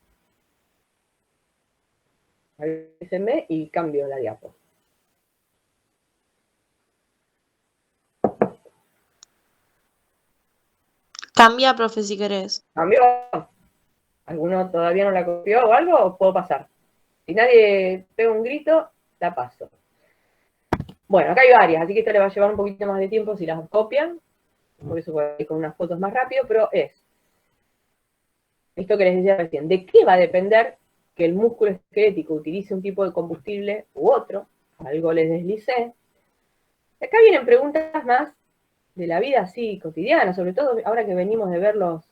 Avísenme y cambio la diapo. Cambia, profe, si querés. ¿Cambió? ¿Alguno todavía no la copió o algo? ¿O puedo pasar? Si nadie pega un grito, la paso. Bueno, acá hay varias, así que esta le va a llevar un poquito más de tiempo si las copian. Por eso voy a ir con unas fotos más rápido, pero es esto que les decía recién. ¿De qué va a depender que el músculo esquelético utilice un tipo de combustible u otro? Algo les deslicé. Acá vienen preguntas más de la vida así cotidiana, sobre todo ahora que venimos de ver los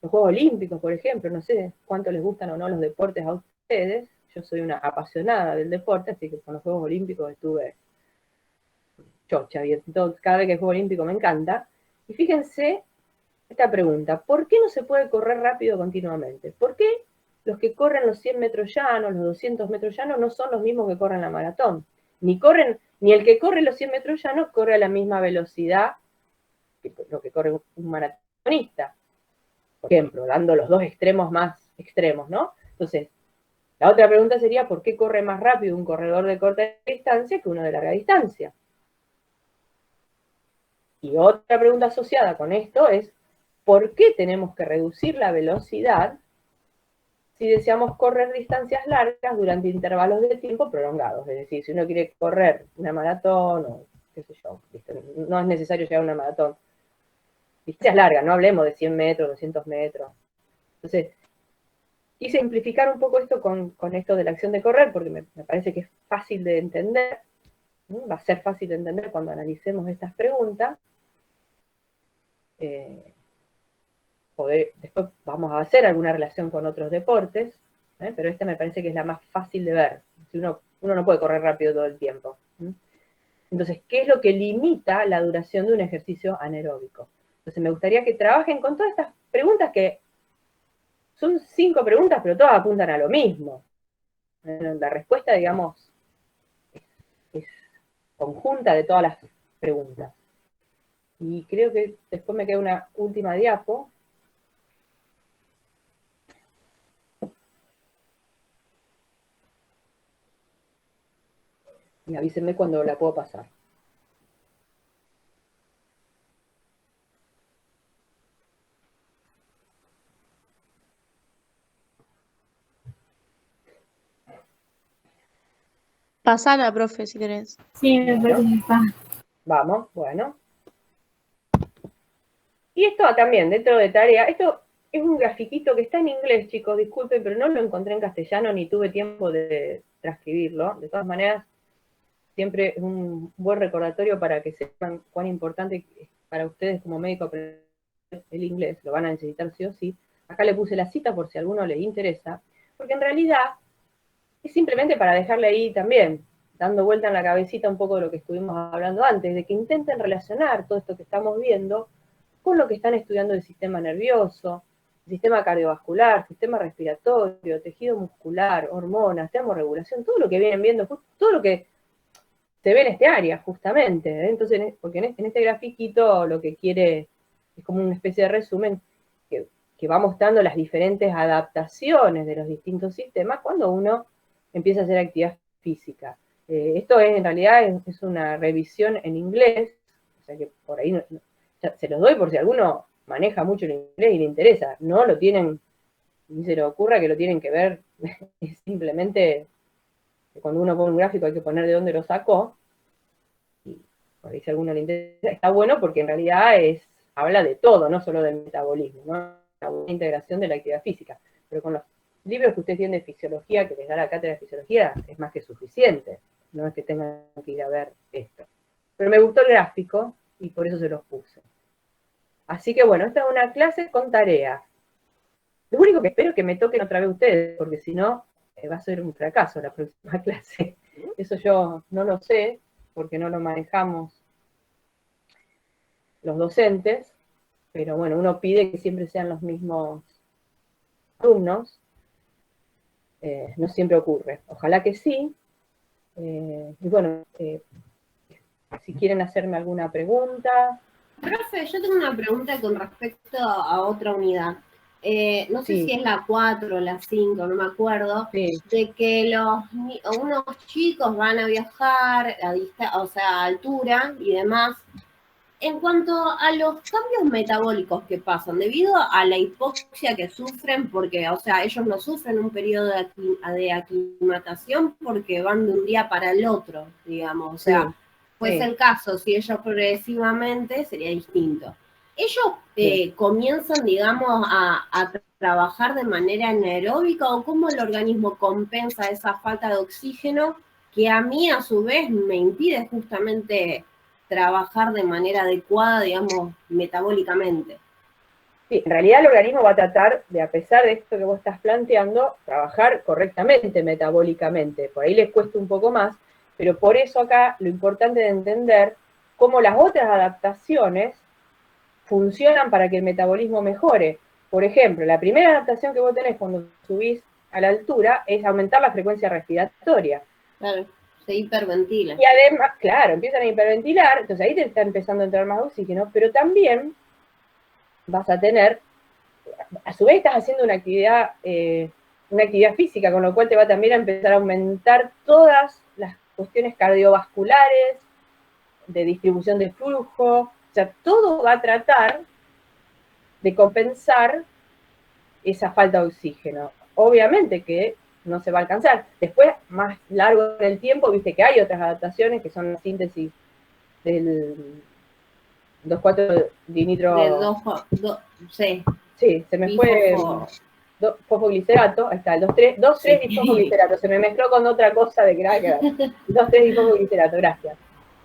Juegos Olímpicos, por ejemplo. No sé cuánto les gustan o no los deportes a ustedes. Yo soy una apasionada del deporte, así que con los Juegos Olímpicos estuve chocha, y entonces cada vez que hay Juego Olímpico me encanta. Y fíjense esta pregunta: ¿por qué no se puede correr rápido continuamente? ¿Por qué los que corren los 100 metros llanos, los 200 metros llanos, no son los mismos que corren la maratón? Ni el que corre los 100 metros llanos corre a la misma velocidad que lo que corre un maratonista, por ejemplo, dando los dos extremos más extremos, ¿no? Entonces, la otra pregunta sería: ¿por qué corre más rápido un corredor de corta distancia que uno de larga distancia? Y otra pregunta asociada con esto es: ¿por qué tenemos que reducir la velocidad si deseamos correr distancias largas durante intervalos de tiempo prolongados? Es decir, si uno quiere correr una maratón o qué sé yo, no es necesario llegar a una maratón. Distancias largas, no hablemos de 100 metros, 200 metros. Entonces, quise simplificar un poco esto con esto de la acción de correr, porque me parece que es fácil de entender, ¿no? Va a ser fácil de entender cuando analicemos estas preguntas. Después vamos a hacer alguna relación con otros deportes, pero esta me parece que es la más fácil de ver. Si uno no puede correr rápido todo el tiempo. Entonces, ¿qué es lo que limita la duración de un ejercicio anaeróbico? Entonces, me gustaría que trabajen con todas estas preguntas, que son 5 preguntas, pero todas apuntan a lo mismo. La respuesta, digamos, es conjunta de todas las preguntas. Y creo que después me queda una última diapo. Y avísenme cuando la puedo pasar. Pasala, profe, si querés. Sí, me parece que está. Vamos, bueno. Y esto también, dentro de tarea, esto es un grafiquito que está en inglés, chicos, disculpen, pero no lo encontré en castellano ni tuve tiempo de transcribirlo. De todas maneras, siempre es un buen recordatorio para que sepan cuán importante es para ustedes como médico aprender el inglés. Lo van a necesitar sí o sí. Acá le puse la cita por si a alguno les interesa, porque en realidad es simplemente para dejarle ahí también, dando vuelta en la cabecita un poco de lo que estuvimos hablando antes, de que intenten relacionar todo esto que estamos viendo con lo que están estudiando del sistema nervioso, sistema cardiovascular, sistema respiratorio, tejido muscular, hormonas, termorregulación, todo lo que vienen viendo, todo lo que se ve en este área, justamente. Entonces, porque en este grafiquito lo que quiere es como una especie de resumen que va mostrando las diferentes adaptaciones de los distintos sistemas cuando uno empieza a hacer actividad física. Esto en realidad es una revisión en inglés, o sea que por ahí se los doy por si alguno maneja mucho el inglés y le interesa. No lo tienen, ni se le ocurra que lo tienen que ver, es simplemente cuando uno pone un gráfico hay que poner de dónde lo sacó, y por ahí si a alguno le interesa, está bueno porque en realidad habla de todo, no solo del metabolismo, ¿no? La buena integración de la actividad física, pero con los libros que ustedes tienen de fisiología, que les da la cátedra de fisiología, es más que suficiente, no es que tengan que ir a ver esto. Pero me gustó el gráfico y por eso se los puse. Así que bueno, esta es una clase con tareas. Lo único que espero es que me toquen otra vez ustedes, porque si no, va a ser un fracaso la próxima clase. Eso yo no lo sé, porque no lo manejamos los docentes, pero bueno, uno pide que siempre sean los mismos alumnos. No siempre ocurre. Ojalá que sí. Y bueno, si quieren hacerme alguna pregunta. Profe, yo tengo una pregunta con respecto a otra unidad. No sé si es la 4 o la 5, no me acuerdo, de que unos chicos van a viajar a altura y demás. En cuanto a los cambios metabólicos que pasan, debido a la hipoxia que sufren, porque, o sea, ellos no sufren un periodo de aclimatación porque van de un día para el otro, digamos, o sea, fuese el caso, si ellos progresivamente sería distinto. Ellos comienzan, digamos, a trabajar de manera anaeróbica, o cómo el organismo compensa esa falta de oxígeno que a mí, a su vez, me impide justamente trabajar de manera adecuada, digamos, metabólicamente. Sí, en realidad el organismo va a tratar de, a pesar de esto que vos estás planteando, trabajar correctamente metabólicamente. Por ahí les cuesta un poco más, pero por eso acá lo importante de entender cómo las otras adaptaciones funcionan para que el metabolismo mejore. Por ejemplo, la primera adaptación que vos tenés cuando subís a la altura es aumentar la frecuencia respiratoria. Claro. Se hiperventila. Y además, claro, empiezan a hiperventilar, entonces ahí te está empezando a entrar más oxígeno, pero también vas a tener, a su vez estás haciendo una actividad física, con lo cual te va también a empezar a aumentar todas las cuestiones cardiovasculares, de distribución de flujo, o sea, todo va a tratar de compensar esa falta de oxígeno. Obviamente que no se va a alcanzar. Después, más largo en el tiempo, viste que hay otras adaptaciones que son la síntesis del 2,4-dinitro... Sí. Sí, se me fue... Fosfoglicerato, ahí está, el 2,3-difosfoglicerato, se me mezcló con otra cosa de que nada que ver. 2,3-difosfoglicerato, gracias.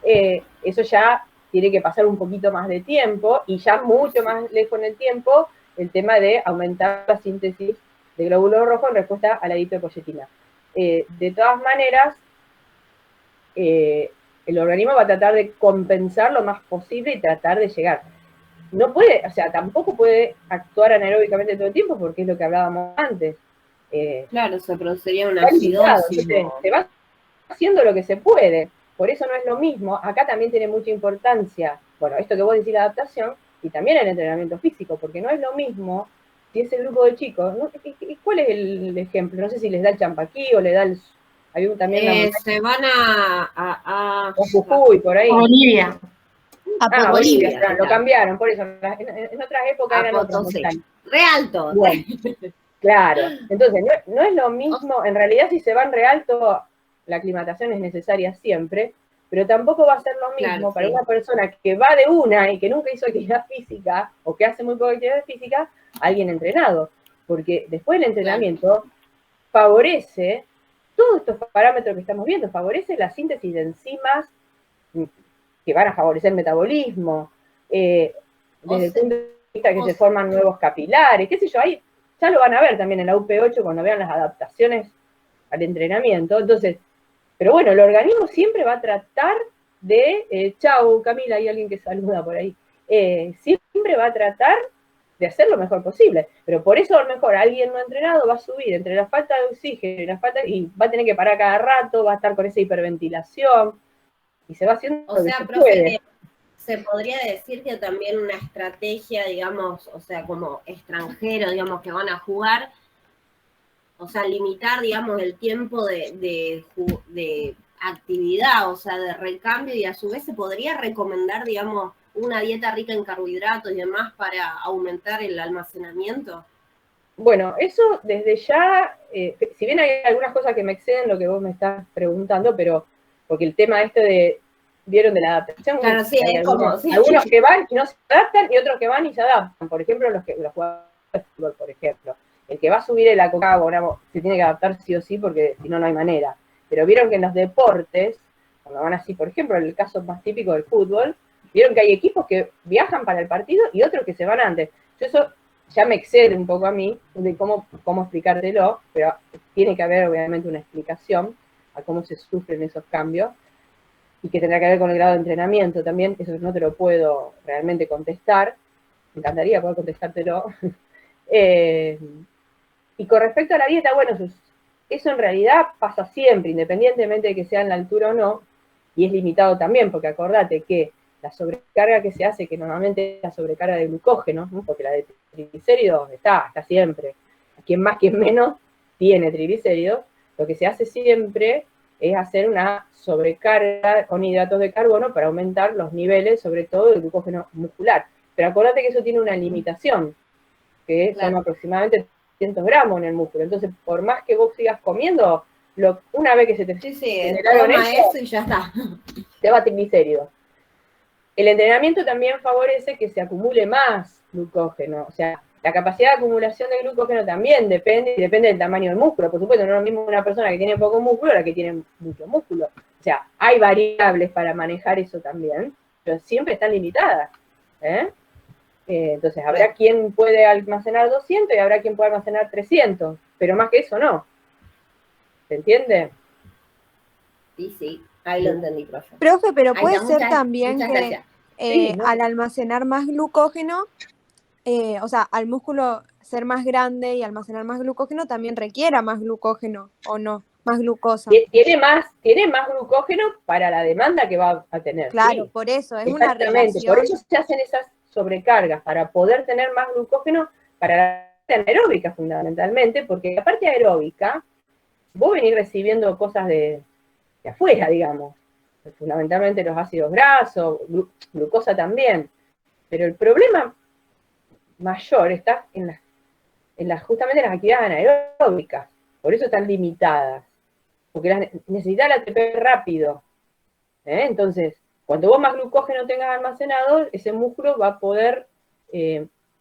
Eso ya tiene que pasar un poquito más de tiempo, y ya mucho más lejos en el tiempo, el tema de aumentar la síntesis de glóbulo rojo en respuesta a la eritropoyetina. De todas maneras, el organismo va a tratar de compensar lo más posible y tratar de llegar. No puede, o sea, tampoco puede actuar anaeróbicamente todo el tiempo, porque es lo que hablábamos antes. Claro, se produciría una acidosis. Se va haciendo lo que se puede. Por eso no es lo mismo. Acá también tiene mucha importancia, bueno, esto que vos decís, la adaptación, y también el entrenamiento físico, porque no es lo mismo si ese grupo de chicos, ¿no? ¿Cuál es el ejemplo? No sé si les da el Champaquí o le da el... Hay también se van a Jujuy, por ahí. Bolivia. Bolivia, claro, lo cambiaron, por eso. En otras épocas eran otros. Realto. Bueno, claro. Entonces, no es lo mismo, en realidad si se van realto, la aclimatación es necesaria siempre, pero tampoco va a ser lo mismo para una persona que va de una y que nunca hizo actividad física, o que hace muy poca actividad física, a alguien entrenado. Porque después el entrenamiento favorece todos estos parámetros que estamos viendo, favorece la síntesis de enzimas que van a favorecer el metabolismo, desde el punto de vista que se forman nuevos capilares, qué sé yo, ahí ya lo van a ver también en la UP8 cuando vean las adaptaciones al entrenamiento. Entonces, pero bueno, el organismo siempre va a tratar de, chau Camila, hay alguien que saluda por ahí, siempre va a tratar de hacer lo mejor posible, pero por eso a lo mejor alguien no entrenado va a subir entre la falta de oxígeno y va a tener que parar cada rato, va a estar con esa hiperventilación. y se va haciendo O lo que sea, se profe, puede. se podría decir que también una estrategia, digamos, o sea, como extranjero, digamos, que van a jugar, o sea, limitar, digamos, el tiempo de actividad, o sea, de recambio, y a su vez se podría recomendar, digamos, una dieta rica en carbohidratos y demás para aumentar el almacenamiento. Bueno, eso desde ya, si bien hay algunas cosas que me exceden lo que vos me estás preguntando, pero porque el tema vieron de la adaptación, Claro, sí, hay es como, algunos que van y no se adaptan y otros que van y se adaptan. Por ejemplo, los jugadores de fútbol, por ejemplo. El que va a subir el Aconcagua se tiene que adaptar sí o sí porque si no, no hay manera. Pero vieron que en los deportes, cuando van así, por ejemplo, en el caso más típico del fútbol, vieron que hay equipos que viajan para el partido y otros que se van antes. Yo eso ya me excede un poco a mí de cómo explicártelo, pero tiene que haber obviamente una explicación a cómo se sufren esos cambios y que tendrá que ver con el grado de entrenamiento también, eso no te lo puedo realmente contestar, me encantaría poder contestártelo. Y con respecto a la dieta, bueno, eso en realidad pasa siempre, independientemente de que sea en la altura o no, y es limitado también, porque acordate que la sobrecarga que se hace, que normalmente es la sobrecarga de glucógeno, ¿no? Porque la de triglicéridos está siempre, quien más, quien menos tiene triglicéridos, lo que se hace siempre es hacer una sobrecarga con hidratos de carbono para aumentar los niveles, sobre todo de glucógeno muscular. Pero acordate que eso tiene una limitación, que son aproximadamente 300 gramos en el músculo. Entonces, por más que vos sigas comiendo, una vez que se te generaron eso y ya está. Te va triglicéridos. El entrenamiento también favorece que se acumule más glucógeno, o sea, la capacidad de acumulación de glucógeno también depende del tamaño del músculo. Por supuesto, no es lo mismo una persona que tiene poco músculo a la que tiene mucho músculo. O sea, hay variables para manejar eso también, pero siempre están limitadas. Entonces, habrá quien puede almacenar 200 y habrá quien puede almacenar 300, pero más que eso no. ¿Se entiende? Sí, ahí lo entendí, profe. Profe, pero puede ser también que al almacenar más glucógeno, o sea, al músculo ser más grande y almacenar más glucógeno también requiera más glucógeno, ¿o no? Más glucosa. Tiene más glucógeno para la demanda que va a tener. Claro, sí. por eso, es una Exactamente, relación. por eso se hacen esas sobrecargas, para poder tener más glucógeno para la parte anaeróbica fundamentalmente, porque la parte aeróbica, vos venís recibiendo cosas de afuera, digamos, fundamentalmente los ácidos grasos, glucosa también, pero el problema mayor está justamente en las actividades anaeróbicas, por eso están limitadas, porque necesitas el ATP rápido. Entonces, cuanto vos más glucógeno tengas almacenado, ese músculo va a poder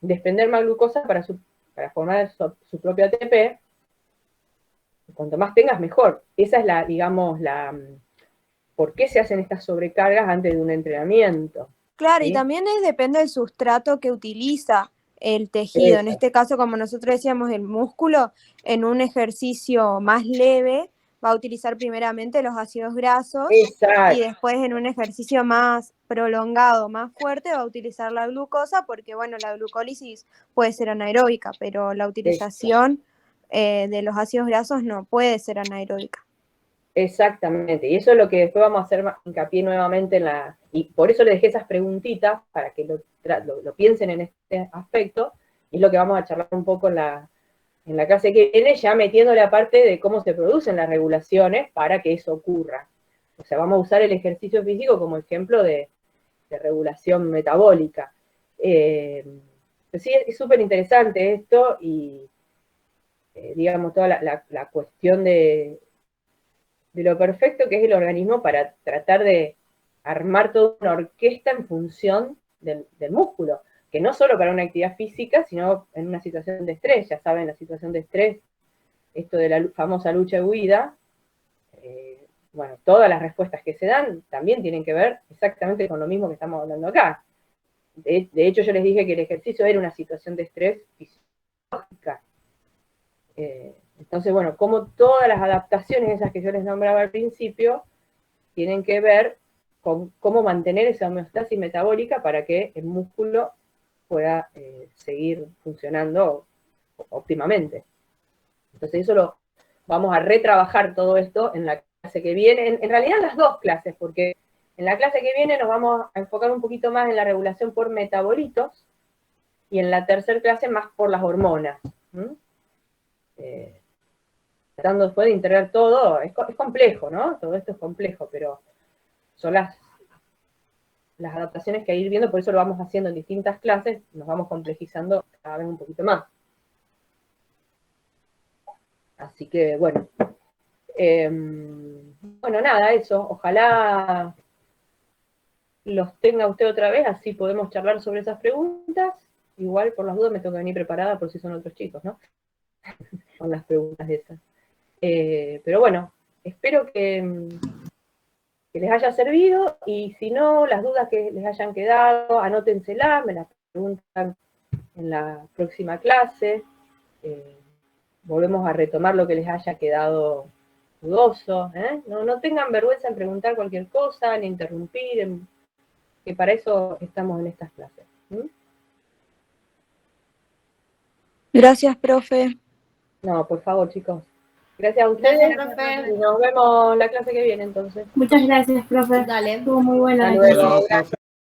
desprender más glucosa para formar su propio ATP. Cuanto más tengas, mejor. Esa es digamos, por qué se hacen estas sobrecargas antes de un entrenamiento. Claro, ¿sí? Y también depende del sustrato que utiliza el tejido. En este caso, como nosotros decíamos, el músculo, en un ejercicio más leve, va a utilizar primeramente los ácidos grasos. Exacto. Y después en un ejercicio más prolongado, más fuerte, va a utilizar la glucosa porque, bueno, la glucólisis puede ser anaeróbica, pero la utilización de los ácidos grasos no puede ser anaeróbica. Exactamente, y eso es lo que después vamos a hacer hincapié nuevamente y por eso le dejé esas preguntitas, para que lo piensen en este aspecto, y es lo que vamos a charlar un poco en la clase que viene, ya metiéndole aparte de cómo se producen las regulaciones para que eso ocurra. O sea, vamos a usar el ejercicio físico como ejemplo de regulación metabólica. Pues sí, es súper interesante esto, y digamos, toda la cuestión de lo perfecto que es el organismo para tratar de armar toda una orquesta en función del músculo, que no solo para una actividad física, sino en una situación de estrés. Ya saben, la situación de estrés, esto de la famosa lucha y huida, bueno, todas las respuestas que se dan también tienen que ver exactamente con lo mismo que estamos hablando acá. De hecho, yo les dije que el ejercicio era una situación de estrés fisiológica. Entonces, bueno, como todas las adaptaciones esas que yo les nombraba al principio, tienen que ver con cómo mantener esa homeostasis metabólica para que el músculo pueda seguir funcionando óptimamente. Entonces eso vamos a retrabajar todo esto en la clase que viene, en realidad en las dos clases, porque En la clase que viene nos vamos a enfocar un poquito más en la regulación por metabolitos y en la tercera clase más por las hormonas. Tratando después de integrar todo, es complejo, ¿no? Todo esto es complejo, pero son las adaptaciones que hay que ir viendo, por eso lo vamos haciendo en distintas clases, nos vamos complejizando cada vez un poquito más. Así que, bueno. Bueno, nada, eso. Ojalá los tenga usted otra vez, así podemos charlar sobre esas preguntas. Igual, por las dudas, me tengo que venir preparada por si son otros chicos, ¿no? Con las preguntas esas. Pero bueno, espero que les haya servido, y si no, las dudas que les hayan quedado, anótenselas, me las preguntan en la próxima clase. Volvemos a retomar lo que les haya quedado dudoso. No tengan vergüenza en preguntar cualquier cosa, en interrumpir, que para eso estamos en estas clases. Gracias, profe. No, por favor, chicos. Gracias a ustedes. Gracias, profe. Y nos vemos la clase que viene, entonces. Muchas gracias, profe. Dale. Estuvo muy buena. Hasta la luego. clase. Gracias.